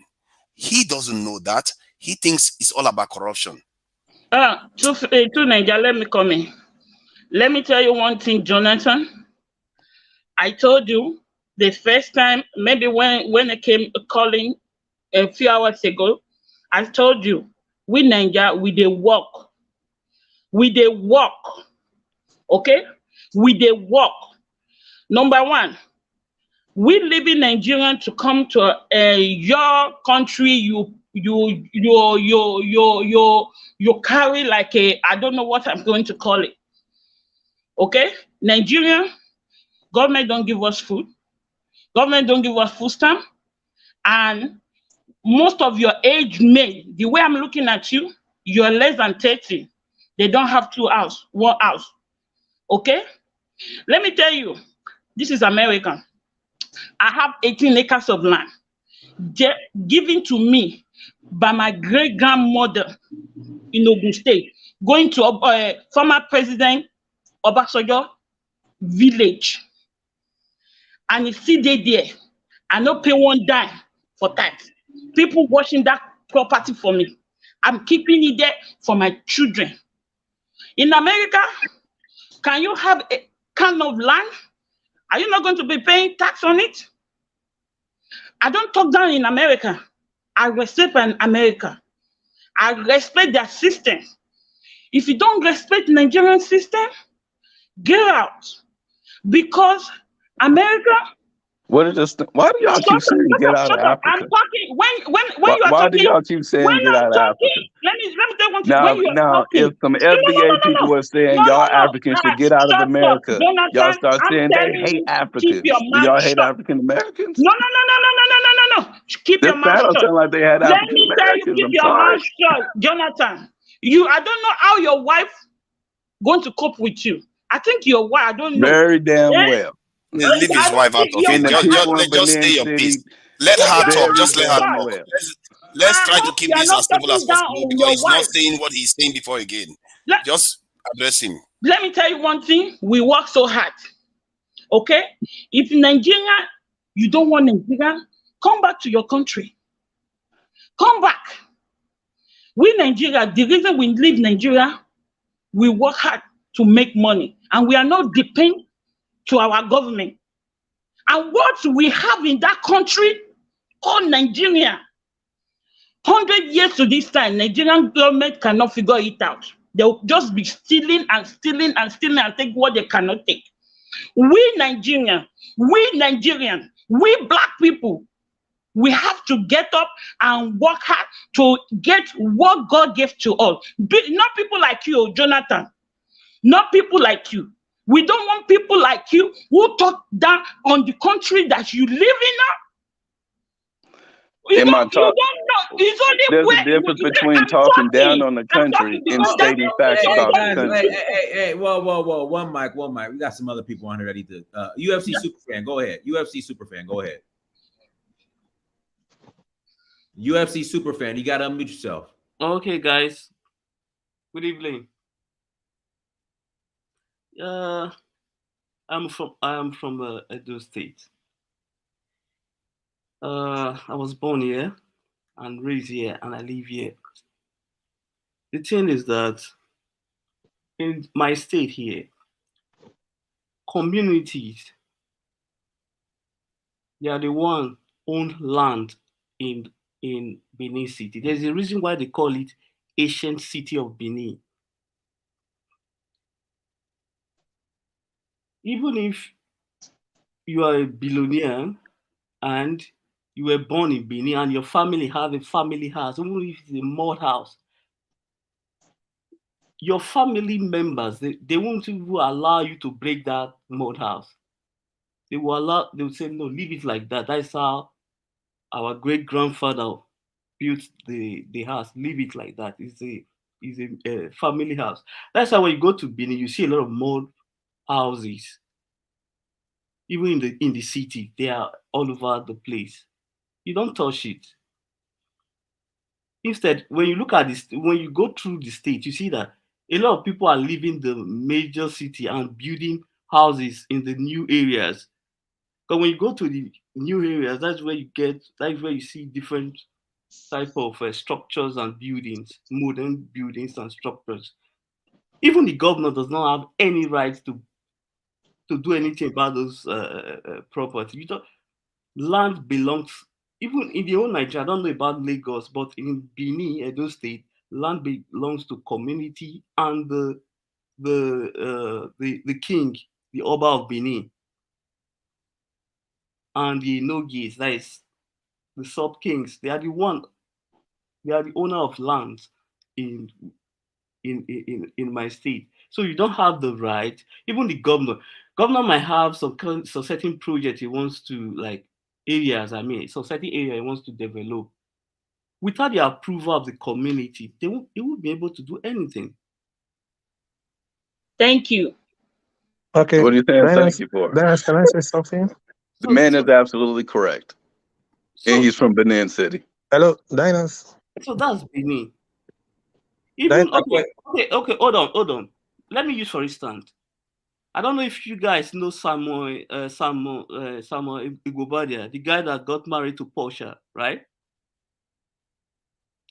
Speaker 14: He doesn't know that. He thinks it's all about corruption.
Speaker 18: To Nigeria, let me come in. Let me tell you one thing, Jonathan. I told you the first time, maybe when I came calling a few hours ago, I told you, we Nigeria, we dey work. We dey work. Okay? We dey work. Number one, we leaving Nigerian to come to your country, you carry like a, I don't know what I'm going to call it. Okay? Nigerian, government don't give us food. Government don't give us food stamp. And most of your age mate, the way I'm looking at you, you're less than 30. They don't have one house. Okay? Let me tell you, this is America. I have 18 acres of land given to me by my great-grandmother in Ogun State, going to former President Obasanjo village. And you see they there, I no pay one dime for tax. People watching that property for me. I'm keeping it there for my children. In America, can you have a kind of land? Are you not going to be paying tax on it? I don't talk down in America. I respect America. I respect their system. If you don't respect the Nigerian system, get out. Because America.
Speaker 22: Why do y'all keep saying get out of Africa?
Speaker 18: I'm talking when you are
Speaker 22: why
Speaker 18: talking.
Speaker 22: do y'all keep saying get out of Africa?
Speaker 18: Let me tell you one thing.
Speaker 22: Now, if some FBA people were saying y'all Africans should get out of America, y'all start saying they hate Africans. Do y'all hate African Americans?
Speaker 18: No. Keep your mouth
Speaker 22: panel
Speaker 18: shut.
Speaker 22: sound like they had
Speaker 18: Let
Speaker 22: African
Speaker 18: me tell you,
Speaker 22: Americans.
Speaker 18: keep
Speaker 22: I'm
Speaker 18: your
Speaker 22: sorry.
Speaker 18: mouth shut, Jonathan. I don't know how your wife going to cope with you. I think your wife, I don't know.
Speaker 22: Very damn
Speaker 18: Eh?
Speaker 22: well.
Speaker 14: Leave
Speaker 18: I
Speaker 14: his
Speaker 18: don't
Speaker 14: wife out
Speaker 18: think
Speaker 14: of
Speaker 18: your
Speaker 22: And
Speaker 14: it.
Speaker 22: the
Speaker 18: wife.
Speaker 22: people in
Speaker 14: Just
Speaker 22: Benin
Speaker 14: say your
Speaker 22: City,
Speaker 14: piece. Let
Speaker 18: Keep
Speaker 14: her
Speaker 18: your
Speaker 14: talk.
Speaker 22: very
Speaker 18: mouth
Speaker 14: Just let her
Speaker 22: damn
Speaker 18: shut.
Speaker 14: talk.
Speaker 22: well.
Speaker 14: Let's
Speaker 18: I
Speaker 14: try to
Speaker 18: hope
Speaker 14: keep
Speaker 18: you are
Speaker 14: this
Speaker 18: not
Speaker 14: as stable as
Speaker 18: talking down
Speaker 14: possible
Speaker 18: on
Speaker 14: because
Speaker 18: your
Speaker 14: he's not
Speaker 18: wife.
Speaker 14: saying what he's saying before again.
Speaker 18: Let,
Speaker 14: Just address him.
Speaker 18: let me tell you one thing. We work so hard. Okay? If in Nigeria, you don't want Nigeria, come back to your country. Come back. We Nigeria, the reason we leave Nigeria, we work hard to make money. And we are not dependent to our government. And what we have in that country called Nigeria, 100 years to this time, Nigerian government cannot figure it out. They'll just be stealing and stealing and stealing and take what they cannot take. We Nigerian, we black people, we have to get up and work hard to get what God gave to us. Not people like you, Jonathan. Not people like you. We don't want people like you who talk down on the country that you live in now. You
Speaker 22: In my
Speaker 18: don't
Speaker 22: talk,
Speaker 18: know. It's only
Speaker 22: there's a
Speaker 18: where
Speaker 22: difference between
Speaker 18: I'm
Speaker 22: talking down
Speaker 18: talking.
Speaker 22: on the
Speaker 18: I'm
Speaker 22: country
Speaker 18: talking
Speaker 22: and
Speaker 18: because that's
Speaker 22: stating
Speaker 18: the
Speaker 22: facts
Speaker 18: way
Speaker 22: about the
Speaker 18: you're
Speaker 22: country.
Speaker 3: Hey, whoa. One mic. We got some other people on here that need to. UFC Superfan, go ahead. UFC Superfan, go ahead. UFC Superfan, you got to unmute yourself.
Speaker 8: Okay, guys. Good evening. I'm from Edo State. I was born here and raised here, and I live here. The thing is that in my state here, communities, they are the one own land in Benin City. There's a reason why they call it ancient city of Benin. Even if you are a billionaire and you were born in Benin and your family have a family house, even if it's a mud house, your family members, they won't even allow you to break that mud house. They will say, no, leave it like that. That's how our great grandfather built the house. Leave it like that. It's a family house. That's how when you go to Benin, you see a lot of mud houses. Even in the city, they are all over the place. You don't touch it. Instead, when you look at this, when you go through the state, you see that a lot of people are leaving the major city and building houses in the new areas. But when you go to the new areas, that's where you see different type of structures and buildings, modern buildings and structures. Even the governor does not have any right to do anything about those property. Land belongs, even in the whole Nigeria, I don't know about Lagos, but in Benin, Edo State, land belongs to community and the king, the Oba of Benin, and the Nogis, that is the sub kings. They are the owner of lands in my state. So you don't have the right. Even the governor might have some certain project he wants to, like areas. I mean, some certain area he wants to develop. Without the approval of the community, they won't be able to do anything.
Speaker 18: Thank you.
Speaker 22: Okay. What are you saying? Thank you for?
Speaker 9: Dennis, can I say something?
Speaker 22: The man is absolutely correct. And he's from Benin City.
Speaker 9: Hello, Dinas.
Speaker 8: So that's Benin. Even okay, hold on. Let me use for instance. I don't know if you guys know Samuel Igbobadia, the guy that got married to Portia, right?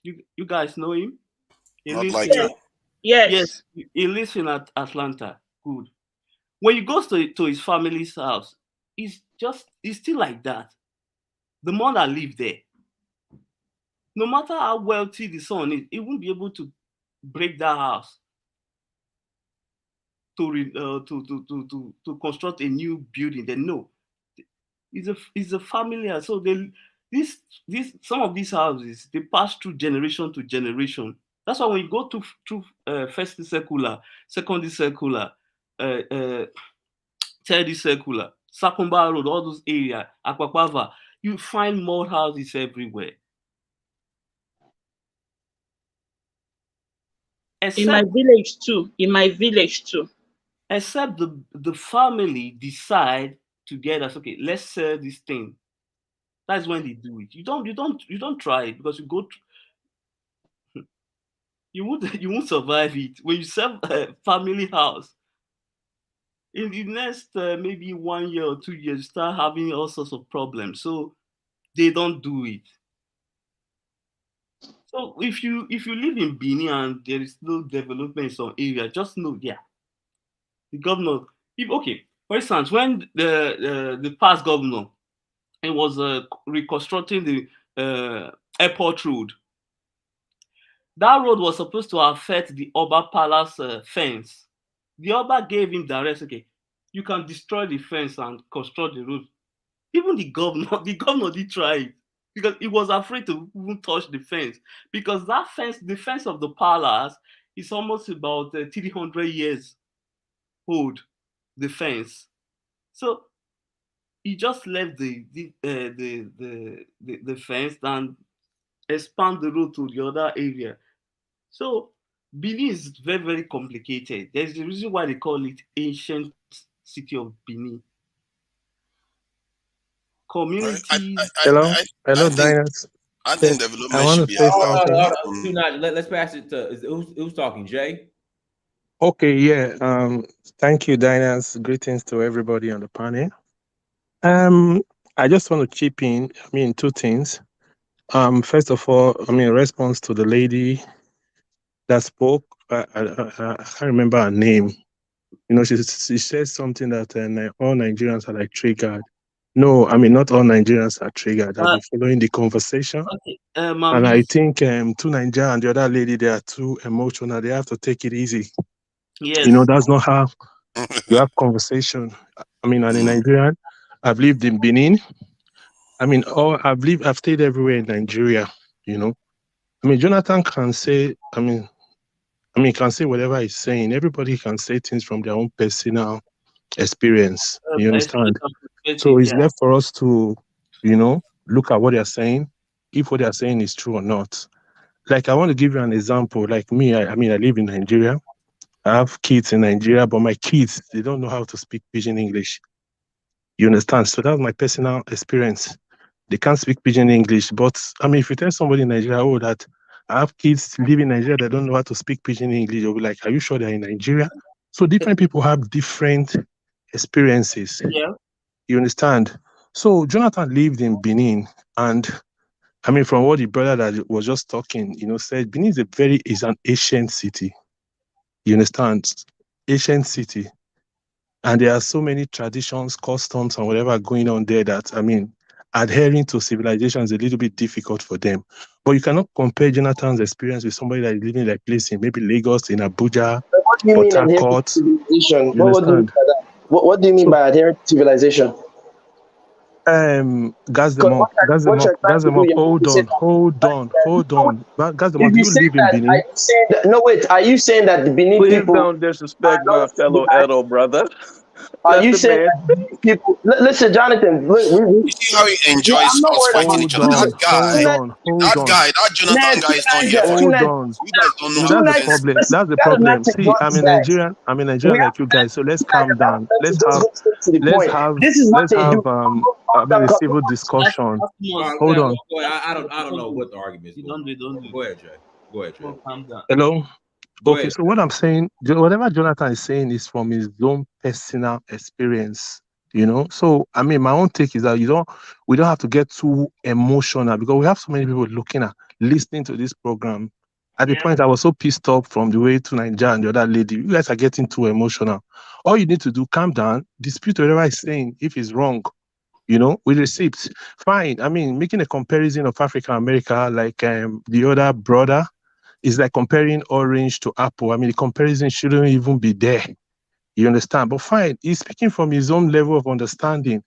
Speaker 8: You guys know him? He
Speaker 14: Not
Speaker 8: lives
Speaker 14: like
Speaker 8: in
Speaker 14: it.
Speaker 18: Yes.
Speaker 8: He lives in Atlanta. Good. When you go to his family's house, he's still like that. The man that live there, no matter how wealthy the son is, he won't be able to break that house to construct a new building. They know it's a family house. So some of these houses, they pass through generation to generation. That's why when you go through first circular, second circular, third circular, Sakumba Road, all those areas, Akwakwa, you find mud houses everywhere.
Speaker 18: In my village too. In my village too.
Speaker 8: Except the family decide together, okay, let's sell this thing. That's when they do it. You don't try it because you won't survive it. When you sell a family house, in the next maybe 1 year or 2 years, you start having all sorts of problems. So they don't do it. So if you live in Benin and there is no development in some area, just know, yeah, the governor. If okay, for instance, when the past governor and was reconstructing the airport road, that road was supposed to affect the Oba Palace fence. The Oba gave him direct, okay, you can destroy the fence and construct the road. Even the governor, the governor did try it because he was afraid to even touch the fence because that fence, the fence of the palace, is almost about 300 years old. The fence, so he just left the fence and expand the road to the other area. So Benin is very, very complicated. There's the reason why they call it ancient city of Benin. Communities.
Speaker 9: Hello,
Speaker 14: I
Speaker 9: hello,
Speaker 14: think
Speaker 9: Dinas.
Speaker 14: I
Speaker 9: Yes,
Speaker 14: think
Speaker 9: I
Speaker 14: development
Speaker 9: want
Speaker 14: should
Speaker 9: to
Speaker 14: be
Speaker 9: say
Speaker 3: Hold on,
Speaker 9: something.
Speaker 3: hold on. Let's pass it to who's talking, Jay?
Speaker 9: Okay, yeah. Thank you, Dinas. Greetings to everybody on the panel. I just want to chip in. I mean, two things. First of all, I mean, in response to the lady that spoke, I can't remember her name. You know, she said something that all Nigerians are like triggered. No, I mean, not all Nigerians are triggered. I've been following the conversation.
Speaker 8: Okay,
Speaker 9: And I think to Nigeria and the other lady, they are too emotional. They have to take it easy.
Speaker 8: yes.
Speaker 9: You know, that's not how you have conversation. I mean, as a Nigerian, I've lived in Benin. I mean, I've stayed everywhere in Nigeria, you know. I mean, Jonathan can say, can say whatever he's saying. Everybody can say things from their own personal experience. You understand? So it's
Speaker 8: Yeah.
Speaker 9: left for us to, you know, look at what they're saying, if what they're saying is true or not. Like, I want to give you an example. Like me, I live in Nigeria. I have kids in Nigeria, but my kids, they don't know how to speak Pidgin English. You understand? So that's my personal experience. They can't speak Pidgin English. But, I mean, if you tell somebody in Nigeria, oh, that I have kids live in Nigeria that don't know how to speak Pidgin English, they'll be like, are you sure they're in Nigeria? So different people have different experiences.
Speaker 8: Yeah.
Speaker 9: You understand? So Jonathan lived in Benin, and I mean, from what the brother that was just talking, you know, said Benin is an ancient city. You understand? Ancient city. And there are so many traditions, customs, and whatever going on there that, I mean, adhering to civilization is a little bit difficult for them. But you cannot compare Jonathan's experience with somebody that is living like place in maybe Lagos, in Abuja,
Speaker 2: What do you
Speaker 9: Port
Speaker 2: mean adhering to
Speaker 9: Harcourt.
Speaker 2: civilization?
Speaker 9: You
Speaker 2: What do you mean
Speaker 9: understand?
Speaker 2: by that? What do you mean by adhering to civilization?
Speaker 9: Gas them
Speaker 2: Because
Speaker 9: up, gas them
Speaker 2: what
Speaker 9: up,
Speaker 2: you're trying
Speaker 9: gas
Speaker 2: to
Speaker 9: them
Speaker 2: do,
Speaker 9: up.
Speaker 2: you're trying
Speaker 9: Hold
Speaker 2: to say
Speaker 9: on,
Speaker 2: that,
Speaker 9: hold on, hold on. Gas them up.
Speaker 2: if
Speaker 9: Do
Speaker 2: you
Speaker 9: you
Speaker 2: say
Speaker 9: live in
Speaker 2: that, are
Speaker 9: Benin?
Speaker 2: you saying that? No, wait. Are you saying that the Benin
Speaker 22: Please
Speaker 2: people
Speaker 22: don't disrespect
Speaker 2: are
Speaker 22: my
Speaker 2: not
Speaker 22: fellow
Speaker 2: civilized?
Speaker 22: Edo brother.
Speaker 2: Are
Speaker 22: Let
Speaker 2: you
Speaker 22: the
Speaker 2: saying
Speaker 22: man.
Speaker 2: that the Benin people? Listen, Jonathan.
Speaker 14: You see how he enjoys
Speaker 2: I'm not
Speaker 14: us
Speaker 2: worried
Speaker 14: fighting
Speaker 2: about
Speaker 14: each
Speaker 9: Hold
Speaker 14: other.
Speaker 9: on,
Speaker 14: That guy,
Speaker 9: hold on, hold on.
Speaker 14: that Jonathan guy is not here for you.
Speaker 9: Hold on.
Speaker 14: You guys don't
Speaker 9: You
Speaker 14: know
Speaker 9: know,
Speaker 14: how
Speaker 9: that's the
Speaker 14: sensitive.
Speaker 9: problem. That's the
Speaker 2: Gotta not
Speaker 9: problem. See,
Speaker 2: ignore these guys.
Speaker 9: I'm a
Speaker 2: We
Speaker 9: Nigerian
Speaker 2: have
Speaker 9: like you guys. So let's
Speaker 2: you guys
Speaker 9: calm
Speaker 2: have
Speaker 9: down.
Speaker 2: to just go straight to the point. This is what
Speaker 9: Let's
Speaker 2: they do.
Speaker 9: have a civil discussion. Hold on.
Speaker 3: I don't know what the argument is going on. Go ahead, Jay. Go ahead, Jay.
Speaker 8: Calm down.
Speaker 9: Hello?
Speaker 3: Go
Speaker 9: Okay,
Speaker 3: ahead.
Speaker 9: so what I'm saying, whatever Jonathan is saying is from his own personal experience, you know. So I mean, my own take is that we don't have to get too emotional because we have so many people listening to this program. At the point I was so pissed off from the way to Nigeria and the other lady, you guys are getting too emotional. All you need to do, calm down, dispute whatever he's saying if it's wrong, you know, with receipts. Fine. I mean, making a comparison of Africa and America, like the other brother, is like comparing orange to apple. I mean, the comparison shouldn't even be there. You understand? But fine, he's speaking from his own level of understanding.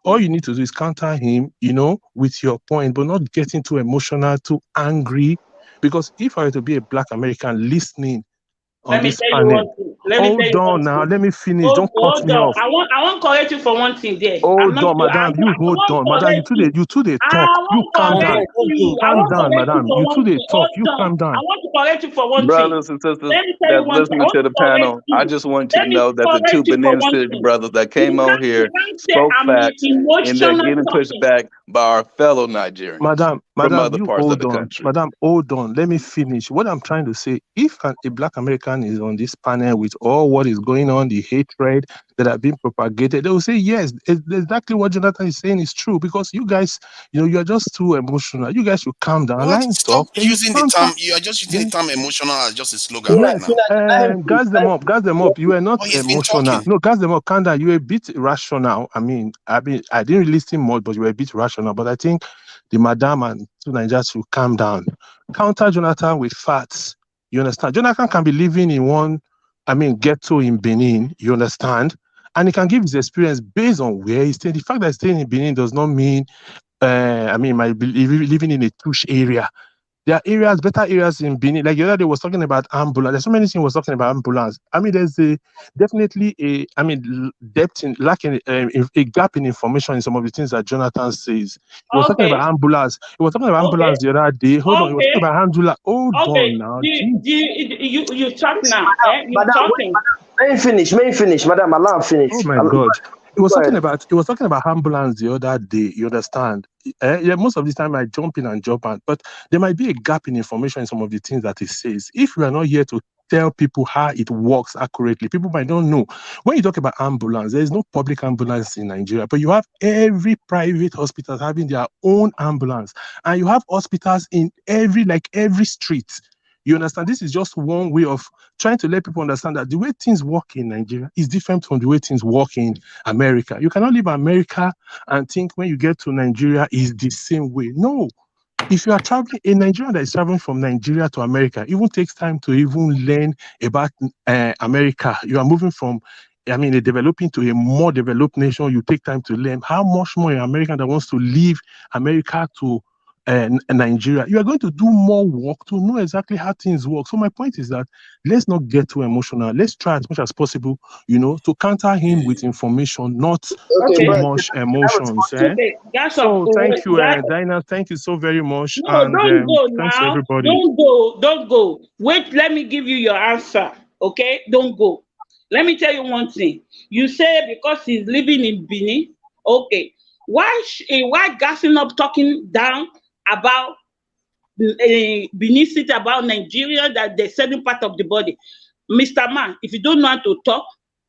Speaker 9: All you need to do is counter him, you know, with your point, but not getting too emotional, too angry. Because if I were to be a Black American listening on
Speaker 18: Let me
Speaker 9: this
Speaker 18: tell you
Speaker 9: panel.
Speaker 18: one thing. Let me tell
Speaker 9: Hold
Speaker 18: you one
Speaker 9: on now.
Speaker 18: thing.
Speaker 9: Let me finish. Don't cut
Speaker 18: Hold
Speaker 9: me
Speaker 18: on.
Speaker 9: off.
Speaker 18: I want to correct you for one thing there. I'm
Speaker 9: Hold
Speaker 18: not
Speaker 9: on,
Speaker 18: sure.
Speaker 9: madam. You
Speaker 18: I
Speaker 9: hold on,
Speaker 18: want to
Speaker 9: madam.
Speaker 18: correct you.
Speaker 9: You two they
Speaker 18: I
Speaker 9: talk. You calm
Speaker 18: want to
Speaker 9: down.
Speaker 18: correct you. I
Speaker 9: Calm
Speaker 18: want to
Speaker 9: down,
Speaker 18: correct you
Speaker 9: madam.
Speaker 18: for
Speaker 9: You two
Speaker 18: one
Speaker 9: they
Speaker 18: thing.
Speaker 9: talk.
Speaker 18: Hold
Speaker 9: You
Speaker 18: on.
Speaker 9: calm
Speaker 18: I
Speaker 9: down.
Speaker 18: want to correct you for one thing.
Speaker 22: Brothers and sisters
Speaker 18: Let me tell you
Speaker 22: that's
Speaker 18: one thing. I
Speaker 22: listening
Speaker 18: want
Speaker 22: to
Speaker 18: to
Speaker 22: the
Speaker 18: correct
Speaker 22: panel, I
Speaker 18: you.
Speaker 22: just want you
Speaker 18: Let
Speaker 22: to
Speaker 18: me
Speaker 22: know that the two
Speaker 18: correct you for
Speaker 22: Benin
Speaker 18: one
Speaker 22: City
Speaker 18: thing.
Speaker 22: brothers that came on
Speaker 18: You
Speaker 22: here
Speaker 18: can't say
Speaker 22: spoke
Speaker 18: I'm
Speaker 22: facts, and they're
Speaker 18: emotional
Speaker 22: getting pushed
Speaker 18: talking.
Speaker 22: back by our fellow Nigerians from
Speaker 9: Madam,
Speaker 22: other
Speaker 9: you
Speaker 22: parts of
Speaker 9: hold
Speaker 22: the
Speaker 9: on.
Speaker 22: country.
Speaker 9: Madam, hold on. Let me finish. What I'm trying to say, if a black American is on this panel with all what is going on, the hatred that have been propagated, they will say, yes, exactly what Jonathan is saying is true. Because you guys, you are just too emotional. You guys should calm down.
Speaker 14: What?
Speaker 9: Line
Speaker 14: Stop
Speaker 9: talk. Then you
Speaker 14: using the
Speaker 9: counter.
Speaker 14: term. You are just using the term emotional as just a slogan right
Speaker 9: Yes,
Speaker 14: now.
Speaker 9: gas them up, gas them up. You were not
Speaker 14: Oh, he's been
Speaker 9: emotional.
Speaker 14: talking.
Speaker 9: No, gas them up. Kanda, you were a bit rational. I mean, I didn't really listen much, but you were a bit rational. But I think the madam and two Nigerians should calm down. Counter Jonathan with facts. You understand? Jonathan can be living in one, ghetto in Benin. You understand? And he can give his experience based on where he's staying. The fact that he's staying in Benin does not mean, might be living in a tush area. There are areas, better areas in Benin. Like the other day was talking about ambulance. There's so many things was talking about ambulance. There's definitely depth in lacking a gap in information in some of the things that Jonathan says. He was talking
Speaker 18: Okay.
Speaker 9: about ambulance. He was talking about
Speaker 18: Okay.
Speaker 9: ambulance the other day. Hold on. He was talking
Speaker 18: Okay.
Speaker 9: about ambulance. Hold
Speaker 18: Okay.
Speaker 9: on now.
Speaker 18: You talk now. You
Speaker 2: Madam,
Speaker 18: talking.
Speaker 2: let me finish. Madam, allow him finish.
Speaker 9: Oh my God. He was
Speaker 2: Go
Speaker 9: talking
Speaker 2: ahead.
Speaker 9: about ambulance the other day. You understand? Yeah, most of the time I jump in and jump out, but there might be a gap in information in some of the things that he says. If we are not here to tell people how it works accurately, people might not know. When you talk about ambulance, there is no public ambulance in Nigeria, but you have every private hospital having their own ambulance, and you have hospitals in every street. You understand? This is just one way of trying to let people understand that the way things work in Nigeria is different from the way things work in America. You cannot leave America and think when you get to Nigeria is the same way. No. If you are traveling, a Nigerian that is traveling from Nigeria to America, it even takes time to even learn about America. You are moving from a developing to a more developed nation. You take time to learn how much more an American that wants to leave America to Nigeria, you are going to do more work to know exactly how things work. So my point is that let's not get too emotional. Let's try as much as possible, to counter him with information, not
Speaker 2: Okay,
Speaker 9: too
Speaker 2: but
Speaker 9: much emotions.
Speaker 18: Okay. That's
Speaker 9: So thank you,
Speaker 18: that's
Speaker 9: Dinah. Thank you so very much,
Speaker 18: No,
Speaker 9: and
Speaker 18: don't go
Speaker 9: thanks to
Speaker 18: now.
Speaker 9: everybody.
Speaker 18: Don't go. Don't go. Wait, let me give you your answer. Okay? Don't go. Let me tell you one thing. You say because he's living in Benin. Okay. Why gassing up talking down about Benin City, about Nigeria, that they're selling part of the body? Mr. Man, if you don't know how to talk,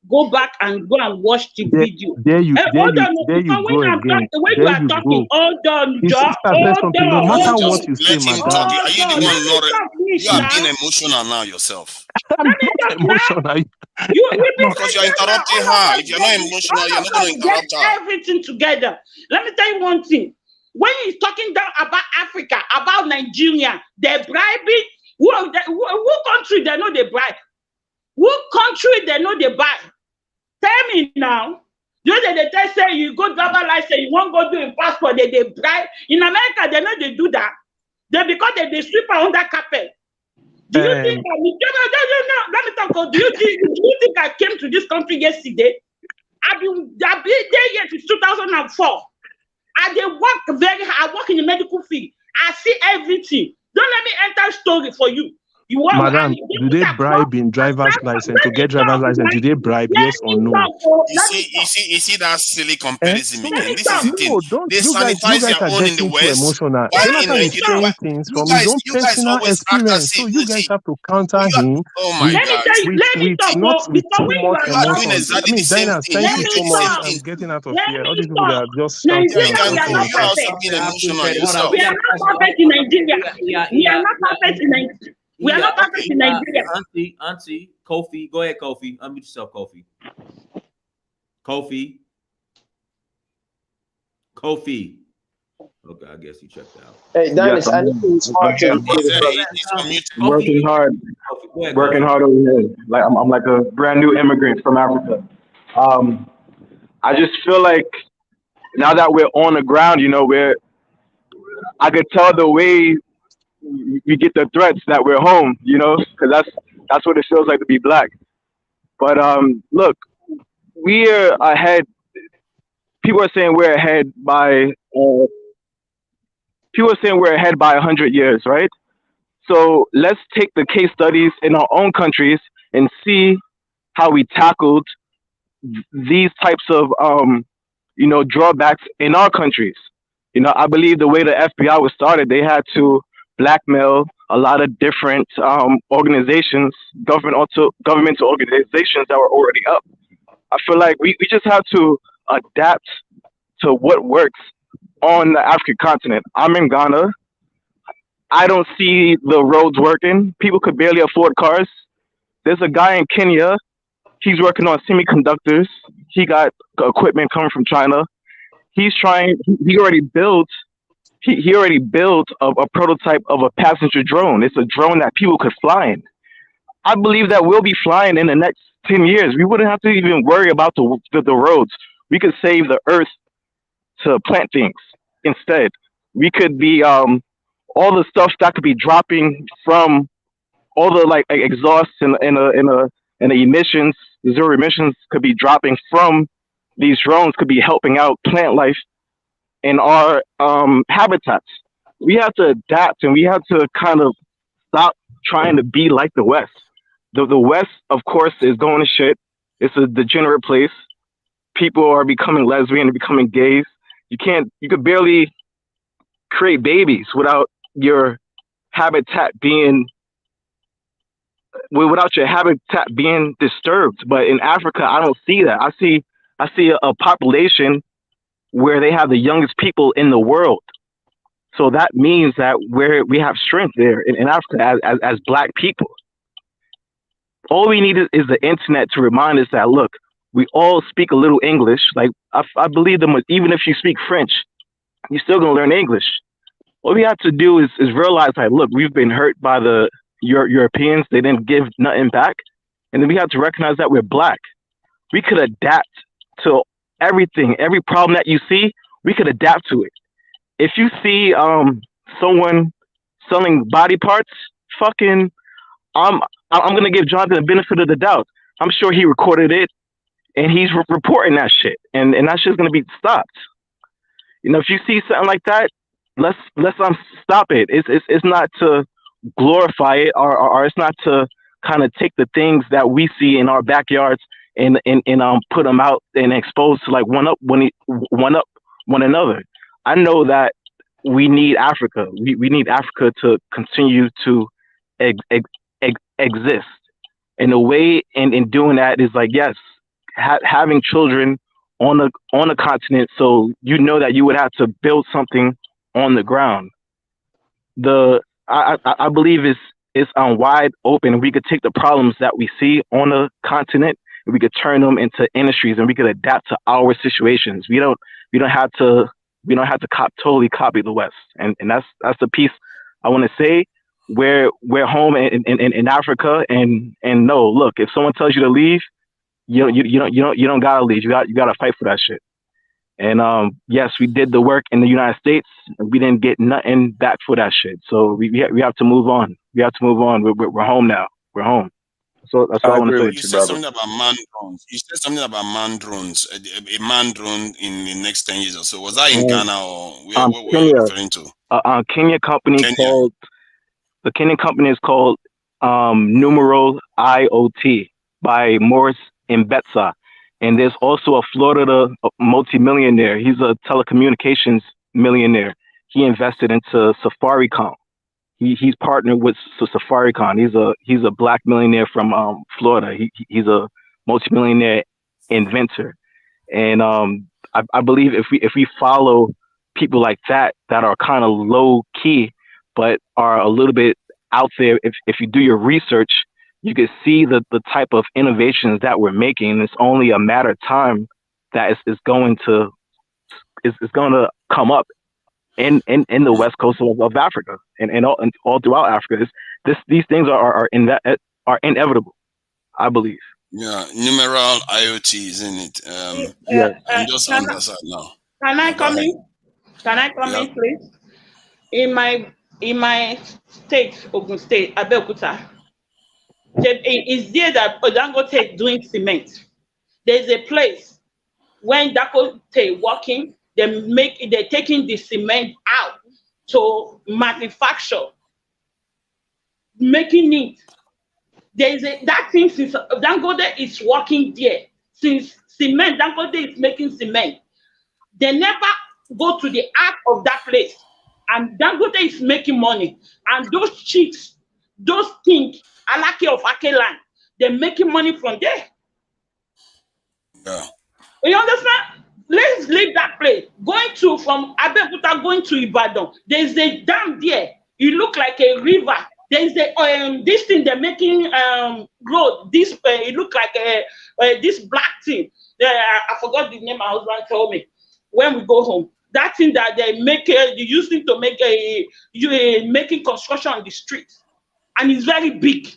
Speaker 18: go back and watch the video.
Speaker 9: There you
Speaker 18: Hold on, because
Speaker 9: go again.
Speaker 18: when you
Speaker 9: There
Speaker 18: are
Speaker 9: you
Speaker 18: talking,
Speaker 9: go.
Speaker 18: hold on,
Speaker 9: You see,
Speaker 18: Joe,
Speaker 9: I said
Speaker 18: hold
Speaker 9: something. No
Speaker 18: on,
Speaker 9: matter
Speaker 18: hold
Speaker 14: Just
Speaker 9: what
Speaker 18: on,
Speaker 9: you say,
Speaker 14: let him
Speaker 9: madam.
Speaker 14: talk. Are
Speaker 18: hold
Speaker 14: you the
Speaker 18: on. Let
Speaker 14: one
Speaker 18: me
Speaker 14: not?
Speaker 18: talk, please,
Speaker 14: You are
Speaker 18: now.
Speaker 14: being emotional now yourself.
Speaker 9: I'm
Speaker 18: Let me
Speaker 9: not
Speaker 18: talk now.
Speaker 9: emotional.
Speaker 18: We've been
Speaker 14: Because you are
Speaker 18: sitting now.
Speaker 14: interrupting her. If you're not emotional, you're
Speaker 18: All
Speaker 14: not
Speaker 18: of
Speaker 14: going
Speaker 18: us
Speaker 14: to
Speaker 18: get
Speaker 14: interrupt her.
Speaker 18: everything together. Let me tell you one thing. When he's talking down about Africa, about Nigeria, they're bribing. Who country they know they bribe? Who country they know they buy? Tell me now. You know they say you go driver license, you won't go do a passport, they bribe. In America, they know they do that. Because they sweep under carpet. Do you think no, let me talk. Do you think I came to this country yesterday? I've been there here since 2004. They work very hard. I work in the medical field. I see everything. Don't let me enter story for you. You want
Speaker 9: Madam, do they bribe in driver's license to get driver's license? Do they bribe? Yes or no?
Speaker 14: You see that silly comparison
Speaker 9: So,
Speaker 14: again. This is the thing.
Speaker 9: no, don't
Speaker 14: They
Speaker 9: you guys
Speaker 14: sanitize their
Speaker 9: are
Speaker 14: own in the
Speaker 9: getting too
Speaker 14: West.
Speaker 9: emotional.
Speaker 14: Why in
Speaker 9: Jonathan is
Speaker 14: Nigeria?
Speaker 9: saying things from his own
Speaker 14: You guys
Speaker 9: personal
Speaker 14: always act as
Speaker 9: experience.
Speaker 14: if
Speaker 9: So you guys
Speaker 14: see.
Speaker 9: have to counter him
Speaker 14: Oh my
Speaker 9: with
Speaker 18: Let me
Speaker 14: God!
Speaker 18: tell you, let me talk.
Speaker 9: not with
Speaker 18: Because
Speaker 9: too
Speaker 18: when you
Speaker 9: much
Speaker 18: are
Speaker 14: You are doing
Speaker 18: talking,
Speaker 9: emotions.
Speaker 14: exactly the same
Speaker 9: Dinah,
Speaker 14: thing.
Speaker 9: thank
Speaker 18: let
Speaker 14: You
Speaker 9: you
Speaker 14: do
Speaker 18: me
Speaker 9: so
Speaker 14: the
Speaker 9: much.
Speaker 14: same
Speaker 18: talk.
Speaker 14: thing.
Speaker 9: I'm getting out of
Speaker 18: Let
Speaker 9: here. All
Speaker 18: me
Speaker 9: these people that
Speaker 18: talk.
Speaker 9: are just shouting
Speaker 14: You
Speaker 9: and
Speaker 18: Nigeria,
Speaker 14: can
Speaker 18: we are
Speaker 14: go.
Speaker 18: not
Speaker 9: talking.
Speaker 14: You are also
Speaker 18: perfect.
Speaker 14: being emotional
Speaker 6: Hold on.
Speaker 14: yourself.
Speaker 18: We are not perfect in Nigeria. We are not perfect in Nigeria. We are not perfect in Nigeria.
Speaker 3: Auntie, Kofi, go ahead, Kofi. Unmute yourself, Kofi. Kofi. Okay, I guess he checked out.
Speaker 2: Hey,
Speaker 7: Yes,
Speaker 2: Dennis, I need to respond to
Speaker 14: He's
Speaker 2: this brother.
Speaker 7: working hard, working hard over here. Like I'm like a brand new immigrant from Africa. I just feel like now that we're on the ground, I could tell the way we get the threats that we're home, because That's what it feels like to be black. But look, we are ahead. People are saying we're ahead by. People are saying we're ahead by 100 years, right? So let's take the case studies in our own countries and see how we tackled these types of drawbacks in our countries. I believe the way the FBI was started, they had to blackmail a lot of different organizations, governmental organizations that were already up. I feel like we just have to adapt to what works on the African continent. I'm in Ghana. I don't see the roads working. People could barely afford cars. There's a guy in Kenya. He's working on semiconductors. He got equipment coming from China. He's trying. He already built. He already built a prototype of a passenger drone. It's a drone that people could fly in. I believe that we'll be flying in the next 10 years. We wouldn't have to even worry about the roads. We could save the earth to plant things instead. We could be all the stuff that could be dropping from all the like exhausts and the emissions, zero emissions could be dropping from these drones could be helping out plant life in our habitats. We have to adapt and we have to kind of stop trying to be like the West. The West, of course, is going to shit. It's a degenerate place. People are becoming lesbian and becoming gays. You could barely create babies without your habitat being disturbed. But in Africa, I don't see that. I see a population where they have the youngest people in the world. So that means that we have strength there in Africa as black people. All we need is the internet to remind us that, look, we all speak a little English. Like, I believe them, even if you speak French, you're still going to learn English. All we have to do is realize, like, look, we've been hurt by the Europeans. They didn't give nothing back. And then we have to recognize that we're black. We could adapt to everything. Every problem that you see, we could adapt to it. If you see someone selling body parts, I'm going to give Jonathan the benefit of the doubt. I'm sure he recorded it and he's reporting that shit. And that shit's going to be stopped. If you see something like that, let's stop it. It's not to glorify it or it's not to kind of take the things that we see in our backyards and put them out and expose to like one up one another. I know that we need Africa. We need Africa to continue to exist. And the way in doing that is like, yes, having children on the continent, so that you would have to build something on the ground. I believe it's wide open. We could take the problems that we see on the continent and we could turn them into industries and we could adapt to our situations. We don't have to totally copy the West. And that's the piece I want to say. We're home in Africa and no, look, if someone tells you to leave, you don't gotta leave. You gotta fight for that shit. And yes, we did the work in the United States and we didn't get nothing back for that shit. So we have to move on. We have to move on. We're home now. We're home. So that's what I want to say.
Speaker 14: You said something about man drones. You said something about man drones. A man drone in the next 10 years or so. Was that in Ghana or where were you referring to?
Speaker 7: Kenyan company is called Numeral IoT by Morris Mbetsa. And there's also a Florida multimillionaire. He's a telecommunications millionaire. He invested into Safaricom. He's partnered with Safaricom. He's a black millionaire from Florida. He's a multimillionaire inventor. And I believe if we follow people like that are kind of low key, but are a little bit out there, if you do your research, you can see the type of innovations that we're making. It's only a matter of time that it's going to come up in the west coast of Africa and all throughout Africa. These things are inevitable, I believe.
Speaker 14: Yeah, numeral IoT, isn't it?
Speaker 7: Yeah.
Speaker 14: I'm just on that side now.
Speaker 18: Can I come in? Can I come in, please? In my state, Ogun State, Abeokuta, It's there that Dangote is doing cement. There's a place when Dangote working, they're taking the cement out to manufacture, making it. That thing since Dangote is working there, since cement, Dangote is making cement. They never go to the heart of that place. And Dangote is making money. And those chicks, those things, Alaki of Akeland, they're making money from there.
Speaker 14: Yeah.
Speaker 18: You understand? Let's leave that place. From Abeokuta going to Ibadan, there's a dam there. It look like a river. There's this thing they're making road. It look like this black thing. I forgot the name my husband told me when we go home. That thing that they make, they using to make making construction on the street, and it's very big.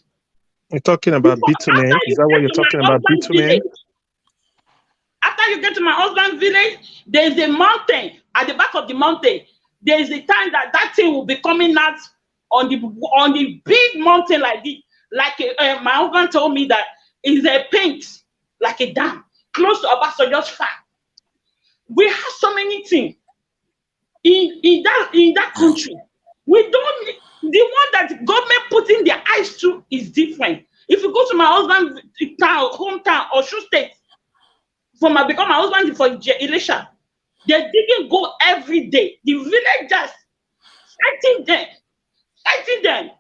Speaker 9: You're talking about bitumen. Is that what you're talking about, bitumen?
Speaker 18: After you get to my husband's village, there's a mountain. At the back of the mountain, there's a time that thing will be coming out on the big mountain like this. Like my husband told me that it's a paint, like a dam, close to Abaso, just far. We have so many things in that country. We don't. The one that government putting their eyes to is different. If you go to my husband's hometown or Oshu State, because my husband is for Elisha, they didn't go every day. The villagers fighting them.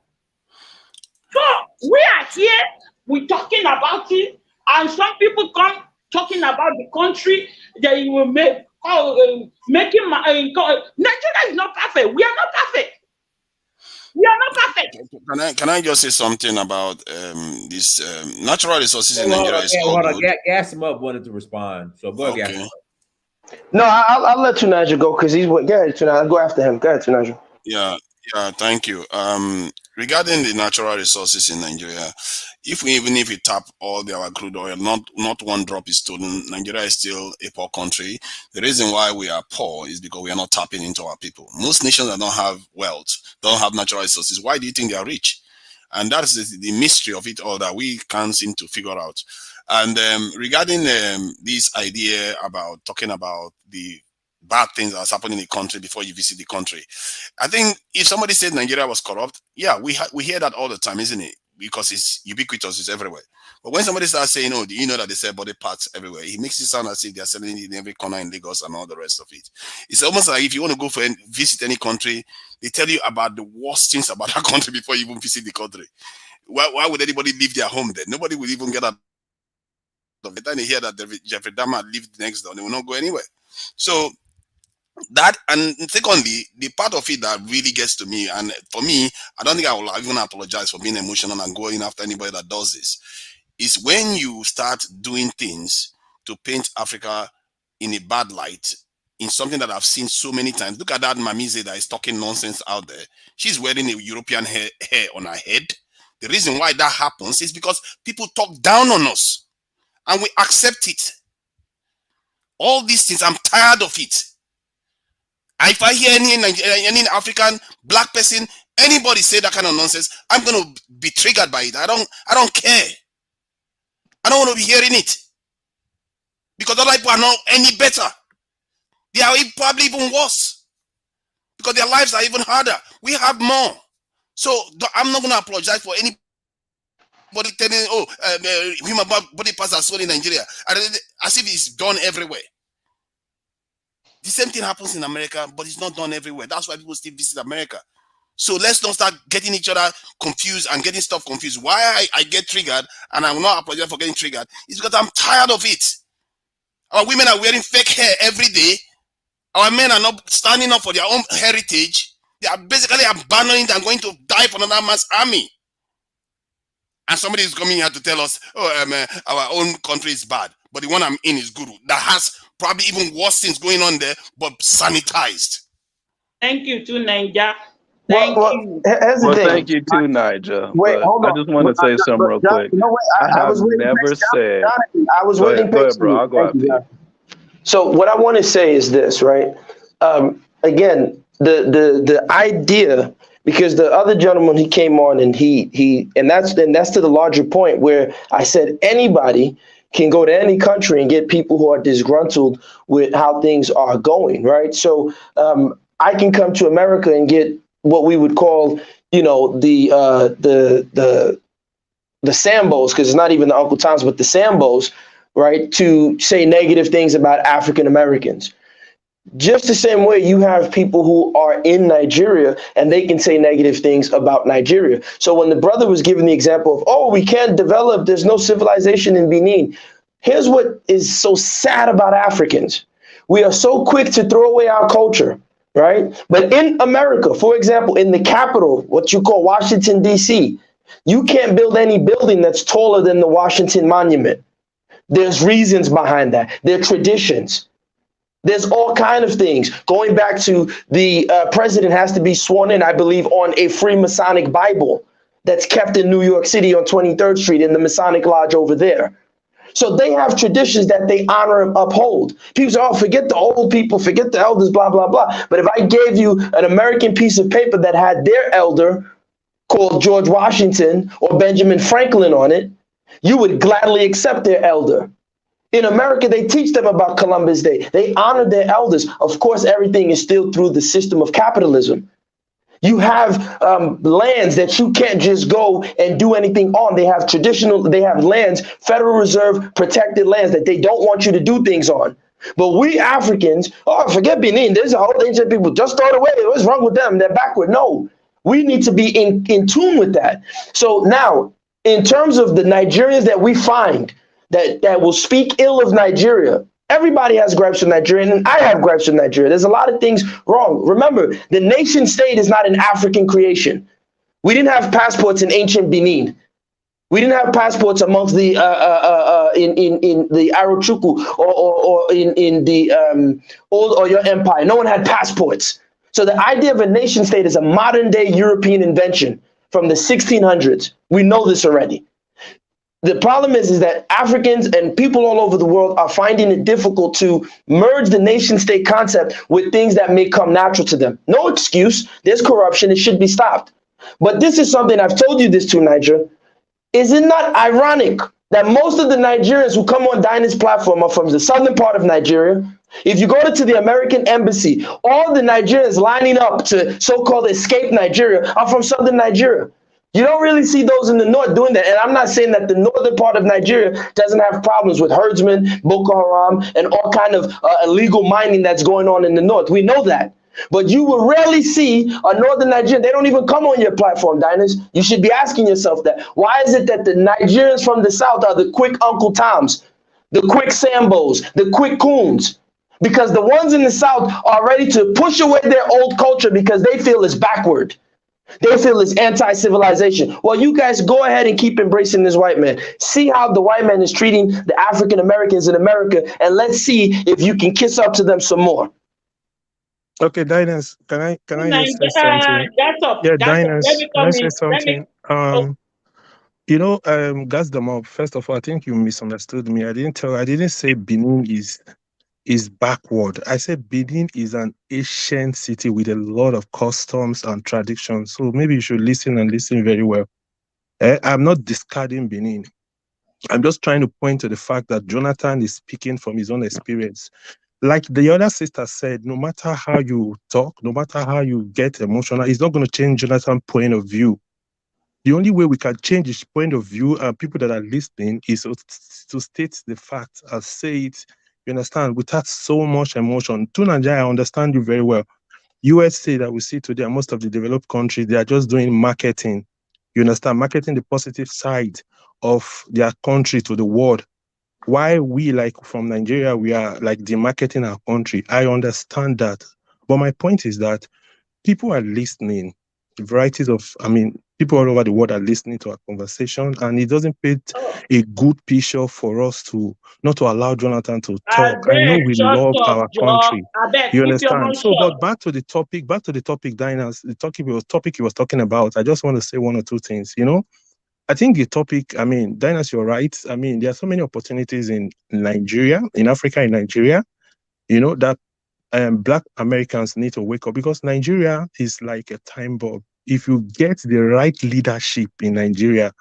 Speaker 18: So we are here, we're talking about it, and some people come talking about the country. They will making Nigeria is not perfect. We are not perfect. We are not perfect.
Speaker 14: Can I just say something about this natural resources in Nigeria?
Speaker 3: Gas him up wanted to respond. So go ahead,
Speaker 14: okay.
Speaker 2: No, I'll let Tunaja go because go ahead, Tunaja. Go after him. Go ahead, Tunaja.
Speaker 14: Yeah, thank you. Regarding the natural resources in Nigeria, even if we tap all our crude oil, not one drop is stolen. Nigeria is still a poor country. The reason why we are poor is because we are not tapping into our people. Most nations that don't have wealth, don't have natural resources, why do you think they are rich? And that is the mystery of it all that we can't seem to figure out. And regarding this idea about talking about the bad things that's happening in the country before you visit the country, I think if somebody said Nigeria was corrupt, yeah, we hear that all the time, isn't it? Because it's ubiquitous, it's everywhere. But when somebody starts saying, "Oh, do you know that they sell body parts everywhere?" He makes it sound as if they're selling it in every corner in Lagos and all the rest of it. It's almost like if you want to go visit any country, they tell you about the worst things about that country before you even visit the country. Why would anybody leave their home then? Nobody will even get out of the time they hear that Jeffrey Dahmer lived next door, they will not go anywhere. So that, and secondly, the part of it that really gets to me, and for me, I don't think I will even apologize for being emotional and going after anybody that does this, is when you start doing things to paint Africa in a bad light, in something that I've seen so many times. Look at that Mamize that is talking nonsense out there. She's wearing a European hair on her head. The reason why that happens is because people talk down on us and we accept it. All these things, I'm tired of it. If I hear any African black person, anybody say that kind of nonsense, I'm going to be triggered by it. I don't care. I don't want to be hearing it, because other people are not any better. They are probably even worse because their lives are even harder. We have more. So I'm not going to apologize for anybody telling, human body parts are sold in Nigeria, as if it's done everywhere. The same thing happens in America, but it's not done everywhere. That's why people still visit America. So let's not start getting each other confused and getting stuff confused. Why I get triggered, and I will not apologize for getting triggered, is because I'm tired of it. Our women are wearing fake hair every day. Our men are not standing up for their own heritage. They are basically abandoning it and going to die for another man's army. And somebody is coming here to tell us, our own country is bad, but the one I'm in is good. That has probably even worse things going on there, but sanitized.
Speaker 18: Thank you to Niger. Thank you.
Speaker 22: Thank you too, Nigel.
Speaker 2: Wait, hold on.
Speaker 22: I just want to say something real quick.
Speaker 2: No, wait,
Speaker 22: I was never said.
Speaker 2: I was waiting
Speaker 22: Go ahead, bro. I'll go after you.
Speaker 2: So what I want to say is this, right? Again, the idea because the other gentleman, he came on and that's to the larger point where I said anybody can go to any country and get people who are disgruntled with how things are going, right? So I can come to America and get what we would call, you know, the Sambos, because it's not even the Uncle Toms, but the Sambos, right, to say negative things about African Americans. Just the same way you have people who are in Nigeria and they can say negative things about Nigeria. So when the brother was giving the example of, oh, we can't develop, there's no civilization in Benin. Here's what is so sad about Africans. We are so quick to throw away our culture, right? But in America, for example, in the capital, what you call Washington, D.C., you can't build any building that's taller than the Washington Monument. There's reasons behind that. There are traditions. There's all kind of things. Going back to the president has to be sworn in, I believe, on a Freemasonic Bible that's kept in New York City on 23rd Street in the Masonic Lodge over there. So they have traditions that they honor and uphold. People say, oh, forget the old people, forget the elders, blah, blah, blah. But if I gave you an American piece of paper that had their elder called George Washington or Benjamin Franklin on it, you would gladly accept their elder. In America, they teach them about Columbus Day. They honor their elders. Of course, everything is still through the system of capitalism. You have lands that you can't just go and do anything on. They have lands, Federal Reserve protected lands that they don't want you to do things on. But we Africans, oh, forget Benin. There's a whole ancient people just throw it away. What's wrong with them? They're backward. No, we need to be in tune with that. So now, in terms of the Nigerians that we find that will speak ill of Nigeria, everybody has gripes with Nigeria, and I have gripes with Nigeria. There's a lot of things wrong. Remember, the nation state is not an African creation. We didn't have passports in ancient Benin. We didn't have passports amongst the in the Arochukwu or in the old Oyo Empire. No one had passports. So the idea of a nation state is a modern day European invention from the 1600s. We know this already. The problem is that Africans and people all over the world are finding it difficult to merge the nation state concept with things that may come natural to them. No excuse. There's corruption. It should be stopped. But this is something I've told you this to, Niger. Is it not ironic that most of the Nigerians who come on Dinah's platform are from the southern part of Nigeria? If you go to the American embassy, all the Nigerians lining up to so-called escape Nigeria are from southern Nigeria. You don't really see those in the north doing that. And I'm not saying that the northern part of Nigeria doesn't have problems with herdsmen, Boko Haram, and all kind of illegal mining that's going on in the north. We know that. But you will rarely see a northern Nigerian. They don't even come on your platform, Diners. You should be asking yourself that. Why is it that the Nigerians from the south are the quick Uncle Toms, the quick Sambos, the quick Coons? Because the ones in the south are ready to push away their old culture because they feel it's backward. They feel it's anti-civilization. Well, you guys go ahead and keep embracing this white man. See how the white man is treating the African Americans in America, and let's see if you can kiss up to them some more.
Speaker 9: Okay, Diners, can I just say something? Yeah, Diners, can I say something? Gas them up. First of all, I think you misunderstood me. I didn't say Benin is backward. I said Benin is an ancient city with a lot of customs and traditions. So maybe you should listen and listen very well. I'm not discarding Benin. I'm just trying to point to the fact that Jonathan is speaking from his own experience. Like the other sister said, no matter how you talk, no matter how you get emotional, it's not going to change Jonathan's point of view. The only way we can change his point of view and people that are listening is to state the fact and say it, you understand, without so much emotion. Tunanja, I understand you very well. USA that we see today, and most of the developed countries, they are just doing marketing. You understand, marketing the positive side of their country to the world. Why we, like from Nigeria, we are like demarketing our country. I understand that. But my point is that people are listening. Varieties of, people all over the world are listening to our conversation, and it doesn't paint a good picture for us to not to allow Jonathan to talk. I know we love our country. You understand? So, but back to the topic, Diners, the topic he was talking about. I just want to say one or two things. I think the topic, Diners, you're right. There are so many opportunities in Nigeria, in Africa, in Nigeria, that Black Americans need to wake up, because Nigeria is like a time bomb. if you get the right leadership in Nigeria,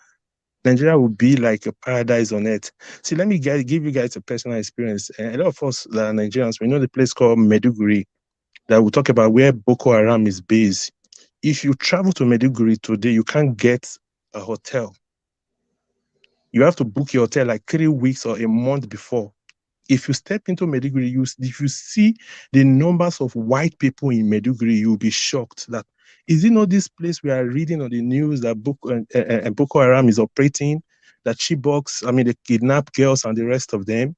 Speaker 9: Nigeria will be like a paradise on earth. See, let me give you guys a personal experience. A lot of us that are Nigerians, we know the place called Meduguri that we talk about where Boko Haram is based. If you travel to Meduguri today, you can't get a hotel. You have to book your hotel like 3 weeks or a month before. If you step into Meduguri, if you see the numbers of white people in Meduguri, you'll be shocked that, is it not this place we are reading on the news that Boko Haram is operating, that Chiboks, I mean, they kidnap girls and the rest of them?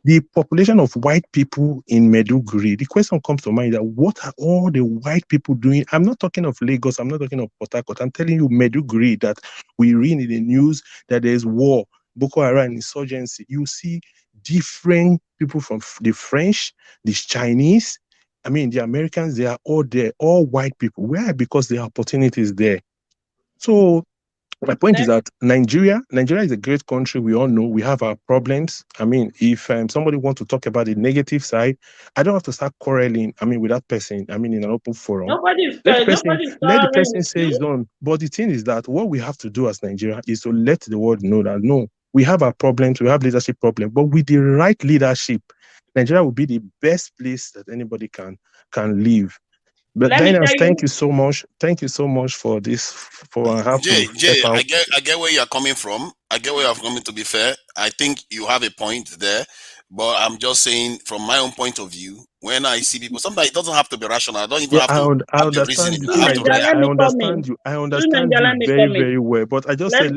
Speaker 9: The population of white people in Meduguri, the question comes to mind that what are all the white people doing? I'm not talking of Lagos, I'm not talking of Port Harcourt, I'm telling you Meduguri, that we read in the news that there's war, Boko Haram insurgency. You see different people from the French, the Chinese, I mean, the Americans, they are all there, all white people. Why? Because the opportunity is there. So my point is that Nigeria is a great country. We all know we have our problems. I mean, if somebody wants to talk about the negative side, I don't have to start quarreling. I mean, with that person. I mean, in an open forum.
Speaker 18: Nobody's
Speaker 9: Let the
Speaker 18: quarreling
Speaker 9: person
Speaker 18: with
Speaker 9: say his
Speaker 18: you.
Speaker 9: own. But the thing is that what we have to do as Nigeria is to let the world know that no, we have our problems. We have leadership problems. But with the right leadership, Nigeria will be the best place that anybody can live. But
Speaker 18: Let me tell
Speaker 9: Dynast, thank
Speaker 18: you.
Speaker 9: you so much. Thank you so much for this. For I have to
Speaker 14: Jay,
Speaker 9: step out.
Speaker 14: I get where you're coming from. I get where you're coming. To be fair, I think you have a point there, but I'm just saying from my own point of view. When I see people, sometimes it doesn't have to be rational. I don't even
Speaker 9: Yeah,
Speaker 14: have
Speaker 9: I,
Speaker 14: to
Speaker 9: I
Speaker 14: have the reasoning.
Speaker 9: understand you,
Speaker 14: I have to
Speaker 9: Naija.
Speaker 18: Let
Speaker 14: reason.
Speaker 9: I
Speaker 18: me come in.
Speaker 9: understand you. I
Speaker 18: Naija,
Speaker 9: understand you
Speaker 18: let me
Speaker 9: very,
Speaker 18: come in.
Speaker 9: very well. But I just
Speaker 18: Let,
Speaker 9: say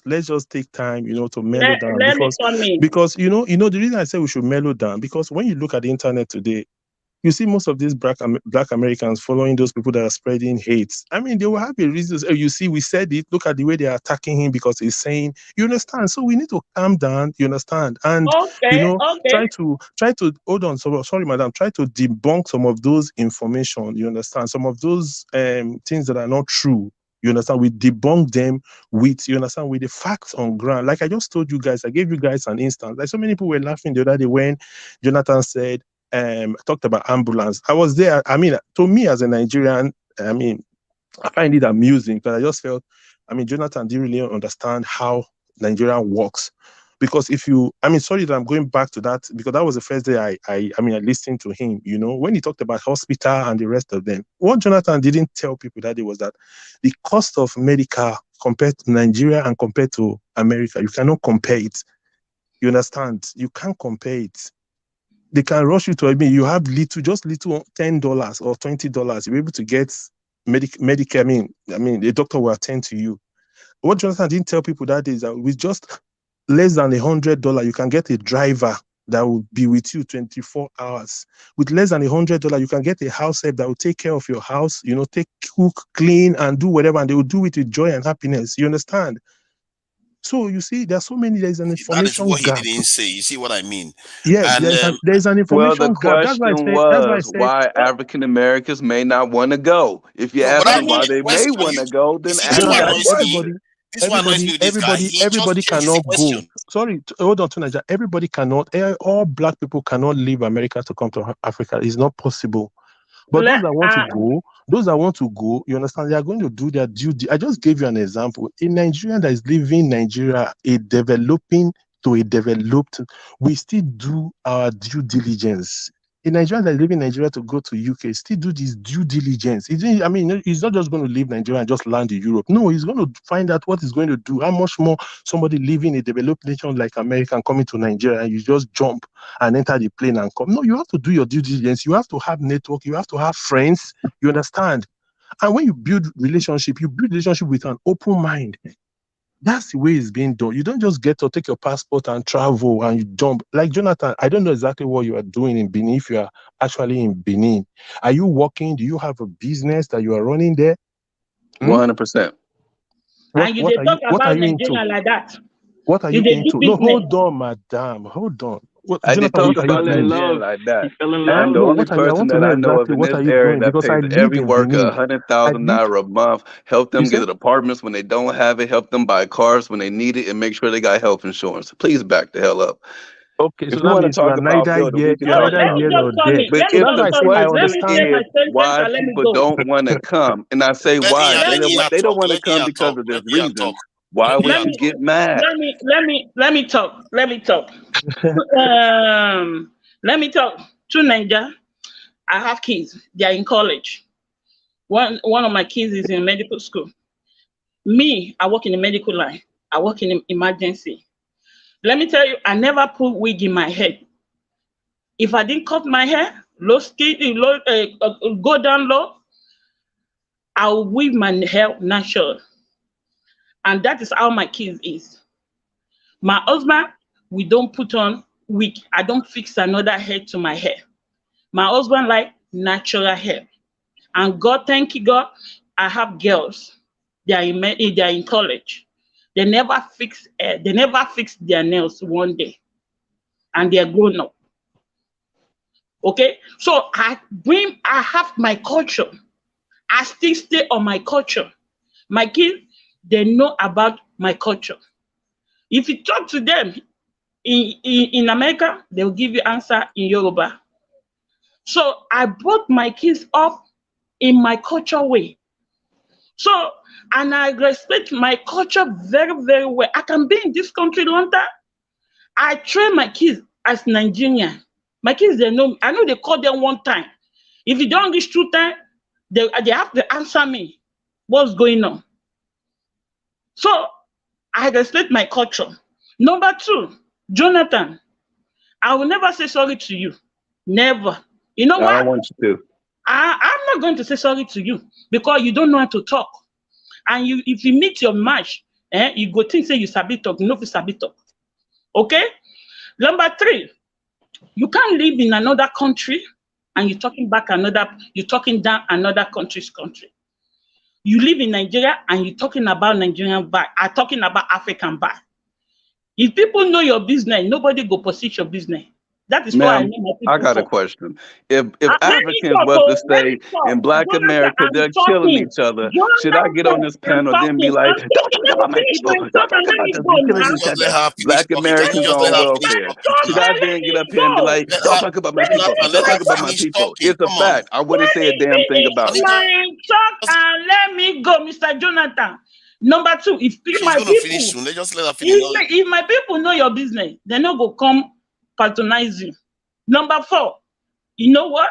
Speaker 9: let's just take time, to mellow down
Speaker 18: let me come in.
Speaker 9: because the reason I say we should mellow down because when you look at the internet today, you see most of these black Americans following those people that are spreading hate. I mean, they will have a reason. You see, we said it. Look at the way they are attacking him because he's saying, you understand. So we need to calm down. You understand, and
Speaker 18: Okay.
Speaker 9: try to hold on. So sorry, madam. Try to debunk some of those information. You understand, some of those things that are not true. You understand? We debunk them with, you understand, with the facts on ground. Like I just told you guys, I gave you guys an instance. Like so many people were laughing the other day when Jonathan said, talked about ambulance. I was there. I mean, to me as a Nigerian, I mean, I find it amusing because I just felt, I mean, Jonathan didn't really understand how Nigeria works. Because if you, I mean, sorry that I'm going back to that because that was the first day I listened to him, when he talked about hospital and the rest of them. What Jonathan didn't tell people that day was that the cost of medical compared to Nigeria and compared to America, you cannot compare it. You understand? You can't compare it. They can rush you to admit you have just little $10 or $20. You're able to get Medicare. I mean, the doctor will attend to you. What Jonathan didn't tell people that is that with just less than $100, you can get a driver that will be with you 24 hours. With less than $100, you can get a house help that will take care of your house, cook, clean, and do whatever, and they will do it with joy and happiness. You understand? So you see, there's an
Speaker 14: That is
Speaker 9: information
Speaker 14: what he
Speaker 9: gap.
Speaker 14: didn't say. You see what I mean?
Speaker 9: Yeah,
Speaker 14: And
Speaker 9: there's an
Speaker 22: Well, the
Speaker 9: information gap.
Speaker 22: question
Speaker 9: That's why I
Speaker 22: was
Speaker 9: said
Speaker 22: why African Americans may not want to go. If you
Speaker 14: no, but
Speaker 22: ask
Speaker 14: that
Speaker 22: them why they may
Speaker 14: when
Speaker 22: want
Speaker 14: you
Speaker 22: to go, then
Speaker 14: see this
Speaker 22: ask
Speaker 14: what
Speaker 22: that
Speaker 14: annoys
Speaker 22: question.
Speaker 14: me. This what annoys me with this guy. He just
Speaker 9: everybody
Speaker 14: changes the
Speaker 9: cannot go.
Speaker 14: question.
Speaker 9: Sorry, hold on to Nigeria. Everybody cannot. All black people cannot leave America to come to Africa. It's not possible. But those that want to go, you understand, they are going to do their duty. I just gave you an example. A Nigerian that is leaving Nigeria, a developing to a developed, we still do our due diligence. A Nigerian that is leaving Nigeria to go to UK still do this due diligence. I mean, he's not just going to leave Nigeria and just land in Europe. No, he's going to find out what he's going to do. How much more somebody living in a developed nation like America and coming to Nigeria and you just jump and enter the plane and come. No, you have to do your due diligence. You have to have network. You have to have friends. You understand? And when you build relationship with an open mind. That's the way it's being done. You don't just get to take your passport and travel and you jump. Like Jonathan, I don't know exactly what you are doing in Benin if you are actually in Benin. Are you working? Do you have a business that you are running there?
Speaker 22: 100%.
Speaker 18: And you dey talk
Speaker 9: What are
Speaker 18: about
Speaker 9: you into?
Speaker 18: Nigeria like that.
Speaker 9: What are you
Speaker 18: dey do
Speaker 9: into? No,
Speaker 18: business.
Speaker 9: hold on, madam. Hold on.
Speaker 22: I did
Speaker 9: Jonathan,
Speaker 22: talk
Speaker 9: what are you
Speaker 22: about
Speaker 9: doing?
Speaker 22: Nigerian like
Speaker 8: He
Speaker 22: that.
Speaker 8: fell in
Speaker 22: I'm
Speaker 8: love.
Speaker 22: the
Speaker 9: No,
Speaker 22: only
Speaker 9: what are you? I
Speaker 22: person
Speaker 9: want to
Speaker 22: that
Speaker 9: know
Speaker 22: I know of
Speaker 9: exactly
Speaker 22: in
Speaker 9: what
Speaker 22: this
Speaker 9: are you
Speaker 22: area
Speaker 9: doing
Speaker 22: that
Speaker 9: because I
Speaker 22: pays
Speaker 9: live
Speaker 22: every
Speaker 9: in
Speaker 22: worker
Speaker 9: Benin. I did.
Speaker 22: $100,000 a month, help
Speaker 9: You
Speaker 22: them
Speaker 9: said
Speaker 22: get apartments when they don't have it, help them buy cars when they need it, and make sure they got health insurance. Please back the hell up.
Speaker 9: Okay,
Speaker 22: If
Speaker 9: so
Speaker 22: you
Speaker 9: that
Speaker 22: want to
Speaker 9: means you
Speaker 22: talk
Speaker 9: are
Speaker 22: about
Speaker 9: neither
Speaker 22: building,
Speaker 9: here,
Speaker 22: we can
Speaker 9: you're
Speaker 18: No,
Speaker 22: talk
Speaker 9: neither
Speaker 18: let
Speaker 22: about
Speaker 18: me
Speaker 9: here
Speaker 22: that.
Speaker 18: just
Speaker 9: nor
Speaker 18: come
Speaker 9: there.
Speaker 18: in.
Speaker 22: But
Speaker 18: Let
Speaker 9: So
Speaker 18: me
Speaker 22: if
Speaker 9: that's
Speaker 18: just
Speaker 9: why I
Speaker 22: that's
Speaker 9: say
Speaker 18: come
Speaker 9: I
Speaker 18: in.
Speaker 22: why
Speaker 18: Let
Speaker 22: this
Speaker 18: me say
Speaker 9: understand.
Speaker 18: my
Speaker 22: is
Speaker 18: sentence
Speaker 22: why
Speaker 18: and let me
Speaker 22: people
Speaker 18: go.
Speaker 22: don't want to come, and I say why
Speaker 14: Let
Speaker 22: they
Speaker 14: Ian
Speaker 22: don't want to
Speaker 14: talk.
Speaker 22: come
Speaker 14: Let
Speaker 22: because
Speaker 14: Ian
Speaker 22: of this
Speaker 14: talk. Let Ian talk.
Speaker 22: reason. Why
Speaker 14: Let
Speaker 22: would
Speaker 18: Let
Speaker 14: Ian
Speaker 22: you
Speaker 18: me
Speaker 14: talk.
Speaker 22: get mad?
Speaker 18: let me talk. Let me talk. Let me talk. To Niger, I have kids. They are in college. One of my kids is in medical school. Me, I work in the medical line. I work in emergency. Let me tell you, I never put wig in my head. If I didn't cut my hair, go down low, I'll weave my hair natural. And that is how my kids is. My husband, we don't put on wig. I don't fix another hair to my hair. My husband like natural hair. And God, thank you, God, I have girls. They are in college. They never fix their nails one day. And they are grown up. Okay? So I have my culture. I still stay on my culture. My kids, they know about my culture. If you talk to them in America, they'll give you answer in Yoruba. So I brought my kids up in my culture way. So, and I respect my culture very, very well. I can be in this country long time. I train my kids as Nigerian. My kids, they know me. I know they call them one time. If you don't reach 2 times, they have to answer me what's going on. So I respect my culture. Number 2, Jonathan, I will never say sorry to you. Never. You know
Speaker 22: I
Speaker 18: why?
Speaker 22: don't want you to.
Speaker 18: I'm not going to say sorry to you because you don't know how to talk. And if you meet your match, you go think say you sabi talk, you no fit sabi talk. Okay? Number 3, you can't live in another country and you're talking down another country's country. You live in Nigeria and you're talking about Nigerian bar, I'm talking about African bar. If people know your business, nobody go pursue your business. That is why I
Speaker 22: Ma'am,
Speaker 18: know my
Speaker 22: I
Speaker 18: people
Speaker 22: got a
Speaker 18: for.
Speaker 22: question. If
Speaker 18: Let me
Speaker 22: Africans
Speaker 18: talk,
Speaker 22: was to
Speaker 18: let me
Speaker 22: say
Speaker 18: talk.
Speaker 22: in Black
Speaker 18: Jonathan,
Speaker 22: America
Speaker 18: I'm
Speaker 22: they're killing
Speaker 18: talking.
Speaker 22: each other, should I get on
Speaker 18: Jonathan,
Speaker 22: this
Speaker 18: I'm
Speaker 22: panel then be
Speaker 18: talking.
Speaker 22: like,
Speaker 18: I'm
Speaker 22: don't
Speaker 18: talking.
Speaker 22: talk
Speaker 18: Let me
Speaker 22: about my
Speaker 18: finish
Speaker 22: people,
Speaker 18: my
Speaker 22: don't
Speaker 18: talk and
Speaker 22: talk
Speaker 18: let
Speaker 22: about
Speaker 18: me
Speaker 22: this,
Speaker 18: go
Speaker 22: you killing
Speaker 18: now.
Speaker 22: each
Speaker 14: Just let
Speaker 22: other.
Speaker 14: her finish
Speaker 22: Black
Speaker 14: talking. Can you
Speaker 22: Americans
Speaker 14: just
Speaker 22: on
Speaker 14: let her
Speaker 18: Finish
Speaker 14: finish
Speaker 18: my
Speaker 22: welfare.
Speaker 14: talking,
Speaker 18: talk
Speaker 22: Should
Speaker 14: please?
Speaker 22: I
Speaker 18: and let
Speaker 22: then get
Speaker 18: me
Speaker 22: up here and be
Speaker 18: go.
Speaker 22: like,
Speaker 14: Let
Speaker 22: don't
Speaker 14: her,
Speaker 22: talk about my
Speaker 18: Let me
Speaker 22: people,
Speaker 14: Jonathan,
Speaker 18: finish
Speaker 14: let
Speaker 22: don't
Speaker 18: my
Speaker 14: her
Speaker 22: talk about
Speaker 18: talk.
Speaker 22: my
Speaker 14: finish
Speaker 22: people?
Speaker 14: talking.
Speaker 22: It's a
Speaker 14: Come on.
Speaker 22: fact. I wouldn't
Speaker 18: Let
Speaker 22: say a
Speaker 18: me
Speaker 22: damn thing about
Speaker 18: finish
Speaker 22: it.
Speaker 18: my talk and let me go, Mr. Jonathan. Number 2, if
Speaker 14: She's
Speaker 18: my
Speaker 14: going to finish
Speaker 18: people,
Speaker 14: soon. Let's just let her finish. No,
Speaker 18: if my people know your business, they no go come patronize you. Number 4, you know what?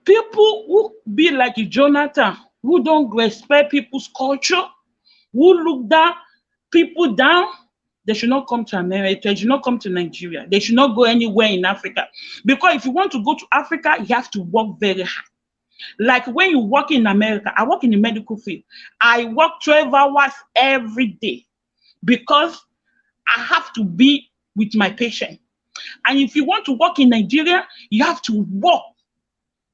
Speaker 18: People who be like Jonathan, who don't respect people's culture, who look down people down, they should not come to America, they should not come to Nigeria, they should not go anywhere in Africa. Because if you want to go to Africa, you have to work very hard. Like when you work in America, I work in the medical field. I work 12 hours every day because I have to be with my patient. And if you want to work in Nigeria, you have to work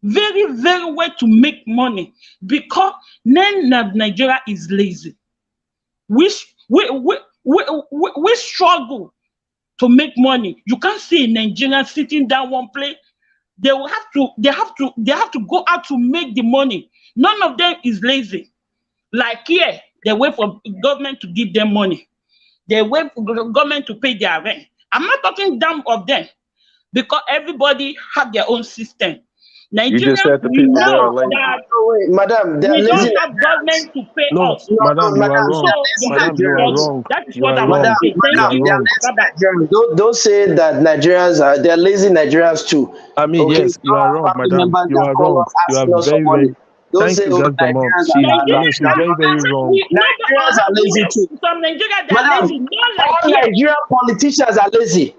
Speaker 18: very, very well to make money because Nigeria is lazy. We struggle to make money. You can't see a Nigerian sitting down one place. They have to go out to make the money. None of them is lazy. Like here, they wait for government to give them money. They wait for government to pay their rent. I'm not talking down of them because everybody have their own system.
Speaker 22: You just
Speaker 18: Nigerians,
Speaker 22: said the
Speaker 18: we
Speaker 22: people there are
Speaker 18: know
Speaker 22: lazy.
Speaker 18: that
Speaker 2: No, wait, madam, they are
Speaker 18: we
Speaker 2: lazy
Speaker 18: don't have
Speaker 2: Nigerians.
Speaker 18: government to pay
Speaker 9: No,
Speaker 18: us.
Speaker 2: No,
Speaker 9: madam, you are
Speaker 2: madam,
Speaker 18: So
Speaker 2: they
Speaker 9: wrong.
Speaker 2: are
Speaker 18: we
Speaker 2: lazy
Speaker 18: have
Speaker 9: Madam,
Speaker 18: to
Speaker 9: you are
Speaker 2: Nigerians.
Speaker 18: struggle.
Speaker 9: wrong.
Speaker 18: That is
Speaker 9: You
Speaker 18: what
Speaker 9: are
Speaker 18: I want
Speaker 2: Madam,
Speaker 18: to
Speaker 9: wrong.
Speaker 18: say.
Speaker 9: You
Speaker 18: Thank
Speaker 9: are
Speaker 2: madam,
Speaker 18: you.
Speaker 2: they are
Speaker 9: wrong.
Speaker 2: lazy
Speaker 18: Bye-bye.
Speaker 2: Nigerians. Don't say that Nigerians are they're lazy Nigerians too.
Speaker 9: I mean,
Speaker 2: Okay, we
Speaker 9: yes, you
Speaker 2: don't
Speaker 9: are
Speaker 2: have
Speaker 9: wrong,
Speaker 2: family
Speaker 9: madam.
Speaker 2: members
Speaker 9: You
Speaker 2: that
Speaker 9: are
Speaker 2: call
Speaker 9: wrong.
Speaker 2: us
Speaker 9: You are
Speaker 2: asking us for
Speaker 9: very,
Speaker 2: money.
Speaker 9: very.
Speaker 2: Don't
Speaker 9: Thank
Speaker 2: say,
Speaker 9: you,
Speaker 2: oh,
Speaker 9: Gazdamop.
Speaker 2: Nigerians are
Speaker 9: She,
Speaker 2: bad.
Speaker 9: I mean, she's
Speaker 2: That's
Speaker 9: very,
Speaker 2: not
Speaker 9: very
Speaker 2: true.
Speaker 9: wrong.
Speaker 2: Nigerians are
Speaker 18: We
Speaker 2: lazy
Speaker 18: have
Speaker 2: too.
Speaker 18: some Nigeria that are lazy,
Speaker 2: Madam,
Speaker 18: not like
Speaker 2: all
Speaker 18: here.
Speaker 2: Nigerian politicians are lazy.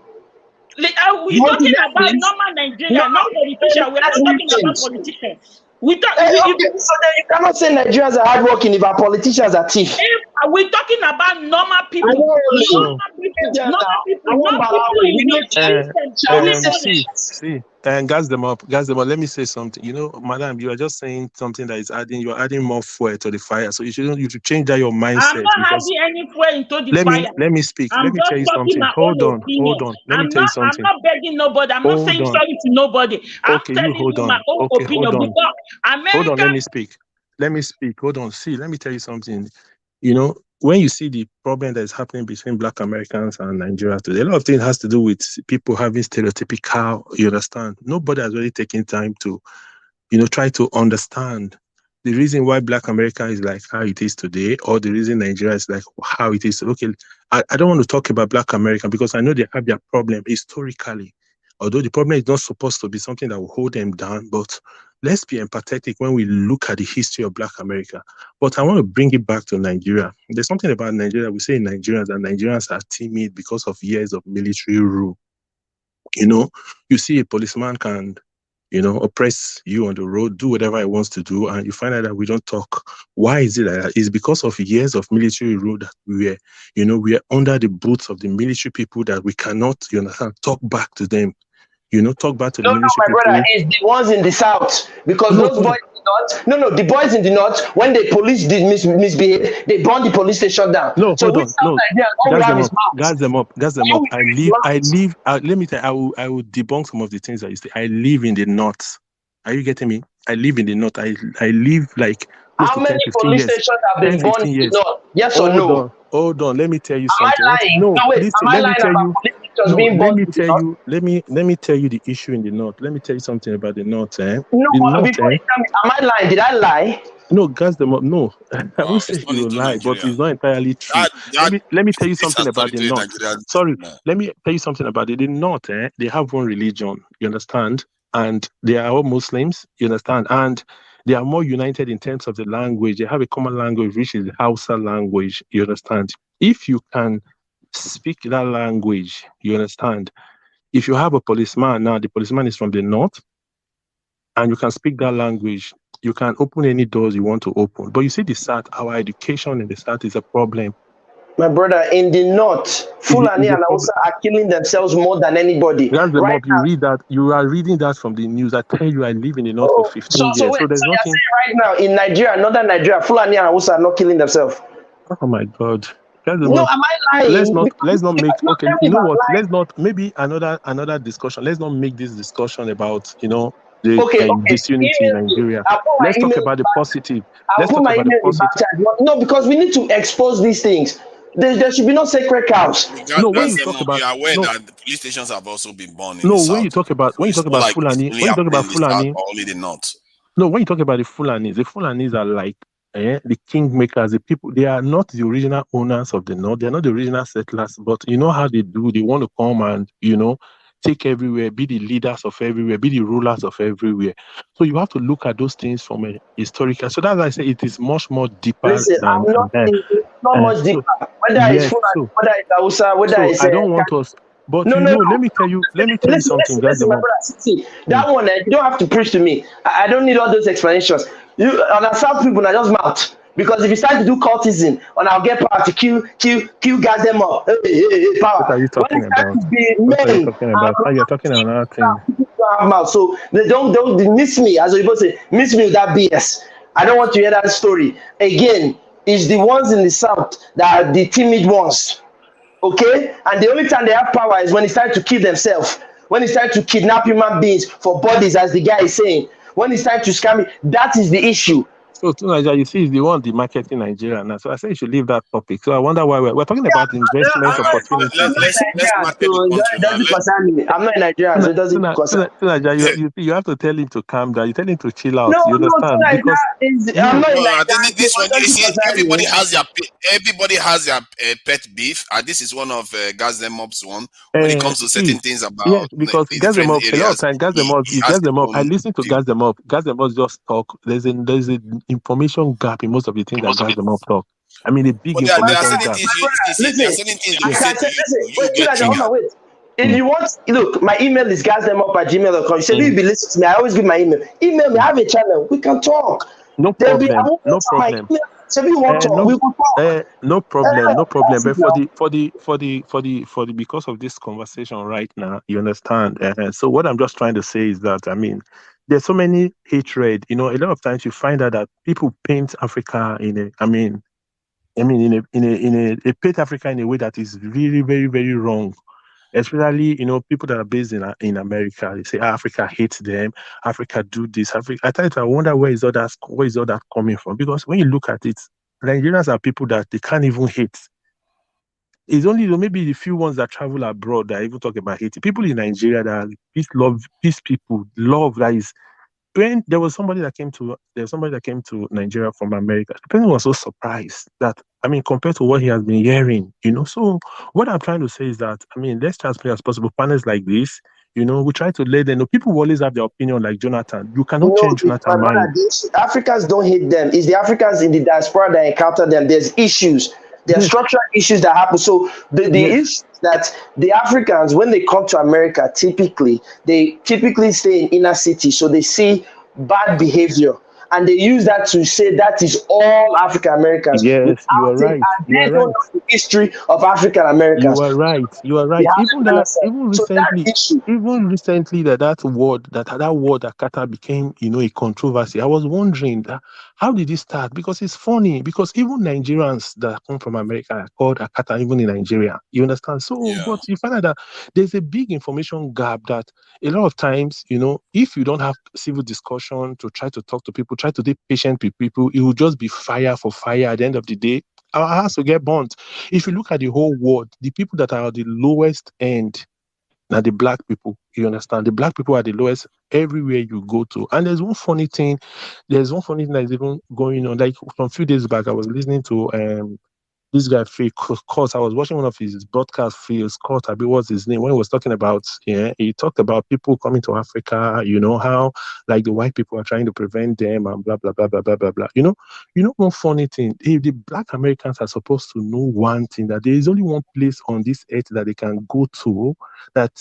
Speaker 18: We're
Speaker 2: You want to
Speaker 18: talking
Speaker 2: hear
Speaker 18: about
Speaker 2: things?
Speaker 18: normal
Speaker 2: No,
Speaker 18: Nigeria, not politicians. We're
Speaker 2: let's
Speaker 18: not
Speaker 2: hear
Speaker 18: talking about
Speaker 2: things.
Speaker 18: politicians. We talk,
Speaker 2: Okay, so then you cannot say Nigerians are hardworking if our politicians are thief.
Speaker 18: we're talking about normal
Speaker 2: I
Speaker 18: people.
Speaker 2: know only.
Speaker 9: So,
Speaker 18: Normal people.
Speaker 2: Them
Speaker 18: Normal
Speaker 2: now.
Speaker 18: people.
Speaker 2: I want
Speaker 18: Not people
Speaker 2: Malawi.
Speaker 18: in
Speaker 2: We know
Speaker 18: this
Speaker 2: change.
Speaker 18: system
Speaker 2: Shall we
Speaker 18: stealing
Speaker 2: say
Speaker 18: money.
Speaker 9: see, and Gazdamop, let me say something. You know, madam, you are just saying something that is you are adding more fuel to the fire. So you should change that your
Speaker 18: I'm
Speaker 9: mindset
Speaker 18: not
Speaker 9: because
Speaker 18: adding any fuel into the
Speaker 9: let
Speaker 18: fire.
Speaker 9: me speak.
Speaker 18: I'm
Speaker 9: Let me tell
Speaker 18: just
Speaker 9: you
Speaker 18: talking
Speaker 9: something.
Speaker 18: my own
Speaker 9: Hold
Speaker 18: opinion.
Speaker 9: on. Let me tell you
Speaker 18: I'm
Speaker 9: something.
Speaker 18: not begging nobody. I'm not
Speaker 9: Hold
Speaker 18: saying
Speaker 9: on.
Speaker 18: sorry to nobody. I'm
Speaker 9: Okay, you
Speaker 18: telling
Speaker 9: hold
Speaker 18: you my
Speaker 9: on.
Speaker 18: own
Speaker 9: Okay, hold
Speaker 18: opinion
Speaker 9: on.
Speaker 18: because
Speaker 9: Hold on,
Speaker 18: America.
Speaker 9: let me speak. Let me speak. Hold on. See, let me tell you something. You know, when you see the problem that is happening between Black Americans and Nigeria today, a lot of things has to do with people having stereotypical, you understand. Nobody has really taken time to, try to understand the reason why Black America is like how it is today, or the reason Nigeria is like how it is. Okay, I don't want to talk about Black American because I know they have their problem historically. Although the problem is not supposed to be something that will hold them down, but let's be empathetic when we look at the history of Black America. But I want to bring it back to Nigeria. There's something about Nigeria. We say in Nigerians that Nigerians are timid because of years of military rule. You see a policeman can, oppress you on the road, do whatever he wants to do, and you find out that we don't talk. Why is it like that? It's because of years of military rule that we are under the boots of the military people that we cannot, talk back to them. Talk back to the
Speaker 2: No,
Speaker 9: military
Speaker 2: my brother,
Speaker 9: people.
Speaker 2: it's the ones in the south because
Speaker 9: No,
Speaker 2: those boys in the north. No, the boys in the north, when the police did misbehave, they burned the police station down.
Speaker 9: No,
Speaker 2: So
Speaker 9: hold
Speaker 2: we
Speaker 9: on.
Speaker 2: South
Speaker 9: No,
Speaker 2: Nigerians, all we
Speaker 9: gas
Speaker 2: have
Speaker 9: them
Speaker 2: is
Speaker 9: up.
Speaker 2: mouth.
Speaker 9: Gas them up. Gas them
Speaker 2: All
Speaker 9: up.
Speaker 2: we
Speaker 9: I
Speaker 2: have is
Speaker 9: live.
Speaker 2: mouth.
Speaker 9: Let me tell you. I will debunk some of the things that you say. I live in the north. Are you getting me? I live in the north. I live like close
Speaker 2: How
Speaker 9: to
Speaker 2: many
Speaker 9: 10, 15
Speaker 2: police
Speaker 9: years.
Speaker 2: stations have
Speaker 9: 10,
Speaker 2: been burned
Speaker 9: 15
Speaker 2: in the
Speaker 9: years.
Speaker 2: north? Yes or no?
Speaker 9: Hold on. Let me tell you
Speaker 2: Am I
Speaker 9: something.
Speaker 2: lying?
Speaker 9: No,
Speaker 2: No, wait.
Speaker 9: listen.
Speaker 2: Am I
Speaker 9: Let me
Speaker 2: lying
Speaker 9: tell
Speaker 2: about
Speaker 9: you.
Speaker 2: police stations
Speaker 9: No,
Speaker 2: being
Speaker 9: let
Speaker 2: burned
Speaker 9: me
Speaker 2: in the
Speaker 9: tell
Speaker 2: north?
Speaker 9: you. Let me tell you the issue in the north. Let me tell you something about the north.
Speaker 2: No,
Speaker 9: The north.
Speaker 2: before you tell me, am I lying? Did I lie?
Speaker 9: No, gas them up. No, I won't say
Speaker 14: It's not
Speaker 9: you
Speaker 14: into
Speaker 9: lie, but
Speaker 14: Nigeria.
Speaker 9: it's not entirely true.
Speaker 14: That
Speaker 9: Let me tell you
Speaker 14: this
Speaker 9: something
Speaker 14: has
Speaker 9: about
Speaker 14: turned
Speaker 9: the
Speaker 14: into a
Speaker 9: north.
Speaker 14: Nigerian.
Speaker 9: Sorry, let me tell you something about it. The north, they have one religion, you understand, and they are all Muslims, you understand, and they are more united in terms of the language. They have a common language, which is the Hausa language, you understand. If you can speak that language, you understand. If you have a policeman now, the policeman is from the north, and you can speak that language, you can open any doors you want to open. But you see, the South, our education in the South is a problem.
Speaker 2: My brother, in the north, Fulani
Speaker 9: Is a
Speaker 2: and
Speaker 9: problem.
Speaker 2: Hausa are killing themselves more than anybody.
Speaker 9: That's the
Speaker 2: Right
Speaker 9: mob. You read that. You are reading that from the news. I tell you, I live in the North for
Speaker 2: Oh, so
Speaker 9: 15
Speaker 2: so
Speaker 9: years.
Speaker 2: wait,
Speaker 9: So there's
Speaker 2: so you're
Speaker 9: nothing.
Speaker 2: saying right now in Nigeria, northern Nigeria, Fulani and Hausa are not killing themselves?
Speaker 9: Oh my God. That's the
Speaker 2: No,
Speaker 9: mob.
Speaker 2: am I lying?
Speaker 9: Let's not
Speaker 2: You
Speaker 9: make,
Speaker 2: cannot
Speaker 9: okay,
Speaker 2: tell me
Speaker 9: you
Speaker 2: if
Speaker 9: know
Speaker 2: I'm
Speaker 9: what?
Speaker 2: lying.
Speaker 9: Let's not, maybe another discussion. Let's not make this discussion about, the
Speaker 2: Okay.
Speaker 9: disunity in
Speaker 2: Email me.
Speaker 9: Nigeria.
Speaker 2: I'll put my
Speaker 9: Let's talk
Speaker 2: email in
Speaker 9: about
Speaker 2: the
Speaker 9: the
Speaker 2: back.
Speaker 9: positive.
Speaker 2: I'll
Speaker 9: Let's
Speaker 2: put
Speaker 9: talk
Speaker 2: my
Speaker 9: about the
Speaker 2: email in the back
Speaker 9: positive.
Speaker 2: chat. No, because we need to expose these things. There should be no sacred cows.
Speaker 9: No, when
Speaker 14: That's
Speaker 9: you
Speaker 14: them
Speaker 9: talk
Speaker 14: up. You
Speaker 9: about,
Speaker 14: are aware
Speaker 9: no,
Speaker 14: that the police stations have also been burned in the
Speaker 9: no,
Speaker 14: south. So
Speaker 9: when you
Speaker 14: it's
Speaker 9: talk
Speaker 14: not
Speaker 9: about
Speaker 14: like it's
Speaker 9: Fulani,
Speaker 14: only
Speaker 9: when you talk
Speaker 14: happening
Speaker 9: about
Speaker 14: in the south
Speaker 9: Fulani,
Speaker 14: or only the north.
Speaker 9: no, when you talk about the Fulanis are like the kingmakers, the people. They are not the original owners of the north. They are not the original settlers. But you know how they do. They want to come and take everywhere, be the leaders of everywhere, be the rulers of everywhere. So you have to look at those things from a historical. So that's why I say it is much more deeper
Speaker 2: Listen,
Speaker 9: than
Speaker 2: I'm not. It's not much
Speaker 9: so
Speaker 2: deeper. Whether it's
Speaker 9: yes.
Speaker 2: Fulani, whether it's Hausa, whether
Speaker 9: So
Speaker 2: it's
Speaker 9: I don't want us. But
Speaker 2: no, no, no.
Speaker 9: let me tell you. Let me tell you something, guys.
Speaker 2: Listen, my brother. See, that one, you don't have to preach to me. I don't need all those explanations. You understand people, not just mouth. Because if you start to do cultism, and I'll get power to kill guys them up. Hey,
Speaker 9: What are
Speaker 2: power.
Speaker 9: you
Speaker 2: When
Speaker 9: talking
Speaker 2: it starts
Speaker 9: about?
Speaker 2: to be
Speaker 9: What are you
Speaker 2: men,
Speaker 9: talking about? You're talking about another thing.
Speaker 2: people don't have mouth. So they don't miss me, as you say, miss me with that BS. I don't want to hear that story. Again, it's the ones in the south that are the timid ones. Okay, and the only time they have power is when it's time to kill themselves, when it's time to kidnap human beings for bodies, as the guy is saying, when it's time to scam it. That is the issue.
Speaker 9: So to Nigeria, you see, is the one the marketing Nigeria now. So I say you should leave that topic. So I wonder why we're talking about investment
Speaker 2: I'm
Speaker 9: opportunities.
Speaker 2: not in Nigeria, so it doesn't concern me. I'm not in Nigeria, so it doesn't concern me.
Speaker 9: To Nigeria, you have to tell him to calm down. You tell him to chill out.
Speaker 2: No,
Speaker 9: You understand?
Speaker 2: Nigeria
Speaker 9: Because
Speaker 2: is. I'm
Speaker 9: you,
Speaker 2: not in
Speaker 14: No, I
Speaker 2: Nigeria,
Speaker 14: think
Speaker 2: so
Speaker 14: this one.
Speaker 2: it
Speaker 14: You
Speaker 2: doesn't
Speaker 14: see,
Speaker 2: concern me.
Speaker 14: everybody has their pet beef, and this is one of Gas them up's one. When it comes to certain
Speaker 9: see,
Speaker 14: things about
Speaker 9: yes, because
Speaker 14: the
Speaker 9: gas them
Speaker 14: different
Speaker 9: up a lot of
Speaker 14: areas,
Speaker 9: time. Gas them up,
Speaker 14: he
Speaker 9: you
Speaker 14: has
Speaker 9: gas
Speaker 14: his
Speaker 9: them up. I
Speaker 14: own
Speaker 9: listen to
Speaker 14: view.
Speaker 9: gas them up. Gas them up just talk. There's an information gap in most of the things that gas them up talk. I mean, a big
Speaker 14: But there are
Speaker 9: information
Speaker 14: certain
Speaker 9: gap.
Speaker 14: things you see. There are
Speaker 2: Listen,
Speaker 14: certain things they
Speaker 2: I
Speaker 14: will
Speaker 9: Yes.
Speaker 14: say
Speaker 2: can
Speaker 14: to
Speaker 2: tell.
Speaker 14: you,
Speaker 2: Listen,
Speaker 14: you
Speaker 2: wait,
Speaker 14: get
Speaker 2: hold on,
Speaker 14: triggered.
Speaker 2: wait. If you want, look, my email is gasthemup@gmail.com. You say you be listening to me. I always give my email. Email me. I have a channel. We can talk.
Speaker 9: No
Speaker 2: There'll be. I
Speaker 9: problem.
Speaker 2: won't
Speaker 9: No
Speaker 2: answer my
Speaker 9: problem.
Speaker 2: email. So if you want to talk,
Speaker 9: No,
Speaker 2: we will talk.
Speaker 9: no problem, no problem.
Speaker 2: That's it
Speaker 9: But
Speaker 2: now.
Speaker 9: for the because of this conversation right now, you understand. So what I'm just trying to say is that there's so many hatred. A lot of times you find out that people paint Africa in a, they paint Africa in a way that is really very very wrong. Especially, people that are based in America, they say Africa hates them. Africa do this. Africa. I wonder where is all that coming from? Because when you look at it, Nigerians are people that they can't even hate. It's only maybe the few ones that travel abroad that even talk about hating. People in Nigeria that are peace people, love that is. When there was somebody that came to Nigeria from America. The person was so surprised that, I mean, compared to what he has been hearing, So what I'm trying to say is that, I mean, let's transparent as possible. Panels like this, we try to let them know. People will always have their opinion, like Jonathan. You cannot change
Speaker 2: My
Speaker 9: Jonathan's
Speaker 2: brother,
Speaker 9: mind.
Speaker 2: Africans don't hate them. It's the Africans in the diaspora that encounter them. There's issues. There are
Speaker 9: Yes.
Speaker 2: structural issues that happen. So the
Speaker 9: Yes.
Speaker 2: issue that the Africans, when they come to America, they typically stay in inner city. So they see bad behavior. And they use that to say that is all African Americans
Speaker 9: Yes, you are
Speaker 2: without it,
Speaker 9: right.
Speaker 2: and
Speaker 9: You
Speaker 2: they
Speaker 9: are
Speaker 2: don't
Speaker 9: right.
Speaker 2: know the history of African Americans.
Speaker 9: You are right. You are
Speaker 2: They
Speaker 9: right.
Speaker 2: have to understand. So that issue.
Speaker 9: Even recently, that word that kata became, a controversy. I was wondering how did it start? Because it's funny. Because even Nigerians that come from America are called akata even in Nigeria. You understand? So, but you find out that there's a big information gap that a lot of times, if you don't have civil discussion to try to talk to people, try to be patient with people, it will just be fire for fire at the end of the day. Our house will get burnt. If you look at the whole world, the people that are at the lowest end are the black people. You understand? The black people are the lowest everywhere you go to. And there's one funny thing that is even going on. Like from a few days back, I was listening to this guy Phil Court. I was watching one of his broadcasts. Phil Court, I believe was his name, when he was talking about, he talked about people coming to Africa, how like the white people are trying to prevent them and blah blah blah blah blah blah blah. One funny thing, if the black Americans are supposed to know one thing, that there is only one place on this earth that they can go to, that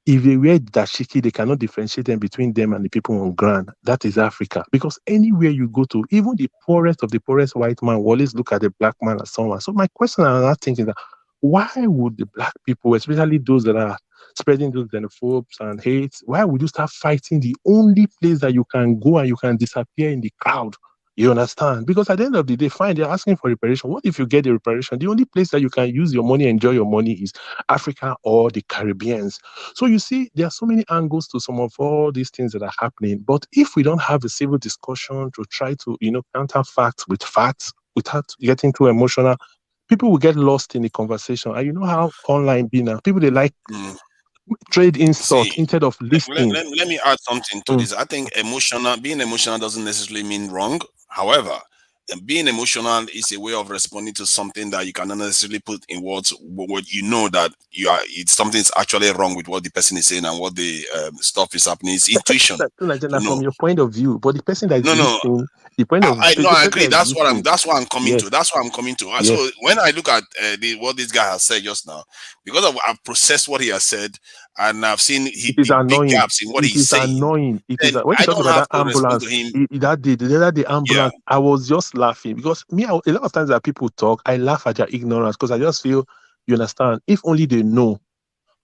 Speaker 9: if they wear dashiki, they cannot differentiate them between them and the people on ground. That is Africa. Because anywhere you go to, even the poorest of the poorest white man will always look at the black man as someone. So my question I'm not thinking that why would the black people, especially those that are spreading those xenophobes and hates, why would you start fighting the only place that you can go and you can disappear in the crowd? You understand? Because at the end of the day, fine, they're asking for reparation. What if you get the reparation? The only place that you can use your money, enjoy your money is Africa or the Caribbeans. So you see, there are so many angles to some of all these things that are happening. But if we don't have a civil discussion to try to, counter facts with facts without getting too emotional, people will get lost in the conversation. And you know how online be now. People, they like trade insult
Speaker 14: See,
Speaker 9: instead of listening.
Speaker 14: let me add something to this. I think being emotional doesn't necessarily mean wrong. However, being emotional is a way of responding to something that you cannot necessarily put in words. What you know that something's actually wrong with what the person is saying and what the stuff is happening. It's intuition.
Speaker 9: From your point of view, but the person that is
Speaker 14: No,
Speaker 9: listening, the point of
Speaker 14: I
Speaker 9: the
Speaker 14: I
Speaker 9: person
Speaker 14: agree.
Speaker 9: that is listening,
Speaker 14: That's what I'm coming
Speaker 9: yes,
Speaker 14: to. That's what I'm coming to.
Speaker 9: yes.
Speaker 14: So when I look at what this guy has said just now, because I've processed what he has said and I've seen
Speaker 9: It is
Speaker 14: the big
Speaker 9: annoying.
Speaker 14: gaps in what
Speaker 9: It
Speaker 14: he's
Speaker 9: is
Speaker 14: saying,
Speaker 9: annoying. When you
Speaker 14: I
Speaker 9: talk
Speaker 14: don't
Speaker 9: about
Speaker 14: have
Speaker 9: that
Speaker 14: to respond to
Speaker 9: ambulance,
Speaker 14: him.
Speaker 9: the other day ambulance, I was just laughing because a lot of times that people talk, I laugh at their ignorance because I just feel, you understand, if only they know.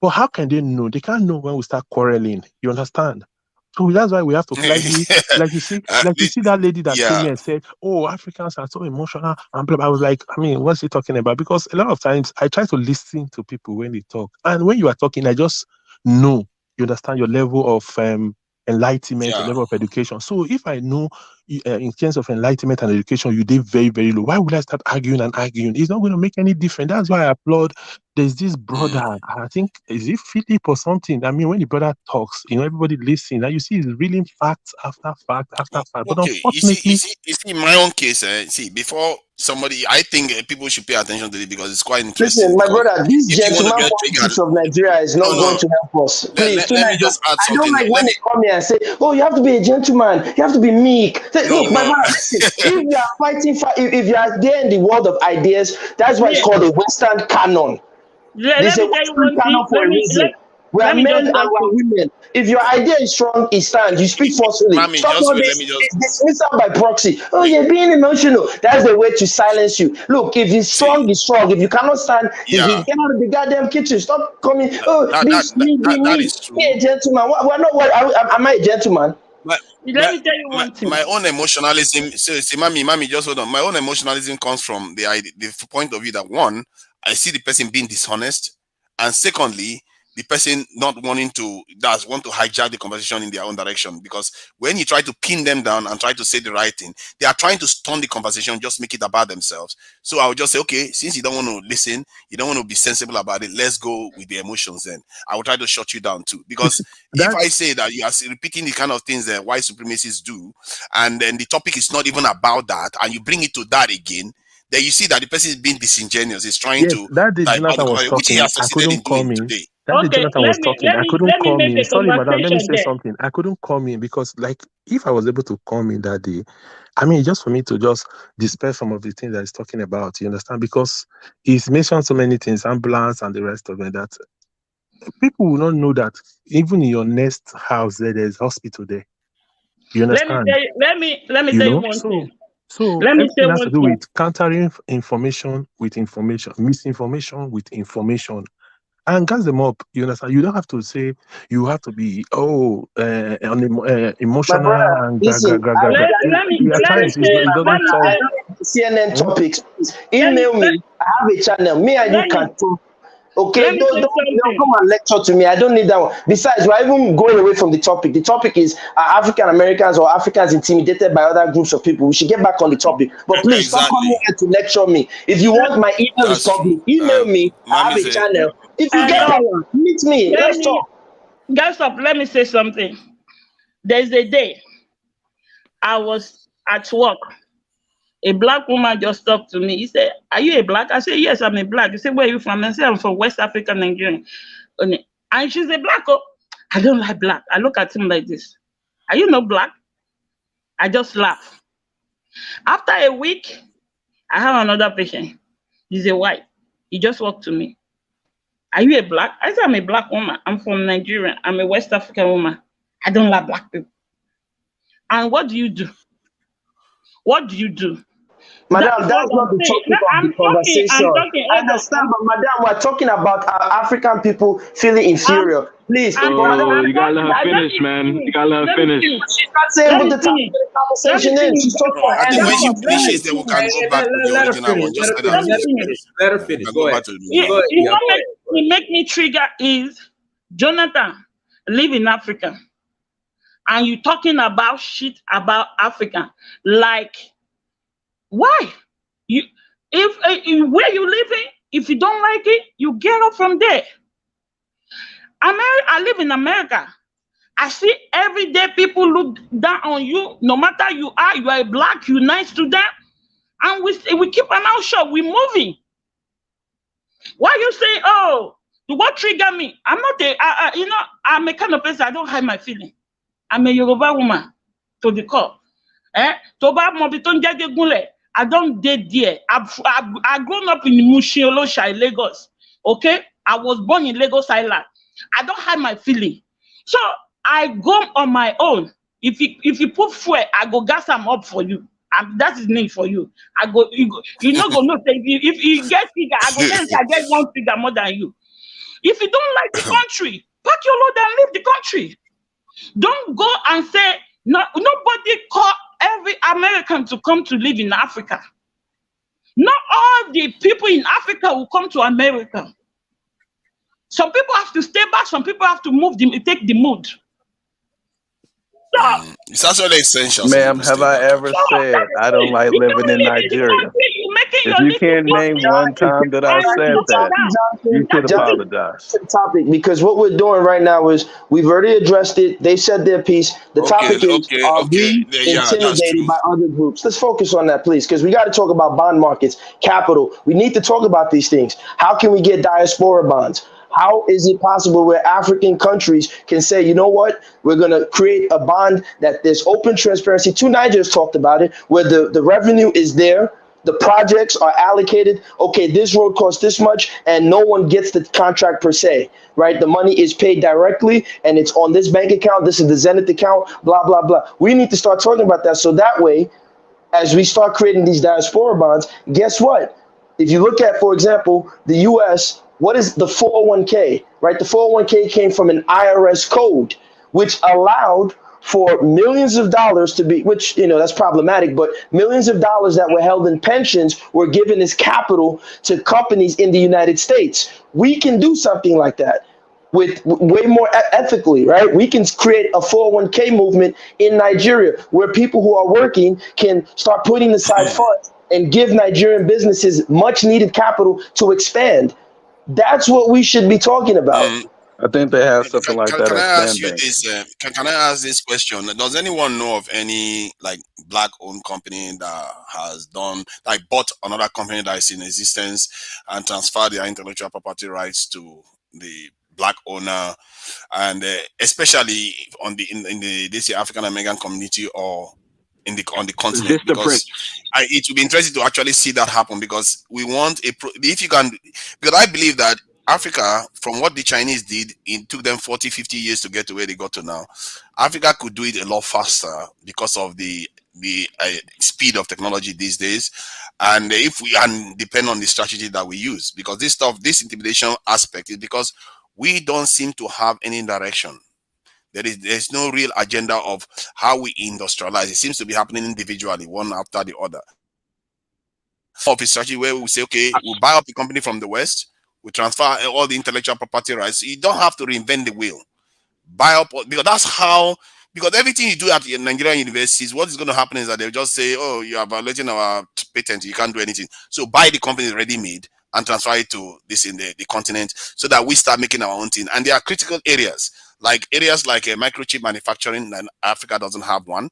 Speaker 9: But how can they know? They can't know when we start quarreling. You understand? So that's why we have to like you see that lady that came
Speaker 14: Yeah.
Speaker 9: here and said, "Oh, Africans are so emotional." And blah, blah. I was like, I mean, what's he talking about? Because a lot of times I try to listen to people when they talk, and when you are talking, I just know you understand your level of enlightenment, your
Speaker 14: Yeah.
Speaker 9: level of education. So if I know in terms of enlightenment and education, you did very, very low. Why would I start arguing and arguing? It's not going to make any difference. That's why I applaud. There's this brother, I think, is it Philip or something? I mean, when the brother talks, everybody listens, and you see he's reading facts after fact after fact. But
Speaker 14: Okay.
Speaker 9: unfortunately,
Speaker 14: You see, in my own case, before somebody, I think people should pay attention to it because it's quite interesting.
Speaker 2: Listen, my
Speaker 14: Because
Speaker 2: brother, this
Speaker 14: if you want to
Speaker 2: gentleman
Speaker 14: get triggered,
Speaker 2: politics of Nigeria is not going
Speaker 14: no.
Speaker 2: to help us. Please,
Speaker 14: Let me
Speaker 2: Tonight,
Speaker 14: just add
Speaker 2: I don't
Speaker 14: something.
Speaker 2: like when they come here and say, "Oh, you have to be a gentleman, you have to be meek." Look, my
Speaker 14: No.
Speaker 2: brother, listen. If you are fighting, if you are there in the world of ideas, that's why it's
Speaker 18: Yeah.
Speaker 2: called a Western canon.
Speaker 18: Let
Speaker 2: There's a
Speaker 18: me tell you
Speaker 2: Western
Speaker 18: one
Speaker 2: canon
Speaker 18: thing.
Speaker 2: for a reason. We are
Speaker 18: Let me
Speaker 2: men
Speaker 18: just
Speaker 2: and we
Speaker 18: drop
Speaker 2: are
Speaker 18: in.
Speaker 2: women. If your idea is strong, it stands. You speak forcefully.
Speaker 14: Mami,
Speaker 2: Stop
Speaker 14: just
Speaker 2: all
Speaker 14: wait. Let
Speaker 2: this
Speaker 14: me just
Speaker 2: dismissal by proxy. Oh, you're being emotional. That's the way to silence you. Look, if it's strong, it's strong. If you cannot stand, get
Speaker 14: yeah.
Speaker 2: out of the goddamn kitchen. Stop coming. Oh, this me,
Speaker 14: That is
Speaker 2: be
Speaker 14: true.
Speaker 2: a gentleman. We're not. Am I a gentleman?
Speaker 18: Let me tell you one thing.
Speaker 14: My own emotionalism. So, see, mami, just hold on. My own emotionalism comes from the point of view that one, I see the person being dishonest, and secondly, the person not wanting to want to hijack the conversation in their own direction, because when you try to pin them down and try to say the right thing, they are trying to stun the conversation, just make it about themselves. So I would just say, okay, since you don't want to listen, you don't want to be sensible about it, let's go with the emotions. Then I will try to shut you down too, because if I say that you are repeating the kind of things that white supremacists do, and then the topic is not even about that, and you bring it to that again, then you see that the person is being disingenuous. He's trying
Speaker 9: Yes,
Speaker 14: to
Speaker 9: that day
Speaker 14: divert the
Speaker 9: Jonathan was
Speaker 14: conversation, which he
Speaker 9: talking.
Speaker 14: has
Speaker 9: I
Speaker 14: succeeded in
Speaker 9: couldn't
Speaker 14: doing
Speaker 9: come in.
Speaker 14: today.
Speaker 9: That day
Speaker 18: Okay,
Speaker 9: Jonathan was talking. I couldn't
Speaker 18: let me
Speaker 9: come
Speaker 18: make
Speaker 9: in.
Speaker 18: a
Speaker 9: Sorry, madam. Let me
Speaker 18: conversation
Speaker 9: say
Speaker 18: there.
Speaker 9: something. I couldn't come in because, like, if I was able to come in that day, I mean, just for me to just dispel some of the things that he's talking about, you understand? Because he's mentioned so many things, ambulance and the rest of it, that people will not know that even in your next house there's hospital there. You
Speaker 18: Let me
Speaker 9: understand?
Speaker 18: tell you, let me
Speaker 9: You
Speaker 18: tell you
Speaker 9: know,
Speaker 18: one thing.
Speaker 9: so
Speaker 18: Let me say
Speaker 9: everything has to
Speaker 18: one
Speaker 9: do
Speaker 18: thing.
Speaker 9: with countering information with information, misinformation with information, and gas them up. You understand? You don't have to say you have to be
Speaker 2: My
Speaker 9: emotional
Speaker 2: brother,
Speaker 9: and
Speaker 2: listen,
Speaker 18: Let,
Speaker 9: We are
Speaker 18: let me
Speaker 9: trying.
Speaker 18: say
Speaker 9: It
Speaker 18: let
Speaker 9: doesn't
Speaker 18: me
Speaker 9: solve.
Speaker 18: say
Speaker 2: CNN
Speaker 9: Hmm?
Speaker 2: topics. Please
Speaker 18: let me
Speaker 2: email me. I have a channel. Me and you
Speaker 18: let
Speaker 2: can
Speaker 18: me
Speaker 2: talk. Okay,
Speaker 18: let me say
Speaker 2: don't
Speaker 18: something.
Speaker 2: come and lecture to me. I don't need that one. Besides, we're even going away from the topic. The topic is African Americans or Africans intimidated by other groups of people. We should get back on the topic. But please stop coming
Speaker 14: Exactly.
Speaker 2: here to lecture me. If you want, my email is
Speaker 14: That's true.
Speaker 2: public. Email me. I have
Speaker 14: Mami
Speaker 2: a
Speaker 14: said,
Speaker 2: channel. If you get
Speaker 18: Hello.
Speaker 2: that one, meet me.
Speaker 18: Let
Speaker 2: Let's
Speaker 18: me
Speaker 2: talk.
Speaker 18: guys up. Let me say something. There's a day I was at work. A black woman just talked to me. He said, "Are you a black?" I said, "Yes, I'm a black." He said, "Where are you from?" I said, "I'm from West Africa, Nigeria." And she's a black. Oh, I don't like black. I look at him like this. Are you not black? I just laugh. After a week, I have another patient. He's a white. He just walked to me. "Are you a black?" I said, "I'm a black woman. I'm from Nigeria. I'm a West African woman. I don't like black people." And what do you do? What do you do? That
Speaker 2: Madam,
Speaker 18: is what
Speaker 2: that's not
Speaker 18: I'm
Speaker 2: the
Speaker 18: saying.
Speaker 2: topic of the
Speaker 18: I'm talking.
Speaker 2: conversation. I
Speaker 18: Hold
Speaker 2: understand,
Speaker 18: on.
Speaker 2: but madam, we're talking about African people feeling inferior. Please, but madam,
Speaker 7: You gotta let her
Speaker 18: let
Speaker 7: finish,
Speaker 18: me
Speaker 7: man. You
Speaker 18: finish.
Speaker 7: gotta let her
Speaker 18: Let me
Speaker 7: finish.
Speaker 18: finish.
Speaker 2: she's not saying
Speaker 18: Let
Speaker 2: what
Speaker 18: me
Speaker 2: the topic
Speaker 18: finish.
Speaker 2: of the
Speaker 18: Let me
Speaker 2: conversation is.
Speaker 18: finish.
Speaker 2: She's talking
Speaker 14: no, I think when
Speaker 18: Guys
Speaker 14: she
Speaker 18: up, let me
Speaker 14: finishes, then we
Speaker 18: finish.
Speaker 14: can go back to the
Speaker 20: Let her
Speaker 14: original one.
Speaker 20: finish.
Speaker 14: Just let her
Speaker 18: Let me
Speaker 14: finish.
Speaker 18: finish.
Speaker 20: Let her
Speaker 14: We
Speaker 20: finish.
Speaker 14: can
Speaker 20: Go
Speaker 14: go
Speaker 20: ahead.
Speaker 14: back to the original
Speaker 20: Go
Speaker 14: one.
Speaker 20: ahead. Yeah,
Speaker 18: What
Speaker 20: go ahead.
Speaker 18: make me trigger is Jonathan live in Africa, and you talking about shit about Africa. Like, why? You if where you living, if you don't like it, you get up from there. I live in America. I see every day people look down on you, no matter you are a black, you nice to them, and we keep an eye shut. We moving. Why you say, oh, what trigger me? I'm not I'm a kind of person, I don't hide my feeling. I'm a Yoruba woman to the core. To bá mọ ibi tó ń jẹ́ Gégúnlẹ̀, I don't date there. I've grown up in Mushin Olosha in Lagos. Okay? I was born in Lagos Island. I don't hide my feeling. So I go on my own. If you put fuel, I go gas am up for you. That is name for you. You not go know say if you get figure, I go tell you I get one figure more than you. If you don't like the country, pack your load and leave the country. Don't go and say nobody call every American to come to live in Africa. Not all the people in Africa will come to America. Some people have to stay back, some people have to take the mood. So,
Speaker 14: It's actually essential some
Speaker 22: Ma'am,
Speaker 14: people
Speaker 22: have
Speaker 14: stay
Speaker 22: I
Speaker 14: back,
Speaker 22: ever
Speaker 14: actually.
Speaker 22: said I don't like
Speaker 18: you
Speaker 22: living
Speaker 18: don't
Speaker 22: in
Speaker 18: live in the
Speaker 22: Nigeria?
Speaker 18: country, you're making
Speaker 22: If
Speaker 18: your
Speaker 22: you
Speaker 18: little
Speaker 22: can't name one time that I've
Speaker 18: and
Speaker 22: said
Speaker 18: you talk
Speaker 22: that,
Speaker 18: down.
Speaker 22: you should
Speaker 18: That's it.
Speaker 22: apologize.
Speaker 2: the topic, because what we're doing right now is we've already addressed it. They said their piece. The topic is, are we
Speaker 14: Yeah, that's
Speaker 2: intimidated
Speaker 14: true.
Speaker 2: by other groups? Let's focus on that, please, because we got to talk about bond markets, capital. We need to talk about these things. How can we get diaspora bonds? How is it possible where African countries can say, you know what, we're going to create a bond that there's open transparency? Two Nigerians talked about it, where the revenue is there, the projects are allocated. Okay, this road costs this much, and no one gets the contract per se, right? The money is paid directly, and it's on this bank account. This is the Zenith account, blah, blah, blah. We need to start talking about that, so that way, as we start creating these diaspora bonds, guess what? If you look at, for example, the US, what is the 401k, right? The 401k came from an IRS code, which allowed for millions of dollars to be, which, that's problematic, but millions of dollars that were held in pensions were given as capital to companies in the United States. We can do something like that. with way more ethically, right? We can create a 401k movement in Nigeria where people who are working can start putting aside funds and give Nigerian businesses much needed capital to expand. That's what we should be talking about.
Speaker 22: I think they have something like that
Speaker 14: Can I
Speaker 22: at
Speaker 14: ask you
Speaker 22: Stanbank.
Speaker 14: this? Can I ask this question? Does anyone know of any like black-owned company that has done like bought another company that is in existence and transferred their intellectual property rights to the black owner, and especially on the in the this African American community or on the continent?
Speaker 4: Vista Prince.
Speaker 14: Because it would be interesting to actually see that happen, because we want if you can, because I believe that Africa, from what the Chinese did, it took them 40, 50 years to get to where they got to now. Africa could do it a lot faster because of the speed of technology these days, and if we depend on the strategy that we use, because this intimidation aspect is because we don't seem to have any direction. There's no real agenda of how we industrialize. It seems to be happening individually, one after the other. Of a strategy where we say, okay, we'll buy up the company from the West, we transfer all the intellectual property rights. You don't have to reinvent the wheel. Buy up, because that's how. Because everything you do at the Nigerian universities, what is going to happen is that they'll just say, "Oh, you are violating our patent. You can't do anything." So buy the company ready made and transfer it to this in the continent, so that we start making our own thing. And there are critical areas like microchip manufacturing, and Africa doesn't have one.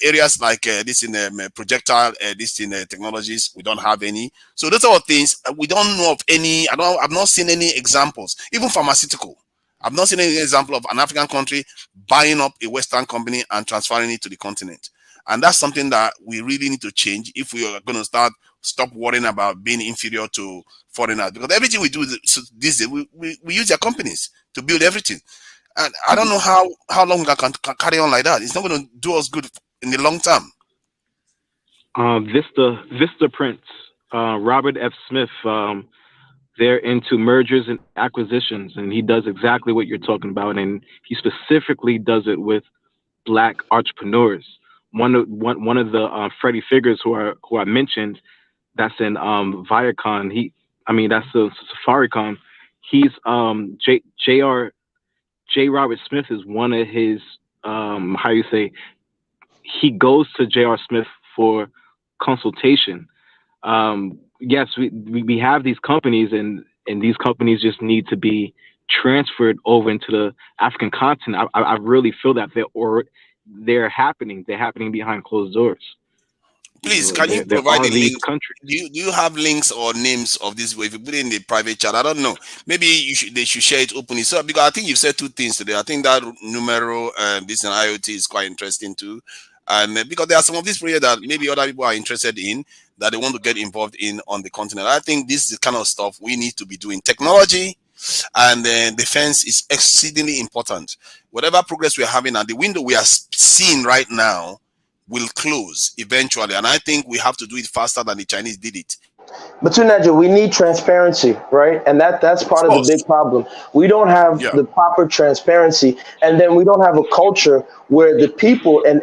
Speaker 14: Areas like this in projectile, this in technologies, we don't have any. So those are things we don't know of any. I've not seen any examples. Even pharmaceutical, I've not seen any example of an African country buying up a Western company and transferring it to the continent. And that's something that we really need to change if we are going to stop worrying about being inferior to foreigners. Because everything we do these days, we use their companies to build everything. And I don't know how long we can carry on like that. It's not going to do us good in the long term.
Speaker 4: Vista Prince, Robert F. Smith, they're into mergers and acquisitions, and he does exactly what you're talking about, and he specifically does it with Black entrepreneurs. One of the Freddie figures who I mentioned, that's in Viacom. That's the Safaricom. He's J. Robert Smith is one of his he goes to J.R. Smith for consultation. Yes, we have these companies, and these companies just need to be transferred over into the African continent. I really feel that they're happening. They're happening behind closed doors.
Speaker 14: Please, can you provide the link? Do you have links or names of this? If you put it in the private chat, I don't know. Maybe they should share it openly. So, because I think you've said two things today. I think that numero, this and IoT is quite interesting too. And because there are some of these projects that maybe other people are interested in, that they want to get involved in on the continent. I think this is the kind of stuff we need to be doing. Technology and defense is exceedingly important. Whatever progress we are having, and the window we are seeing right now will close eventually, and I think we have to do it faster than the Chinese did it.
Speaker 2: But Tunaja, we need transparency, right? And that's part of the big problem. We don't have the proper transparency, and then we don't have a culture where the people and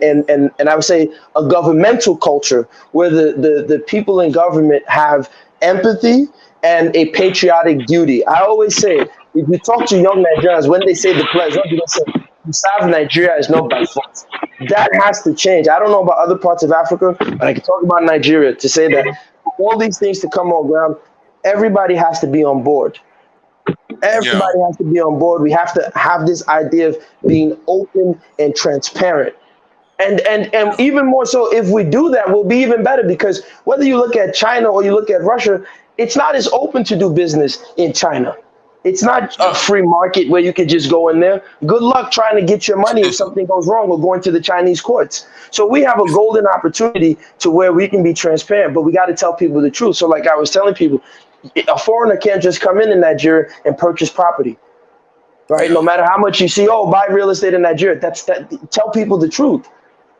Speaker 2: I would say a governmental culture where the people in government have empathy and a patriotic duty. I always say, if you talk to young Nigerians, when they say the pledge, what do they say? To serve Nigeria is not by force. That has to change. I don't know about other parts of Africa, but I can talk about Nigeria to say that all these things to come on ground, everybody has to be on board. Everybody has to be on board. We have to have this idea of being open and transparent. And even more so, if we do that, we'll be even better, because whether you look at China or you look at Russia, it's not as open to do business in China. It's not a free market where you can just go in there. Good luck trying to get your money if something goes wrong or going to the Chinese courts. So we have a golden opportunity to where we can be transparent, but we got to tell people the truth. So like I was telling people, a foreigner can't just come in Nigeria and purchase property, right? No matter how much you see, buy real estate in Nigeria. Tell people the truth.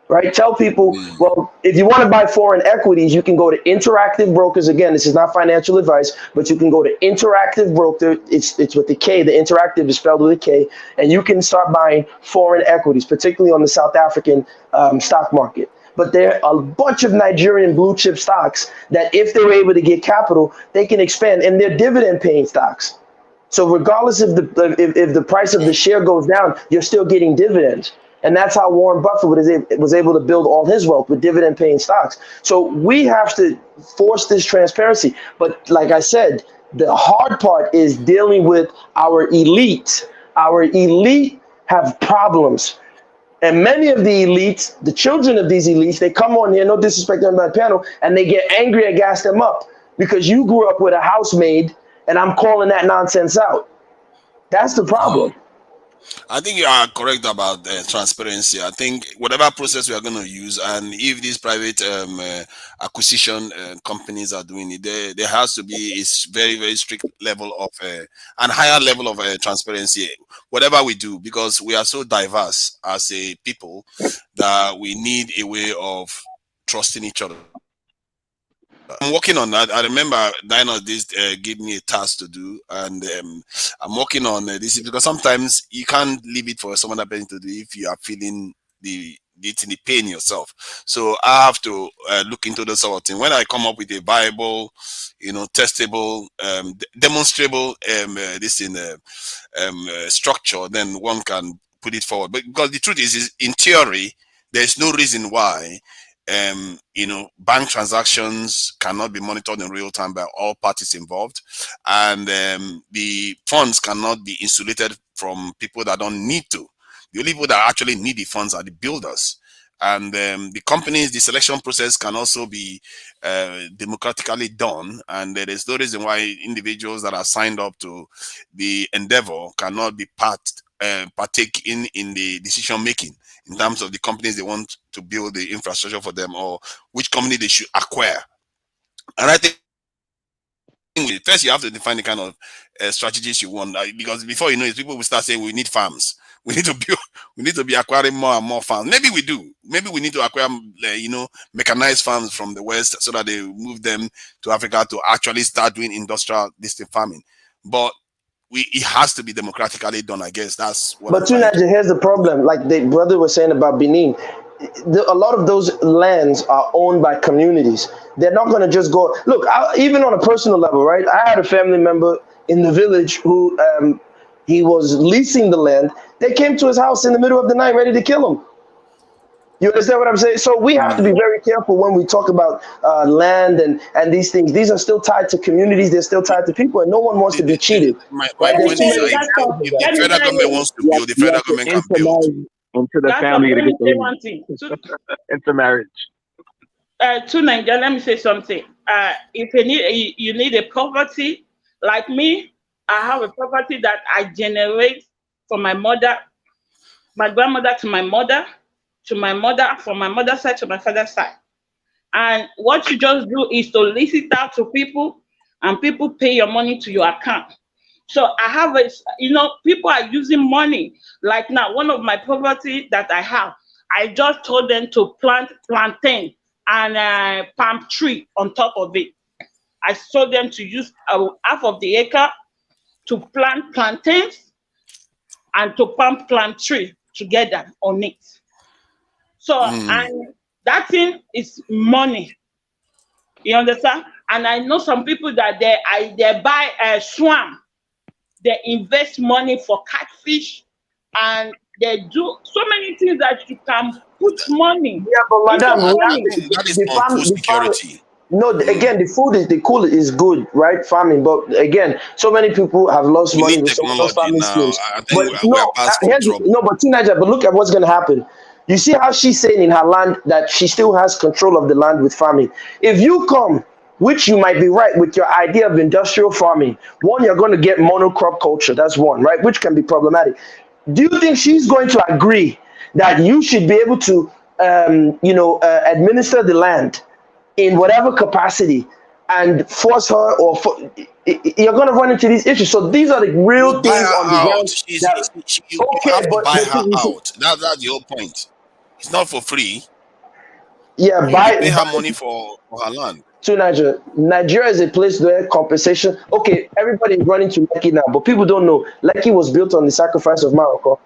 Speaker 2: Right? Tell people, well, if you want to buy foreign equities, you can go to Interactive Brokers. Again, this is not financial advice, but you can go to Interactive Broker. It's with the K. The Interactive is spelled with a K. And you can start buying foreign equities, particularly on the South African stock market. But there are a bunch of Nigerian blue chip stocks that if they're able to get capital, they can expand. And they're dividend paying stocks. So regardless if the price of the share goes down, you're still getting dividends. And that's how Warren Buffett was able to build all his wealth with dividend paying stocks. So we have to force this transparency. But like I said, the hard part is dealing with our elite. Our elite have problems. And many of the elites, the children of these elites, they come on here, no disrespect on my panel, and they get angry and gas them up because you grew up with a housemaid and I'm calling that nonsense out. That's the problem.
Speaker 14: I think you are correct about transparency. I think whatever process we are going to use, and if these private acquisition companies are doing it, there has to be a very, very strict level of and higher level of transparency, whatever we do, because we are so diverse as a people that we need a way of trusting each other. I'm working on that. I remember Dinah gave me a task to do, and I'm working on this because sometimes you can't leave it for someone else to do if you are feeling the pain yourself. So I have to look into the sort of thing. When I come up with a viable, testable, demonstrable structure, then one can put it forward. But because the truth is in theory, there's no reason why bank transactions cannot be monitored in real time by all parties involved, and the funds cannot be insulated from people that don't need to. The only people that actually need the funds are the builders. And the companies, the selection process can also be democratically done, and there is no reason why individuals that are signed up to the endeavor cannot be partake in the decision making in terms of the companies they want to build the infrastructure for them, or which company they should acquire. And I think first you have to define the kind of strategies you want, because before you know it, people will start saying we need farms. We need to build. We need to be acquiring more and more farms. Maybe we do. Maybe we need to acquire, mechanized farms from the West so that they move them to Africa to actually start doing industrial distant farming. But it has to be democratically done. I guess that's what.
Speaker 2: But Tunaja, here's the problem. Like the brother was saying about Benin, a lot of those lands are owned by communities. They're not going to just go. Look, even on a personal level, right? I had a family member in the village who he was leasing the land. They came to his house in the middle of the night, ready to kill him. You understand what I'm saying? So we have to be very careful when we talk about land and these things. These are still tied to communities. They're still tied to people, and no one wants to be cheated.
Speaker 14: My point is, if the federal government wants to build, the federal government can build.
Speaker 4: Into the family to get one thing. Into marriage.
Speaker 18: To Nigeria, let me say something. If you need a property, like me, I have a property that I generate from my mother, my grandmother to my mother, from my mother's side to my father's side. And what you just do is to list it out to people, and people pay your money to your account. So I have people are using money. Like now, one of my property that I have, I just told them to plant plantain and palm tree on top of it. I told them to use half of the acre to plant plantains and to plant palm tree together on it. So and that thing is money. You understand? And I know some people that they buy a swamp. They invest money for catfish, and they do so many things that you can put money.
Speaker 2: Yeah, but madam,
Speaker 14: that is on food security.
Speaker 2: No, again, the cool is good, right? Farming, but again, so many people have lost
Speaker 14: We
Speaker 2: money
Speaker 14: need
Speaker 2: with some of those farming
Speaker 14: now.
Speaker 2: schemes.
Speaker 14: I think
Speaker 2: But
Speaker 14: we are past trouble.
Speaker 2: but teenager, but look at what's going to happen. You see how she's saying in her land that she still has control of the land with farming. If you come, which you might be right with your idea of industrial farming, one, you're going to get monocrop culture. That's one, right? Which can be problematic. Do you think she's going to agree that you should be able to, administer the land in whatever capacity and force her you're going to run into these issues? So these are the real things on the ground.
Speaker 14: You have to buy her out. That's the whole point. It's not for free.
Speaker 2: Yeah,
Speaker 14: you pay her money for her land.
Speaker 2: To Nigeria is a place where compensation. Okay, everybody's running to Lekki now, but people don't know Lekki was built on the sacrifice of Morocco.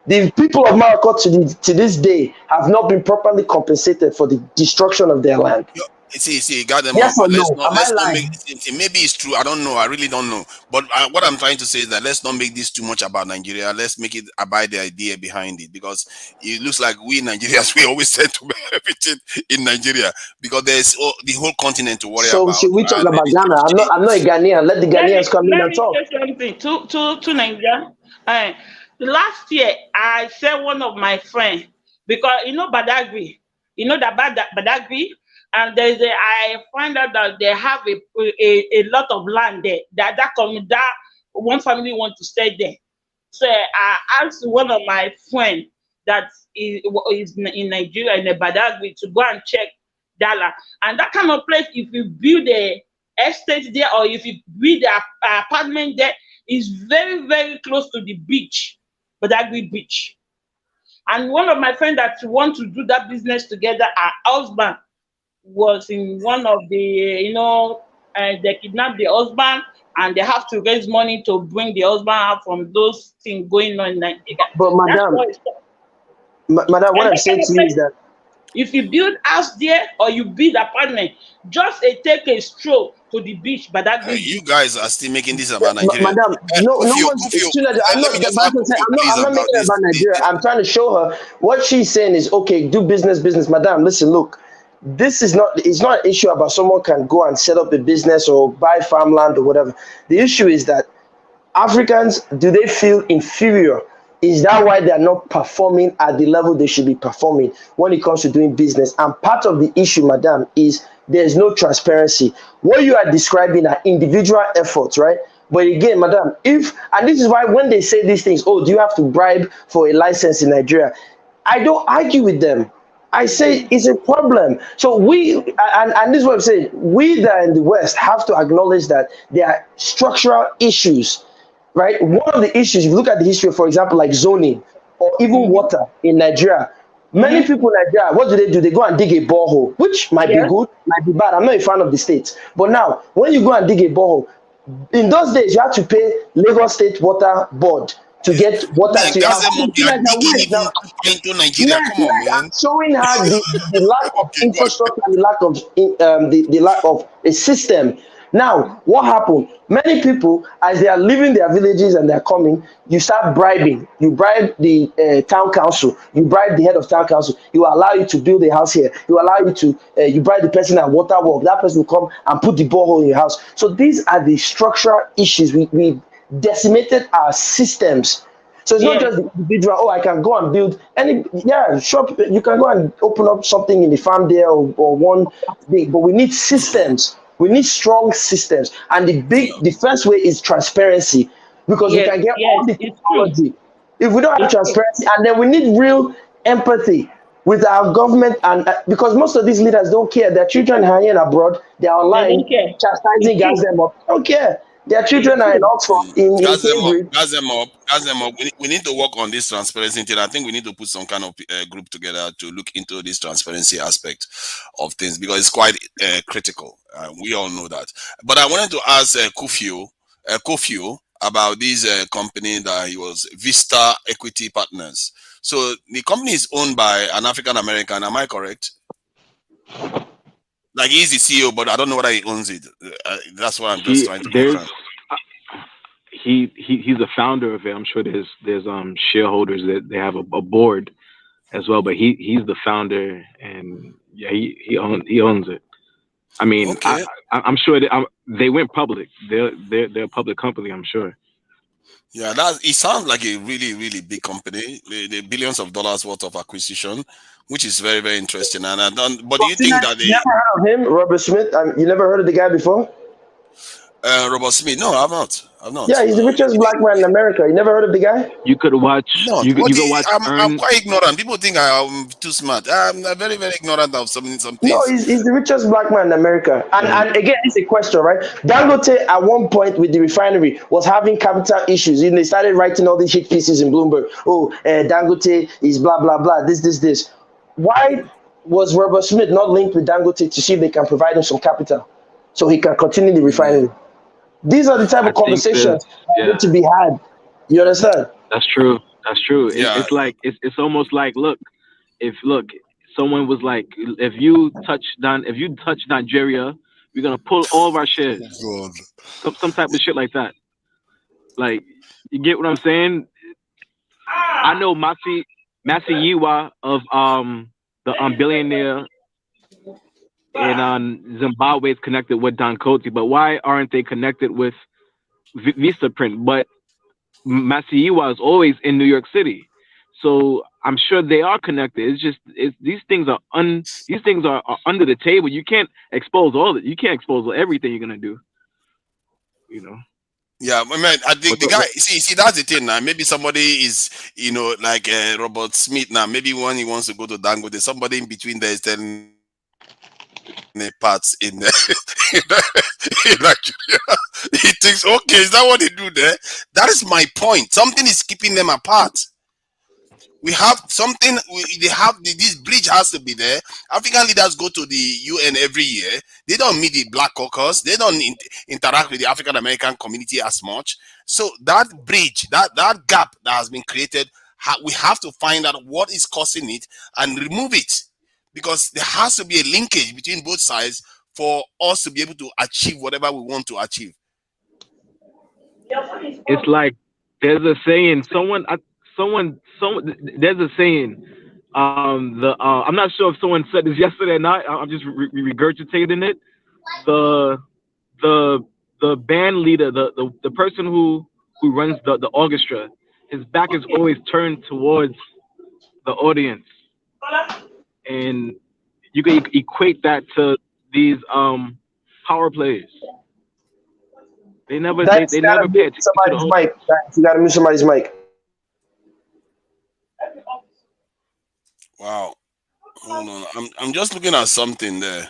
Speaker 2: The people of Morocco to this day have not been properly compensated for the destruction of their land.
Speaker 14: See, got them up.
Speaker 21: Yes or
Speaker 14: Let's
Speaker 21: no?
Speaker 14: not
Speaker 21: Am I
Speaker 14: make.
Speaker 21: lying?
Speaker 14: Maybe it's true. I don't know. I really don't know. But what I'm trying to say is that let's not make this too much about Nigeria. Let's make it about the idea behind it, because it looks like we Nigerians we always tend to make everything in Nigeria, because there's the whole continent to worry
Speaker 21: So
Speaker 14: about.
Speaker 21: should we talk
Speaker 14: And
Speaker 21: about Ghana? I'm not a Ghanaian. Let the Ghanaians come in
Speaker 18: Let
Speaker 21: and
Speaker 18: me
Speaker 21: talk.
Speaker 18: say something to Nigeria. Last year, I sent one of my friends, because Badagry, that Badagry, and I find out that they have a lot of land there. That one family want to stay there. So I asked one of my friends that is in Nigeria, in the Badagry, to go and check Dala. And that kind of place, if you build a estate there, or if you build an apartment there, is very, very close to the beach, Badagry Beach. And one of my friends that want to do that business together, her husband was in one of the, they kidnapped the husband, and they have to raise money to bring the husband out from those things going on in Nigeria.
Speaker 21: But
Speaker 18: That's
Speaker 21: madam,
Speaker 18: what it's.
Speaker 21: madam, what
Speaker 18: And
Speaker 21: I'm
Speaker 18: that
Speaker 21: saying
Speaker 18: kind of
Speaker 21: to you is
Speaker 18: place,
Speaker 21: that
Speaker 18: if you build house there or you build apartment, just take a stroll to the beach, Badagry
Speaker 14: you
Speaker 18: Beach.
Speaker 14: guys are still making this about Nigeria.
Speaker 21: madam, no
Speaker 14: Kufio,
Speaker 21: one's I'm
Speaker 14: let me
Speaker 21: not the
Speaker 14: just ask
Speaker 21: person saying
Speaker 14: Kufio, please,
Speaker 21: I'm not
Speaker 14: about
Speaker 21: making it
Speaker 14: this.
Speaker 21: about Nigeria. I'm trying to show her what she's saying is okay, do business. Madam, listen, look, this is not it's not an issue about someone can go and set up a business or buy farmland or whatever. The issue is that Africans, do they feel inferior? Is that why they are not performing at the level they should be performing when it comes to doing business? And part of the issue, madam, is there's no transparency. What you are describing are individual efforts, right? But again, madam, and this is why when they say these things, oh, do you have to bribe for a license in Nigeria? I don't argue with them. I say it's a problem. So and this is what I'm saying, we that are in the West have to acknowledge that there are structural issues, right? One of the issues, if you look at the history, for example, like zoning or even water in Nigeria, many people in Nigeria, what do? They go and dig a borehole, which might be good, might be bad. I'm not a fan of the states. But now, when you go and dig a borehole, in those days, you had to pay Lagos State Water Board to get water
Speaker 14: Man,
Speaker 21: to your house.
Speaker 14: Gazem up, you are digging
Speaker 21: Now,
Speaker 14: even into Nigeria. Come on, man.
Speaker 21: I'm showing her the lack of
Speaker 14: Okay, go
Speaker 21: infrastructure, the lack of the lack of a system. Now, what happened? Many people, as they are leaving their villages and they're coming, you start bribing. You bribe the town council. You bribe the head of town council. He will allow you to build a house here. He will allow you to. You bribe the person at water work. That person will come and put the borehole in your house. So these are the structural issues. We decimated our systems. So it's not just the individual, oh, I can go and build shop, you can go and open up something in the farm there or one thing, but we need systems. We need strong systems. And the first way is transparency, because we can get all the technology. If we don't have transparency, and then we need real empathy with our government, and because most of these leaders don't care. Their children are here abroad, they're online, chastising them up. They don't care. Their children are in Oxford, in
Speaker 14: Gas them up,
Speaker 21: Cambridge.
Speaker 14: gas them up. We need to work on this transparency thing. I think we need to put some kind of group together to look into this transparency aspect of things, because it's quite critical. We all know that. But I wanted to ask Kufio about this company that he was Vista Equity Partners. So the company is owned by an African American. Am I correct? Like, he's the CEO, but I don't know whether he owns it. That's what I'm just trying to confirm.
Speaker 4: He's the founder of it. I'm sure there's shareholders that they have a board as well, but he's the founder, and yeah, he owns it. I mean,
Speaker 14: okay.
Speaker 4: I'm sure they went public. They're a public company, I'm sure.
Speaker 14: Yeah, it sounds like a really, really big company. The billions of dollars worth of acquisition, which is very, very interesting. And I don't. But do you think that
Speaker 21: You never heard of him, Robert Smith? You never heard of the guy before?
Speaker 14: Robert Smith? No, I've not.
Speaker 21: Yeah, he's the richest black man in America. You never heard of the guy?
Speaker 4: You could watch.
Speaker 14: No,
Speaker 4: you could watch.
Speaker 14: I'm quite ignorant. People think I'm too smart. I'm very, very ignorant of some things.
Speaker 21: No, he's the richest black man in America. And again, it's a question, right? Dangote at one point with the refinery was having capital issues. They started writing all these hit pieces in Bloomberg. Oh, Dangote is blah blah blah. This. Why was Robert Smith not linked with Dangote to see if they can provide him some capital so he can continue the refinery? These are the type of conversations that need to be had. You understand?
Speaker 4: That's true.
Speaker 14: Yeah.
Speaker 4: It's like it's almost like look, someone was like, if you touch Nigeria, we're gonna pull all of our shares.
Speaker 14: God.
Speaker 4: Some type of shit like that. Like, you get what I'm saying? I know Masiyiwa of the billionaire in Zimbabwe is connected with Don Coty, but why aren't they connected with Vistaprint? But Masiyiwa is always in New York City, so I'm sure they are connected. These things are under the table. You can't expose all of it. You can't expose everything you're gonna do. You know.
Speaker 14: Yeah, I mean, I think the guy. See, that's the thing now. Maybe somebody is, like Robert Smith now. Maybe when he wants to go to Dangote, somebody in between there is telling the parts in Nigeria. He thinks, okay, is that what they do there? That is my point. Something is keeping them apart. We have something. This bridge has to be there. African leaders go to the UN every year. They don't meet the Black Caucus. They don't interact with the African American community as much. So that bridge, that gap that has been created, we have to find out what is causing it and remove it, because there has to be a linkage between both sides for us to be able to achieve whatever we want to achieve.
Speaker 4: It's like there's a saying. There's a saying. I'm not sure if someone said this yesterday or not. I'm just regurgitating it. The band leader, the person who runs the orchestra, his back is always turned towards the audience, and you can equate that to these power plays. They never pay attention to the
Speaker 2: mic. You gotta mute somebody's mic.
Speaker 14: Wow. Hold on. I'm just looking at something there.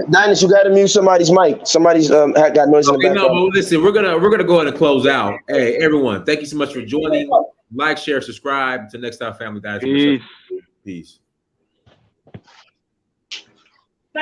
Speaker 2: Dynast, you gotta mute somebody's mic. Somebody's got noise in the background.
Speaker 3: No, but listen, we're gonna go ahead and close out. Hey, everyone, thank you so much for joining. Like, share, subscribe. Until next time, family. Peace.